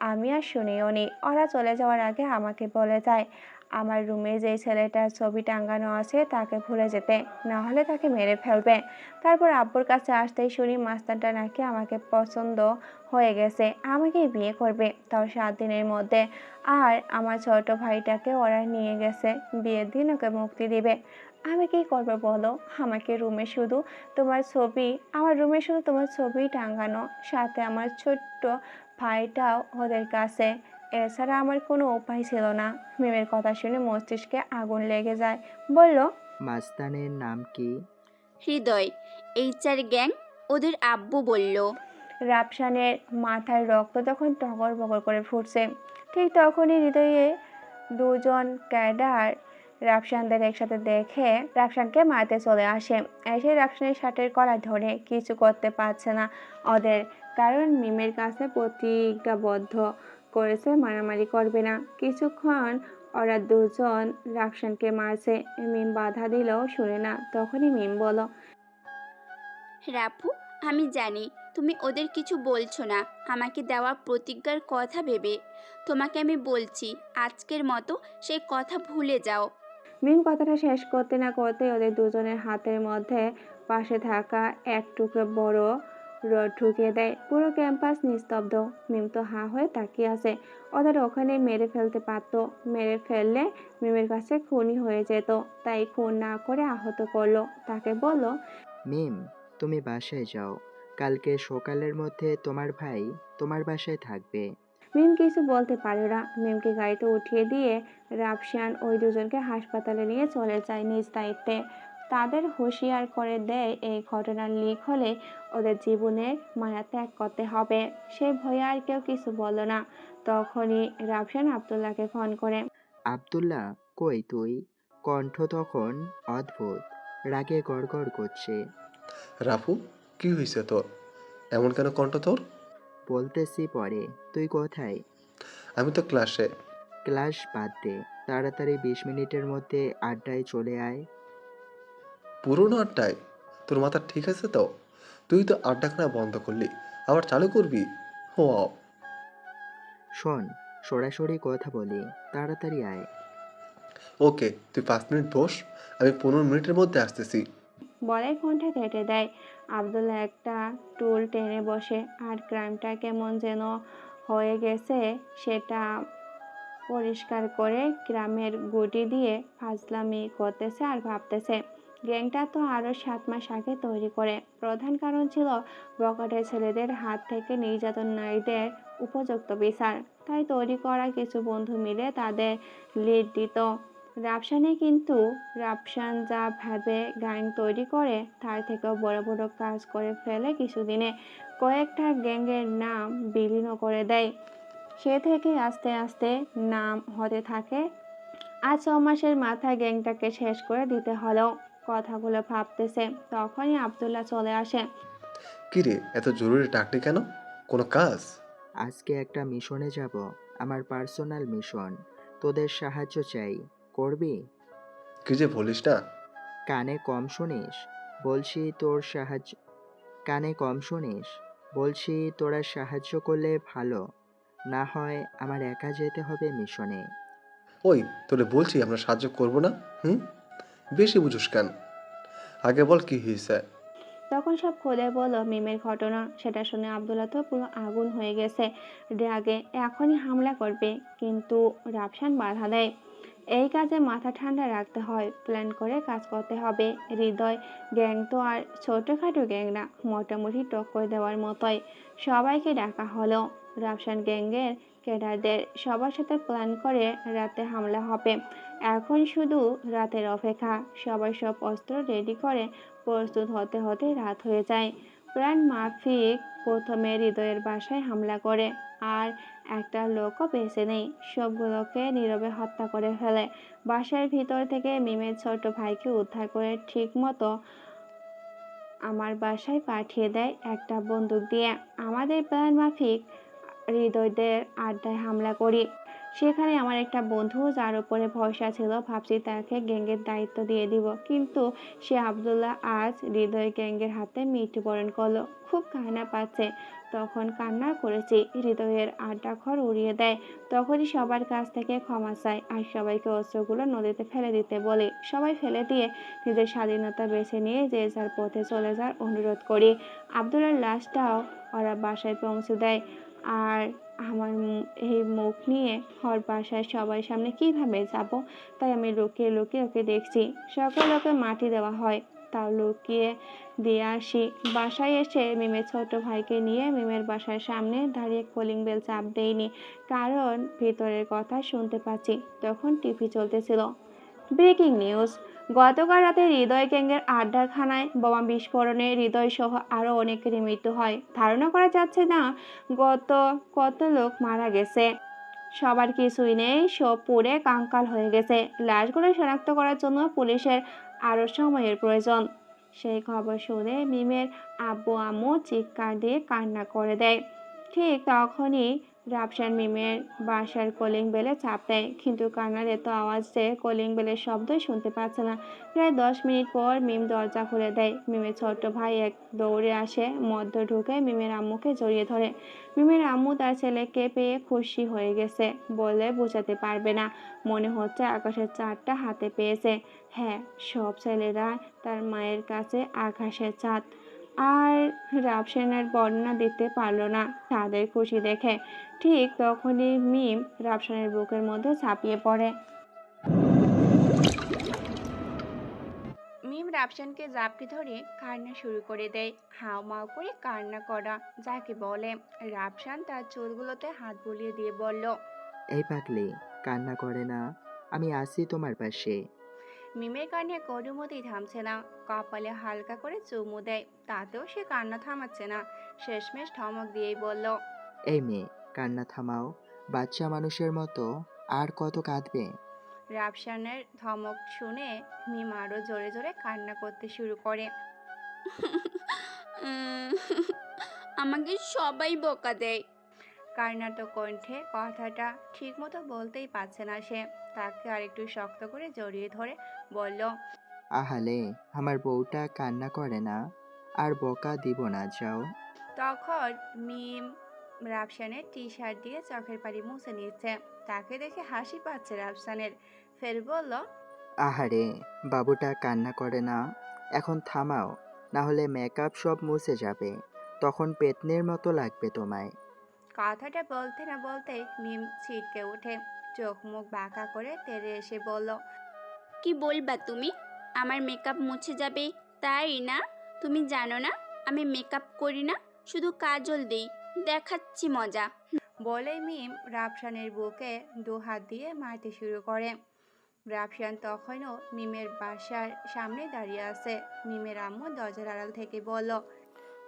আমি আর শুনিও নি। ওরা চলে যাওয়ার আগে আমাকে বলে যায় আমার রুমে যেই ছেলেটার ছবি টাঙানো আছে তাকে ভুলে যেতে, না হলে তাকে মেরে ফেলবে। তারপর আব্বুর কাছে আসতেই শুনি মাস্টারটা নাকি আমাকে পছন্দ হয়ে গেছে, আমাকে বিয়ে করবে, তাও 7 দিনের মধ্যে। আর আমার ছোট ভাইটাকে ওরা নিয়ে গেছে, বিয়ের দিন ওকে মুক্তি দিবে। আমি কি করবো বলো? আমার রুমে শুধু তোমার ছবি টাঙানো, সাথে আমার ছোট্ট ভাইটাও ওদের কাছে। এছাড়া আমার কোনো উপায় ছিল না। মিমের কথা শুনে মস্তিষ্কে আগুন লেগে যায়। বলল, মাস্তানের নাম কি? হৃদয়, HR গ্যাং, ওদের আব্বু বলল। রাপসানের মাথায় রক্ত তখন টগর বগর করে ফুটছে। ঠিক তখনই হৃদয়ে দুজন ক্যাডার রাফসানদের একসাথে দেখে রাফসানকে মারতে চলে আসে। এসে রাফসানের শার্টের কলার ধরে, কিছু করতে পারছে না ওদের, কারণ মিমের কাছে প্রতিজ্ঞাবদ্ধ করেছে মারামারি করবে না। কিছুক্ষণ ওরা দুজন রাফসানকে মারছে, মিম বাধা দিলেও শুনে না। তখনই মিম বলল, রাফু, আমি জানি তুমি ওদের কিছু বলছো না আমাকে দেওয়া প্রতিজ্ঞার কথা ভেবে। তোমাকে আমি বলছি, আজকের মতো সেই কথা ভুলে যাও। মিম কথাটা শেষ করতে না করতে ওদের দুজনের হাতের মধ্যে পাশে থাকা এক টুকরো বড় রড ঢুকিয়ে দেয়। পুরো ক্যাম্পাস নিস্তব্ধ। মিম তো হাঁ হয়ে তাকিয়ে আছে। ওদের ওখানে মেরে ফেলতে পারতো, মেরে ফেললে মিমের কাছে খুনি হয়ে যেত, তাই খুন না করে আহত করলো। তাকে বলল, মিম, তুমি বাসায় যাও, কালকে সকালের মধ্যে তোমার ভাই তোমার বাসায় থাকবে। মিম কিছু বলতে পারে না। মিমকে গাড়িতে উঠিয়ে দিয়ে রাফসান ওই দুজনকে হাসপাতালে নিয়ে চলে যায় নিজ দায়িত্বে। তাদের হুঁশিয়ার করে দেয় এই ঘটনার লিক হলে ওদের জীবনের মায়া ত্যাগ করতে হবে। সেই ভয়ে আর কেউ কিছু বলল না। তখনই রাফসান আব্দুল্লাহকে ফোন করে। আব্দুল্লাহ, কই তুই? কণ্ঠ তখন অদ্ভুত, রাগে গড়গড় করছে। রাফু, কি হয়েছে তোর? এমন কেন কণ্ঠ তোর? বলতেছি পরে, তুই কোথায়? আমি তো ক্লাসে। ক্লাস বাদ দে, তাড়াতাড়ি 20 মিনিটের মধ্যে আড্ডায় চলে আয়। পুরোনো আড্ডায়? তোর মাথা ঠিক আছে তো? তুই তো আড্ডাখানা বন্ধ করলি, আবার চালু করবি? ও শোন, সরাসরি কথা বলি, তাড়াতাড়ি আয়। ওকে, তুই 5 মিনিট বস, আমি 15 মিনিটের মধ্যে আসতেছি। বলে ফোনটা কেটে দেয়। আব্দুল্লাহ একটা টুল টেনে বসে। আর ক্রাইমটা কেমন যেন হয়ে গেছে সেটা পরিষ্কার করে গ্রামের গুটি দিয়ে ফাজলামি করতেছে আর ভাবতেছে, গ্যাংটা তো আরও 7 মাস আগে তৈরি করে। প্রধান কারণ ছিল বখাটে ছেলেদের হাত থেকে নির্যাতন নারীদের উপযুক্ত বিচার। তাই তৈরি করা কিছু বন্ধু মিলে তাদের লিড দিত রাফসানে। কিন্তু রাফসান যা ভাবে গ্যাং তৈরি করে তার থেকেও বড় বড় কাজ করে ফেলে কিছুদিনে। কয়েকটা গ্যাংয়ের নাম বিলীন করে দেয়। সে থেকে আস্তে আস্তে নাম হতে থাকে। আজ 6 মাসের মাথায় গ্যাংটাকে শেষ করে দিতে হলো। কথাগুলো ভাবতেছে, তখনই আব্দুল্লাহ চলে আসে। কিরে, এত জরুরি ডাকলি কেন? কোনো কাজ? আজকে একটা মিশনে যাব, আমার পার্সোনাল মিশন। তোদের সাহায্য চাই, করবি? কি যে বলিস না। কানে কম শুনিস? বলছি তোর সাহায্য কানে কম শুনিস? বলছি তোরা সাহায্য করলে ভালো, না হয় আমার একা যেতে হবে মিশনে। ওই, তোরে বলছি আমরা সাহায্য করব না। বেশি বুঝোস কেন? আগে বল কি হয়েছে। তখন সব খুলে বলল মিমের ঘটনা। সেটা শুনে আব্দুল্লাহ তো পুরো আগুন হয়ে গেছে রাগে, এখনই হামলা করবে। কিন্তু রাফসান বাধা দেয়। এই কাজে মাথা ঠান্ডা রাখতে হয়, প্ল্যান করে কাজ করতে হবে। হৃদয় গ্যাং তো আর ছোটোখাটো গ্যাং না, মোটামুটি টক্কর দেওয়ার মতোই। সবাইকে ডাকা হলো। রাফসান গ্যাংয়ের ক্যাডারদের সবার সাথে প্ল্যান করে রাতে হামলা হবে। এখন শুধু রাতের অপেক্ষা। সবাই সব অস্ত্র রেডি করে প্রস্তুত হতে হতে রাত হয়ে যায়। প্ল্যান মাফিক প্রথমে হৃদয়ের বাসায় হামলা করে আর একটা লোকও বেঁচে নেই, সবগুলোকে নীরবে হত্যা করে ফেলে। বাসার ভিতর থেকে মিমের ছোট ভাইকে উদ্ধার করে ঠিক মতো আমার বাসায় পাঠিয়ে দেয় একটা বন্দুক দিয়ে। আমাদের প্ল্যান মাফিক হৃদয়দের আড্ডায় হামলা করি। সেখানে আমার একটা বন্ধু যার উপরে ভরসা ছিল, ভাবছি তাকে গ্যাংয়ের দায়িত্ব দিয়ে দিব, কিন্তু সে আব্দুল্লাহ আজ হৃদয় গ্যাংয়ের হাতে মৃত্যুবরণ করলো। খুব কান্না পাচ্ছে, তখন কান্না করেছি। হৃদয়ের আড্ডা ঘর উড়িয়ে দেয়, তখনই সবার কাছ থেকে ক্ষমা চাই আর সবাইকে অস্ত্রগুলো নদীতে ফেলে দিতে বলি। সবাই ফেলে দিয়ে নিজের স্বাধীনতা বেছে নিয়ে যে যার পথে চলে যাওয়ার অনুরোধ করি। আব্দুল্লাহর লাশটাও ওরা বাসায় পৌঁছে দেয়, আর আমার এই মুখ নিয়ে ওর বাসায় সবার সামনে কিভাবে যাব, তাই আমি লুকিয়ে লুকিয়ে ওকে দেখছি। সকালে ওকে মাটি দেওয়া হয়, তাও লুকিয়ে দিয়ে আসি। বাসায় এসে মিমের ছোট ভাইকে নিয়ে মিমের বাসার সামনে দাঁড়িয়ে কলিং বেল চাপ দেইনি, কারণ ভিতরের কথা শুনতে পাচ্ছি। তখন টিভি চলতেছিল। ব্রেকিং নিউজ, গতকাল রাতে হৃদয় গ্যাংয়ের আড্ডাখানায় বোমা বিস্ফোরণে হৃদয় সহ আরও অনেকেরই মৃত্যু হয়। ধারণা করা যাচ্ছে না কত লোক মারা গেছে। সবার কিছুই নেই, সব পুড়ে কাঙ্কাল হয়ে গেছে। লাশগুলো শনাক্ত করার জন্য পুলিশের আরও সময়ের প্রয়োজন। সেই খবর শুনে মিমের আব্বু আম্মু চিৎকার দিয়ে কান্না করে দেয়। ঠিক তখনই রাফসান মিমের বাসার কলিং বেলে চাপ দেয়, কিন্তু কান্নার এত আওয়াজ যে কলিং বেলের শব্দই শুনতে পাচ্ছে না। প্রায় 10 মিনিট পর মিম দরজা খুলে দেয়। মিমের ছোট্ট ভাই এক দৌড়ে আসে, মধ্য ঢুকে মিমের আম্মুকে জড়িয়ে ধরে। মিমের আম্মু তার ছেলেকে পেয়ে খুশি হয়ে গেছে বলে বোঝাতে পারবে না। মনে হচ্ছে আকাশের চাঁদটা হাতে পেয়েছে। হ্যাঁ, সব ছেলেরা তার মায়ের কাছে আকাশের চাঁদ। আর রাফসানের বর্ণনা দিতে পারল না তাদের খুশি দেখে। ঠিক তখনই মিম রাফসানের বুকের মধ্যে ঝাঁপিয়ে পড়ে। মিম রাফসানকে জাপটে ধরে কান্না শুরু করে দেয়। হাউমাউ করে কান্না করা যাকে বলে। রাফসান তার চুলগুলোতে হাত বুলিয়ে দিয়ে বলল, এই পাগলি, কান্না করে না, আমি আছি তোমার পাশে। মিমের কান্না কোনোমতেই থামছে না। কপালে হালকা করে চুমু দেয়, তাতেও সে কান্না থামাচ্ছে না। শেষমেশ ধমক দিয়েই বলল, এই মেয়ে, কান্না থামাও, বাচ্চা মানুষের মতো আর কত কাঁদবে? রাফসানের ধমক শুনে মিম আরও জোরে জোরে কান্না করতে শুরু করে। আমাকে সবাই বকা দেয়। কান্নাত কণ্ঠে কথাটা ঠিক মতো বলতেই পারছে না সে। তাকে আরেকটু শক্ত করে জড়িয়ে ধরে বলল, আহালে, আমার বউটা কান্না করে না, আর বকা দিব না, যাও। তখন মিম রাফসানের টি শার্ট দিয়ে চোখের পানি মুছে নিচ্ছে। তাকে দেখে হাসি পাচ্ছে রাফসানের। ফের বলল, আহারে, বাবুটা কান্না করে না, এখন থামাও, না হলে মেকআপ সব মুছে যাবে, তখন পেতনির মতো লাগবে তোমায়। কথাটা বলতে না বলতে মিম ছিটকে ওঠে, চোখ মুখ বাঁকা করে তেড়ে এসে বলল, কি বলবা তুমি? আমার মেকআপ মুছে যাবে তাই না? তুমি জানো না আমি মেকআপ করি না, শুধু কাজল দেই, দেখাচ্ছি মজা। বলেই মিম রাফসানের বুকে 2 হাত দিয়ে মারতে শুরু করে। রাফসান তখনও মিমের বাসার সামনে দাঁড়িয়ে আছে। মিমের আম্মু দরজার আড়াল থেকে বলল,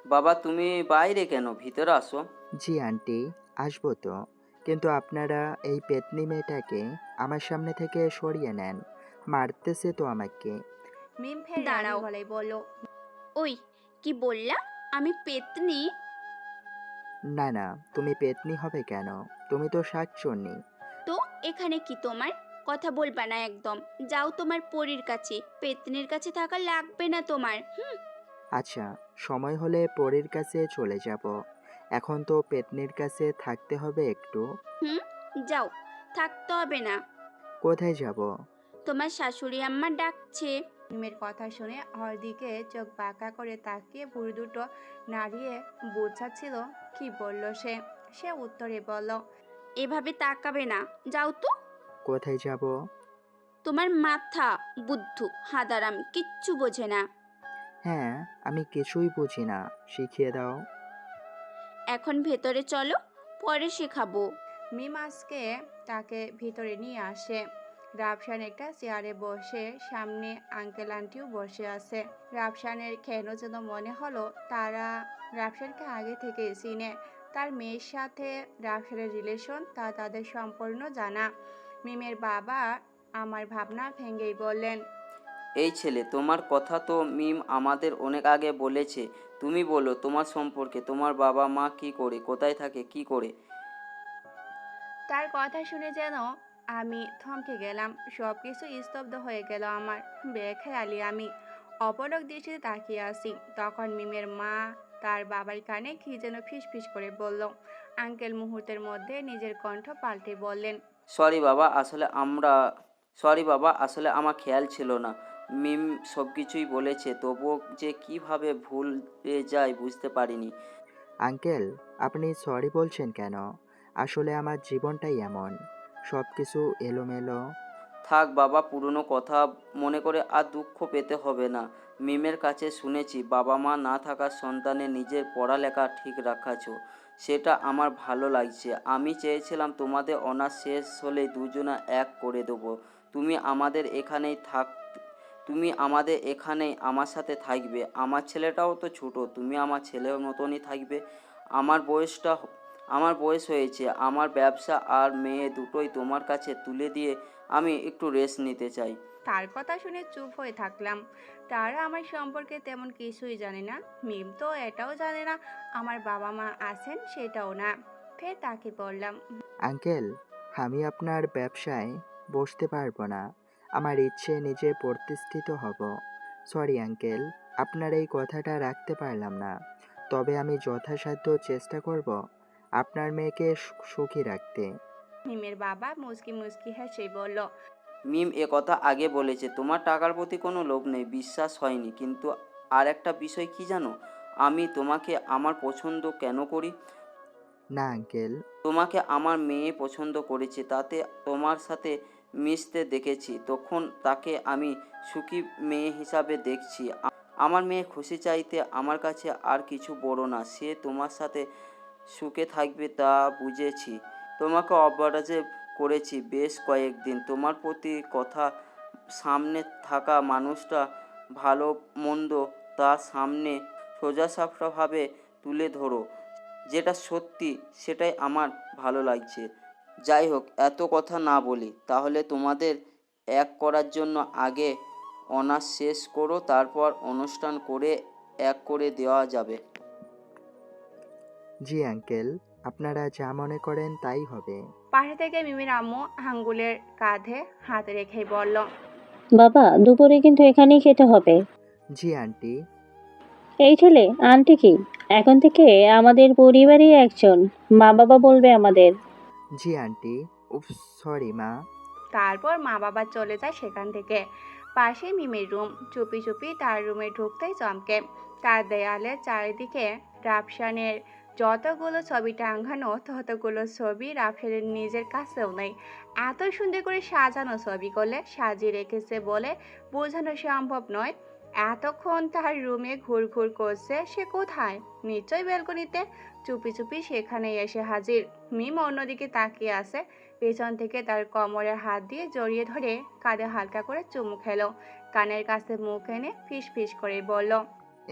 বাবা তুমি বাইরে কেন, ভিতরে আসো। জি আন্টি, আসবো তো, কিন্তু আপনারা এই পেতনি মেয়েটাকে আমার সামনে থেকে সরিয়ে নেন, মারতেছে তো আমাকে। মিম ফের রাগী দাঁড়াও। গলায় বলল, ওই কি বললা? আমি পেতনি? না না, তুমি পেতনি হবে কেন, তুমি তো শাকচুন্নি। তো এখানে কি তোমার? কথা বলবা না একদম। যাও তোমার পরীর কাছে, পেতনির কাছে থাকা লাগবে না তোমার। আচ্ছা, সময় হলে পরীর কাছে চলে যাব, এখন তো পেতনির কাছে থাকতে হবে একটু। যাও, থাকতে হবে না। কোথায় যাব? তোমার শাশুড়ি আম্মা ডাকছে। মিমের কথা শুনে ওর দিকে চোখ বাঁকা করে তাকিয়ে ভুরু দুটো নাড়িয়ে বোঝাচ্ছিল কি বলল সে। সে উত্তরে বলল, এভাবে তাকাবে না, যাও তো। কোথায় যাব? তোমার মাথা বুদ্ধু হাদারাম কিচ্ছু বোঝে না। হ্যাঁ, আমি কিছুই বুঝি না, শিখিয়ে দাও। এখন ভেতরে চলো, পরে শেখাবো। মিম আজকে তাকে ভিতরে নিয়ে আসে। রাফসান একটা চেয়ারে বসে, সামনে আঙ্কেল আন্টিও বসে আছে। রাফসানের কেন যেন মনে হলো তারা রাফসানকে আগে থেকে চিনে। তার মেয়ের সাথে রাফসানের রিলেশন তা তাদের সম্পূর্ণ জানা। মিমের বাবা আমার ভাবনা ভেঙেই বললেন, এই ছেলে, তোমার কথা তো মিম আমাদের অনেক আগে বলেছে। তুমি বলো তোমার সম্পর্কে, তোমার বাবা মা কি করে, কোথায় থাকে, কি করে? তার কথা শুনে যেন আমি থমকে গেলাম। সব কিছু স্তব্ধ হয়ে গেল আমার। বেখেয়ালি আমি অপলক দৃষ্টিতে তাকিয়ে আছি। তখন মিমের মা তার বাবার কানে কি যেন ফিসফিস করে বলল। আঙ্কেল মুহূর্তের মধ্যে নিজের কণ্ঠ পাল্টে বললেন, সরি বাবা, আসলে আমার খেয়াল ছিল না। মিম সব কিছুই বলেছে, তবুও যে কিভাবে ভুলে যায় বুঝতে পারিনি। আঙ্কেল, আপনি সরি বলছেন কেন? আসলে আমার জীবনটাই এমন, সব কিছু এলোমেলো। থাক বাবা, পুরনো কথা মনে করে আর দুঃখ পেতে হবে না। মিমের কাছে শুনেছি বাবা মা না থাকা সন্তানের নিজের পড়ালেখা ঠিক রাখাছ, সেটা আমার ভালো লাগছে। আমি চেয়েছিলাম তোমাদের অনার্স শেষ হলে দুজনা এক করে দেবো। তুমি আমাদের এখানেই আমার সাথে থাকবে। আমার ছেলেটাও তো ছোট, তুমি আমার ছেলের মতনই থাকবে। আমার বয়স হয়েছে, আমার ব্যবসা আর মেয়ে দুটোই তোমার কাছে তুলে দিয়ে আমি একটু রেস্ট নিতে চাই। তার কথা শুনে চুপ হয়ে থাকলাম। তারা আমার সম্পর্কে তেমন কিছুই জানে না। মিম তো এটাও জানে না আমার বাবা মা আছেন, সেটাও না। ফের তাকে বললাম, আঙ্কেল, আমি আপনার ব্যবসায় বসতে পারবো না। আমার ইচ্ছে নিজে প্রতিষ্ঠিত হব। সরি আঙ্কেল, আপনার এই কথাটা রাখতে পারলাম না। তবে আমি যথাসাধ্য চেষ্টা করব আপনার মেয়েকে সুখী রাখতে। মিমের বাবা মুচকি মুচকি হেসে বলল, মিম কথা আগে বলেছে, তোমার টাকার প্রতি কোনো লোভ নেই, বিশ্বাস হয়নি। কিন্তু আর একটা বিষয় কি জানো, আমি তোমাকে আমার পছন্দ কেন করি? না আঙ্কেল। তোমাকে আমার মেয়ে পছন্দ করেছে, তাতে তোমার সাথে মিশতে দেখেছি, তখন তাকে আমি সুখী মেয়ে হিসাবে দেখছি। আমার মেয়ে খুশি চাইতে আমার কাছে আর কিছু বড় না। সে তোমার সাথে সুখে থাকবে তা বুঝেছি। তোমাকে অবরাজে করেছি বেশ কয়েকদিন। তোমার প্রতি কথা, সামনে থাকা মানুষটা ভালো মন্দ তার সামনে সোজাসাপটাভাবে তুলে ধরো। যেটা সত্যি সেটাই আমার ভালো লাগছে। যাই হোক, এত কথা না বলি, তাহলে তোমাদের এক করার জন্য আগে অনার্স শেষ করো, তারপর অনুষ্ঠান করে এক করে দেওয়া যাবে। জি আঙ্কেল, আপনারা যা মনে করেন তাই হবে। পাশে থেকে মিমির আম্মু আঙ্গুলের কাঁধে হাত রেখেই বলল, বাবা, দুপুরে কিন্তু এখানেই খেতে হবে। জি আন্টি। এই ছেলে, আন্টি কি? এখন থেকে আমাদের পরিবারই একজন, মা বাবা বলবে আমাদের। জি আন্টি। উফ, সরি মা। তারপর মা বাবা চলে যায় সেখান থেকে। পাশে মিমির রুম। চুপি চুপি তার রুমে ঢুকতেই চমকে। তার দেয়ালের চারিদিকে রাফসানের যতগুলো ছবি টাঙানো, ততগুলো ছবি রাফসানের নিজের কাছেও নেই। এত সুন্দর করে সাজানো ছবিগুলো সাজিয়ে রেখেছে বলে বোঝানো সম্ভব নয়। এতক্ষণ তার রুমে ঘুরঘুর করছে, সে কোথায়? নিশ্চয়ই ব্যালকনিতে। চুপি চুপি সেখানে এসে হাজির। মিম অন্যদিকে তাকিয়ে আছে। পেছন থেকে তার কোমরে হাত দিয়ে জড়িয়ে ধরে কাঁধে হালকা করে চুমু খেলো। কানের কাছে মুখ এনে ফিস ফিস করে বলল,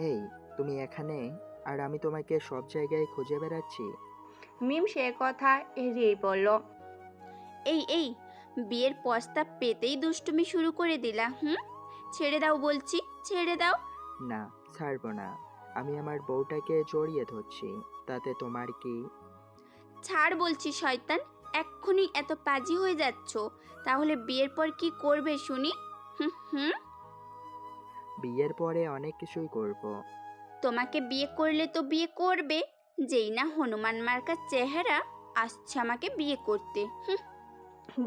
এই, তুমি এখানে আর আমি তোমাকে সব জায়গায় খুঁজে বেড়াচ্ছি। মিম সে কথা এড়িয়েই বলল, এই বিয়ের প্রস্তাব পেতেই দুষ্টুমি শুরু করে দিলা? ছেড়ে দাও বলছি, ছেড়ে দাও। না, ছাড়বো না। আমি আমার বউটাকে জড়িয়ে ধরছি, তাতে তোমার কি? ছাড় বলছি শয়তান, এক্ষুনি এত পাজি হয়ে যাচ্ছ। তাহলে বিয়ের পর কি করবে শুনি? হুম। বিয়ের পরে অনেক কিছুই করব। তোমাকে বিয়ে করলে তো বিয়ে করবে, যেই না হনুমান মার্কার চেহারা আসছে আমাকে বিয়ে করতে।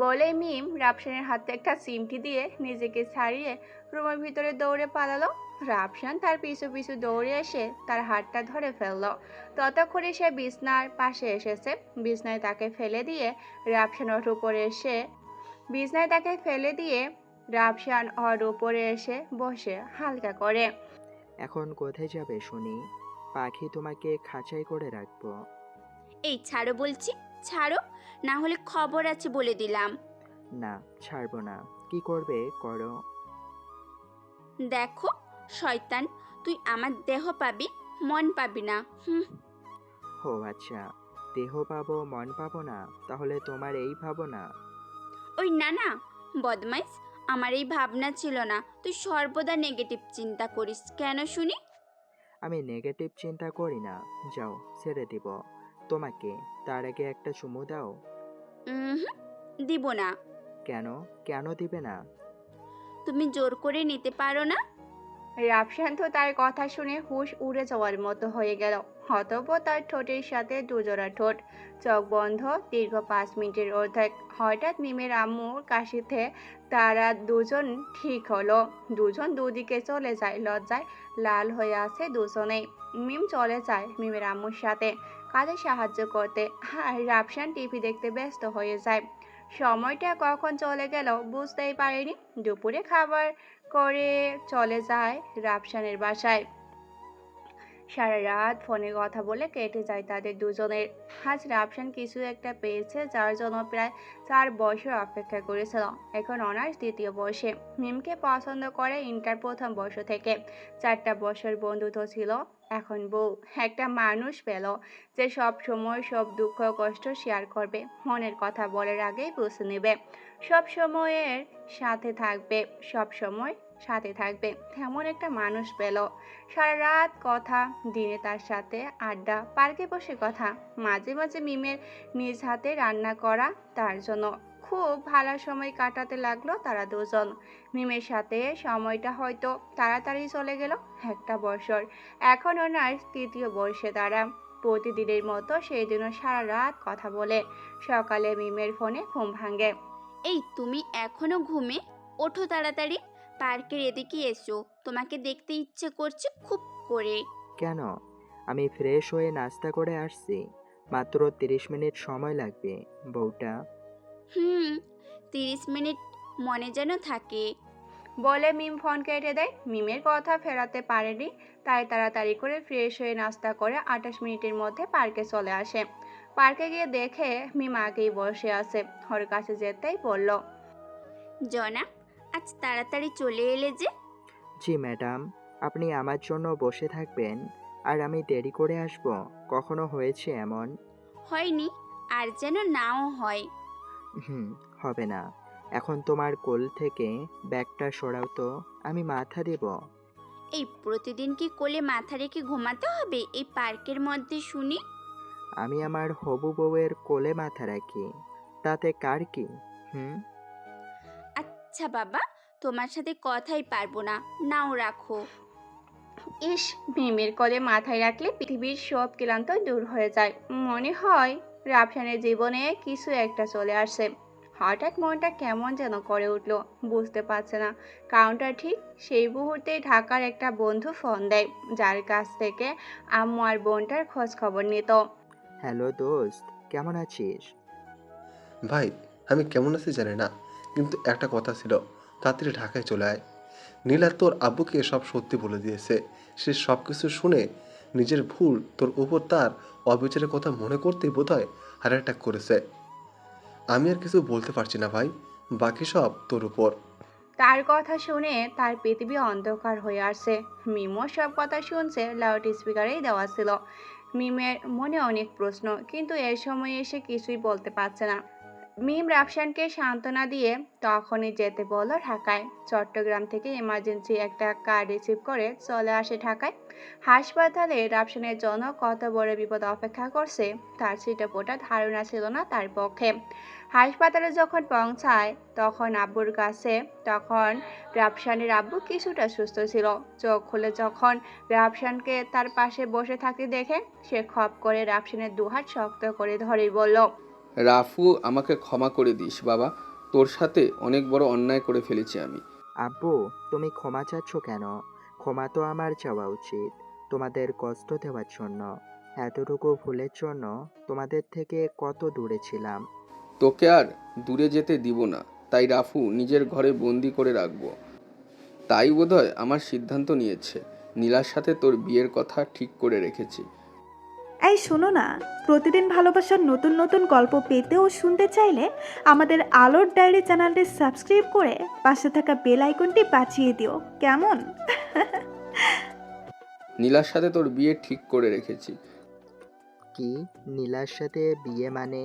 বলে মিম রাফসানের হাতে একটা চিমটি দিয়ে নিজেকে ছাড়িয়ে রুমের ভিতরে দৌড়ে পালালো। রাফসান তার পিছু পিছু দৌড়ে এসে তার হাতটা ধরে ফেললো। ততক্ষণে সে বিছনার পাশে এসেছে। বিছনায় তাকে ফেলে দিয়ে রাফসান ওর উপরে এসে বসে হালকা করে। এখন কোথায় যাবে শুনি? পাখি তোমাকে খাঁচাই করে রাখবো। এই ছাড়ো বলছি, ছাড়ো, না হলে খবর আছে বলে দিলাম। না, ছাড়বো না। কি করবে করো। দেখো শয়তান, তুই আমার দেহ পাবি, মন পাবি না। ও আচ্ছা, দেহ পাবো মন পাবো না, তাহলে তোমার এই ভাবনা? ওই না না, বদমাইশ, আমার এই ভাবনা ছিল না। তুই সর্বদা নেগেটিভ চিন্তা করিস কেন শুনি? আমি নেগেটিভ চিন্তা করি না। যাও, ছেড়ে দিব তোমাকে। তার আগে একটা চুমু দাও। দিব না। কেন? কেন দিবে না? তুমি জোর করে নিতে পারো না। রাফসান তো তার কথা শুনে হুঁশ উড়ে যাওয়ার মতো হয়ে গেল। অতঃপর তার ঠোঁটের সাথে দুজোড়া ঠোঁট, চোখ বন্ধ দীর্ঘ 5 মিনিটের অর্ধেক। হঠাৎ মিমের আম্মুর কাশিতে তারা দুজন ঠিক হলো। দুজন দুদিকে চলে যায়, লজ্জায় লাল হয়ে আছে দুজনেই। মিম চলে যায় মিমের আম্মুর সাথে কাজে সাহায্য করতে, আর রাফসান টিভি দেখতে ব্যস্ত হয়ে যায়। সময়টা কখন চলে গেল বুঝতেই পারেনি। দুপুরে খাবার করে চলে যায় রাফসানের বাসায়। সারা রাত ফোনে কথা বলে কেটে যায় তাদের দুজনের। আজ রাফসান কিছু একটা পেয়েছে যার জন্য প্রায় 4 বছর অপেক্ষা করেছিল। এখন অনার্স 2য় বর্ষে। মিমকে পছন্দ করে ইন্টার 1ম বর্ষ থেকে। 4টা বছর বন্ধুত্ব ছিল, এখন বউ। একটা মানুষ পেল যে সব সময় সব দুঃখ কষ্ট শেয়ার করবে, মনের কথা বলার আগেই বুঝে নেবে, সব সময়ের সাথে থাকবে, সব সময় সাথে থাকবে, তেমন একটা মানুষ পেল। সারা রাত কথা, দিনে তার সাথে আড্ডা, পার্কে বসে কথা, মাঝে মাঝে মিমের নিজ হাতে রান্না করা তার জন্য। খুব ভালো সময় কাটাতে লাগলো তারা দুজন। মিমের সাথে সময়টা হয়তো তাড়াতাড়ি চলে গেল। 1টা বছর। এখন অনার্স 3য় বর্ষে তারা। প্রতিদিনের মতো সেই দিনও সারা রাত কথা বলে। সকালে মিমের ফোনে ঘুম ভাঙে। এই তুমি এখনো ঘুমে? ওঠো তাড়াতাড়ি, পার্কের এদিকে এসো, তোমাকে দেখতে ইচ্ছে করছে খুব করে। কেন? আমি ফ্রেশ হয়ে নাস্তা করে আসছি। মাত্র 30 মিনিট সময় লাগবে বউটা। 30 মিনিট মনে যেন থাকে। বলে মিম ফোন কেটে দেয়। মিমের কথা ফেরাতে পারেনি, তাই তাড়াতাড়ি করে ফ্রেশ হয়ে নাস্তা করে 28 মিনিটের মধ্যে পার্কে চলে আসে। পার্কে গিয়ে দেখে মিম আগেই বসে আছে। ওর কাছে যেতেই বলল, জনাব, আজ তাড়াতাড়ি চলে এলে যে? জি ম্যাডাম, আপনি আমার জন্য বসে থাকবেন আর আমি দেরি করে আসব? কখনো হয়েছে এমন? হয়নি, আর যেন নাও হয়। হবে না। এখন তোমার কোল থেকে ব্যাগটা সরাও তো, আমি মাথা দেব। এই প্রতিদিন কি কোলে মাথা রেখে ঘুমাতে হবে এই পার্কের মধ্যে শুনি? আমি আমার হবু বউয়ের কোলে মাথা রাখি, তাতে কার কি? আচ্ছা বাবা, তোমার সাথে কথাই পারবো না, নাও রাখো। ইস, মিমের কোলে মাথায় রাখলে পৃথিবীর সব ক্লান্ত দূর হয়ে যায়। মনে হয় রাফসানের জীবনে কিছু একটা চলে আসছে। হঠাৎ মনটা কেমন যেন করে উঠলো, বুঝতে পারছে না কারণটা ঠিক। সেই মুহূর্তে ঢাকার একটা বন্ধু ফোন দেয়, যার কাছ থেকে আম্মু আর বোনটার খোঁজ খবর নিত। হ্যালো দোস্ত, কেমন আছিস? ভাই, আমি কেমন আছি জানি না, কিন্তু একটা কথা ছিল, তাড়াতাড়ি ঢাকায় চলে আয়। নীলা তোর আব্বুকে সব সত্যি বলে দিয়েছে। সে সব কিছু শুনে নিজের ভুল তোর উপর তার অবিচারের কথা মনে করতেই বোধহয় হার্ট অ্যাটাক করেছে। আমি আর কিছু বলতে পারছি না ভাই, বাকি সব তোর উপর। তার কথা শুনে তার পৃথিবী অন্ধকার হয়ে আসছে। মিমও সব কথা শুনছে, লাউড স্পিকারেই দেওয়া ছিল। মিমের মনে অনেক প্রশ্ন, কিন্তু এর সময় এসে কিছুই বলতে পারছে না। মিম রাফসানকে সান্ত্বনা দিয়ে তখনই যেতে বলল ঢাকায়। চট্টগ্রাম থেকে এমার্জেন্সি একটা কার রিসিভ করে চলে আসে ঢাকায়। হাসপাতালে রাফসানের জন্য কত বড় বিপদ অপেক্ষা করছে তার ছিটেফোঁটা ধারণা ছিল না তার পক্ষে। হাসপাতালে যখন পৌঁছায় তখন আব্বুর কাছে, তখন রাফসানের আব্বু কিছুটা সুস্থ ছিল। চোখ খুলে যখন রাফসানকে তার পাশে বসে থাকতে দেখে, সে খপ করে রাফসানের দুহাত শক্ত করে ধরে বলল, রাফু, আমাকে ক্ষমা করে দিস বাবা, তোর সাথে অনেক বড় অন্যায় করে ফেলেছি আমি। আব্বু, তুমি ক্ষমা চাচ্ছ কেন? ক্ষমা তো আমার চাওয়া উচিত, তোমাদের কষ্ট দেওয়ার জন্য। এতটুকু ভুলের জন্য তোমাদের থেকে কত দূরে ছিলাম। তোকে আর দূরে যেতে দিব না, তাই রাফু নিজের ঘরে বন্দি করে রাখবো। তাই বোধহয় আমার সিদ্ধান্ত নিয়েছে, নীলার সাথে তোর বিয়ের কথা ঠিক করে রেখেছি। এই শোনো না, প্রতিদিন ভালোবাসার নতুন নতুন গল্প পেতে ও শুনতে চাইলে আমাদের আলোর ডায়েরি চ্যানেলটি সাবস্ক্রাইব করে পাশে থাকা বেল আইকনটি বাজিয়ে দিও, কেমন? নীলার সাথে তোর বিয়ে ঠিক করে রেখেছি। কি? নীলার সাথে বিয়ে মানে?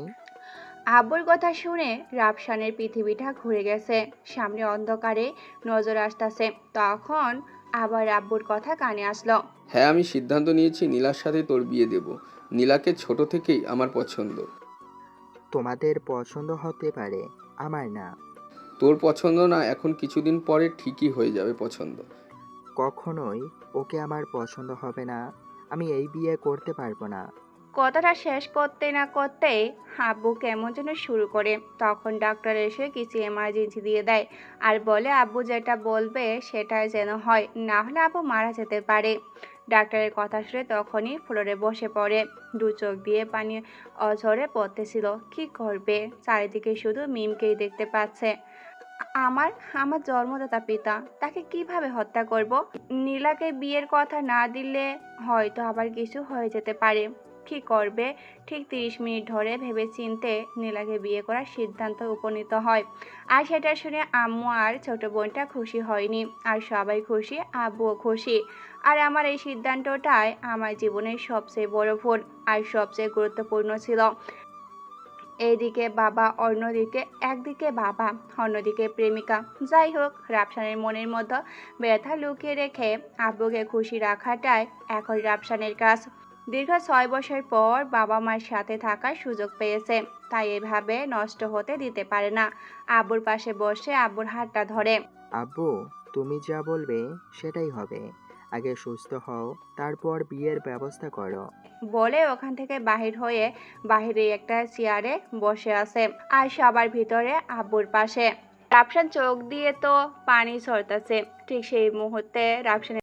আব্বুর কথা শুনে রাফসানের পৃথিবীটা ঘুরে গেছে, সামনে অন্ধকারে নজর আসতেছে। তখন আবার আব্বুর কথা কানে আসলো। হ্যাঁ, আমি সিদ্ধান্ত নিয়েছি নীলার সাথে তোর বিয়ে দেব। নীলাকে ছোট থেকেই আমার পছন্দ। তোমাদের পছন্দ হতে পারে, আমার না। তোর পছন্দ না, এখন কিছুদিন পরে ঠিকই হয়ে যাবে পছন্দ। কখনোই ওকে আমার পছন্দ হবে না। আমি এই বিয়ে করতে পারবো না। কথাটা শেষ করতে না করতেই আব্বু কেমন যেন শুরু করে। তখন ডাক্তার এসে কিছু এমার্জেন্সি দিয়ে দেয় আর বলে আব্বু যেটা বলবে সেটাই যেন হয়, না হলে আব্বু মারা যেতে পারে। ডাক্তারের কথা শুনে তখনই ফ্লোরে বসে পড়ে, দু চোখ দিয়ে পানি অঝরে পড়তেছিল। কি করবে? চারিদিকে শুধু মিমকেই দেখতে পাচ্ছে। আমার আমার জন্মদাতা পিতা, তাকে কিভাবে হত্যা করব? নীলাকে বিয়ের কথা না দিলে হয়তো আবার কিছু হয়ে যেতে পারে। কি করবে? ঠিক 30 মিনিট ধরে ভেবে চিনতে নীলাকে বিয়ে করার সিদ্ধান্ত উপনীত হয়। আর সেটা শুনে আম্মু আর ছোট বোনটা খুশি হয়নি, আর সবাই খুশি, আব্বুও খুশি। আর আমার এই সিদ্ধান্তটাই আমার জীবনের সবচেয়ে বড় ভুল আর সবচেয়ে গুরুত্বপূর্ণ ছিল। এইদিকে বাবা, একদিকে বাবা, অন্যদিকে প্রেমিকা। যাই হোক, রাফসানের মনের মধ্যে ব্যথা লুকিয়ে রেখে আব্বুকে খুশি রাখাটাই এখন রাফসানের কাজ। দীর্ঘ 6 বছর পর বাবা মার সাথে থাকার সুযোগ পেয়েছে, তাই এভাবে নষ্ট হতে দিতে পারে না। আব্বুর পাশে বসে আব্বুর হাতটা ধরে। আব্বু, তুমি যা বলবে সেটাই হবে। আগে সুস্থ হও, তারপর বিয়ের ব্যবস্থা করো। বলে ওখান থেকে বাহির হয়ে বাহিরে একটা চেয়ারে বসে আছে, আর সবার ভিতরে আব্বুর পাশে। রাফসান চোখ দিয়ে তো পানি ঝরতেছে। ঠিক সেই মুহূর্তে রাফসানের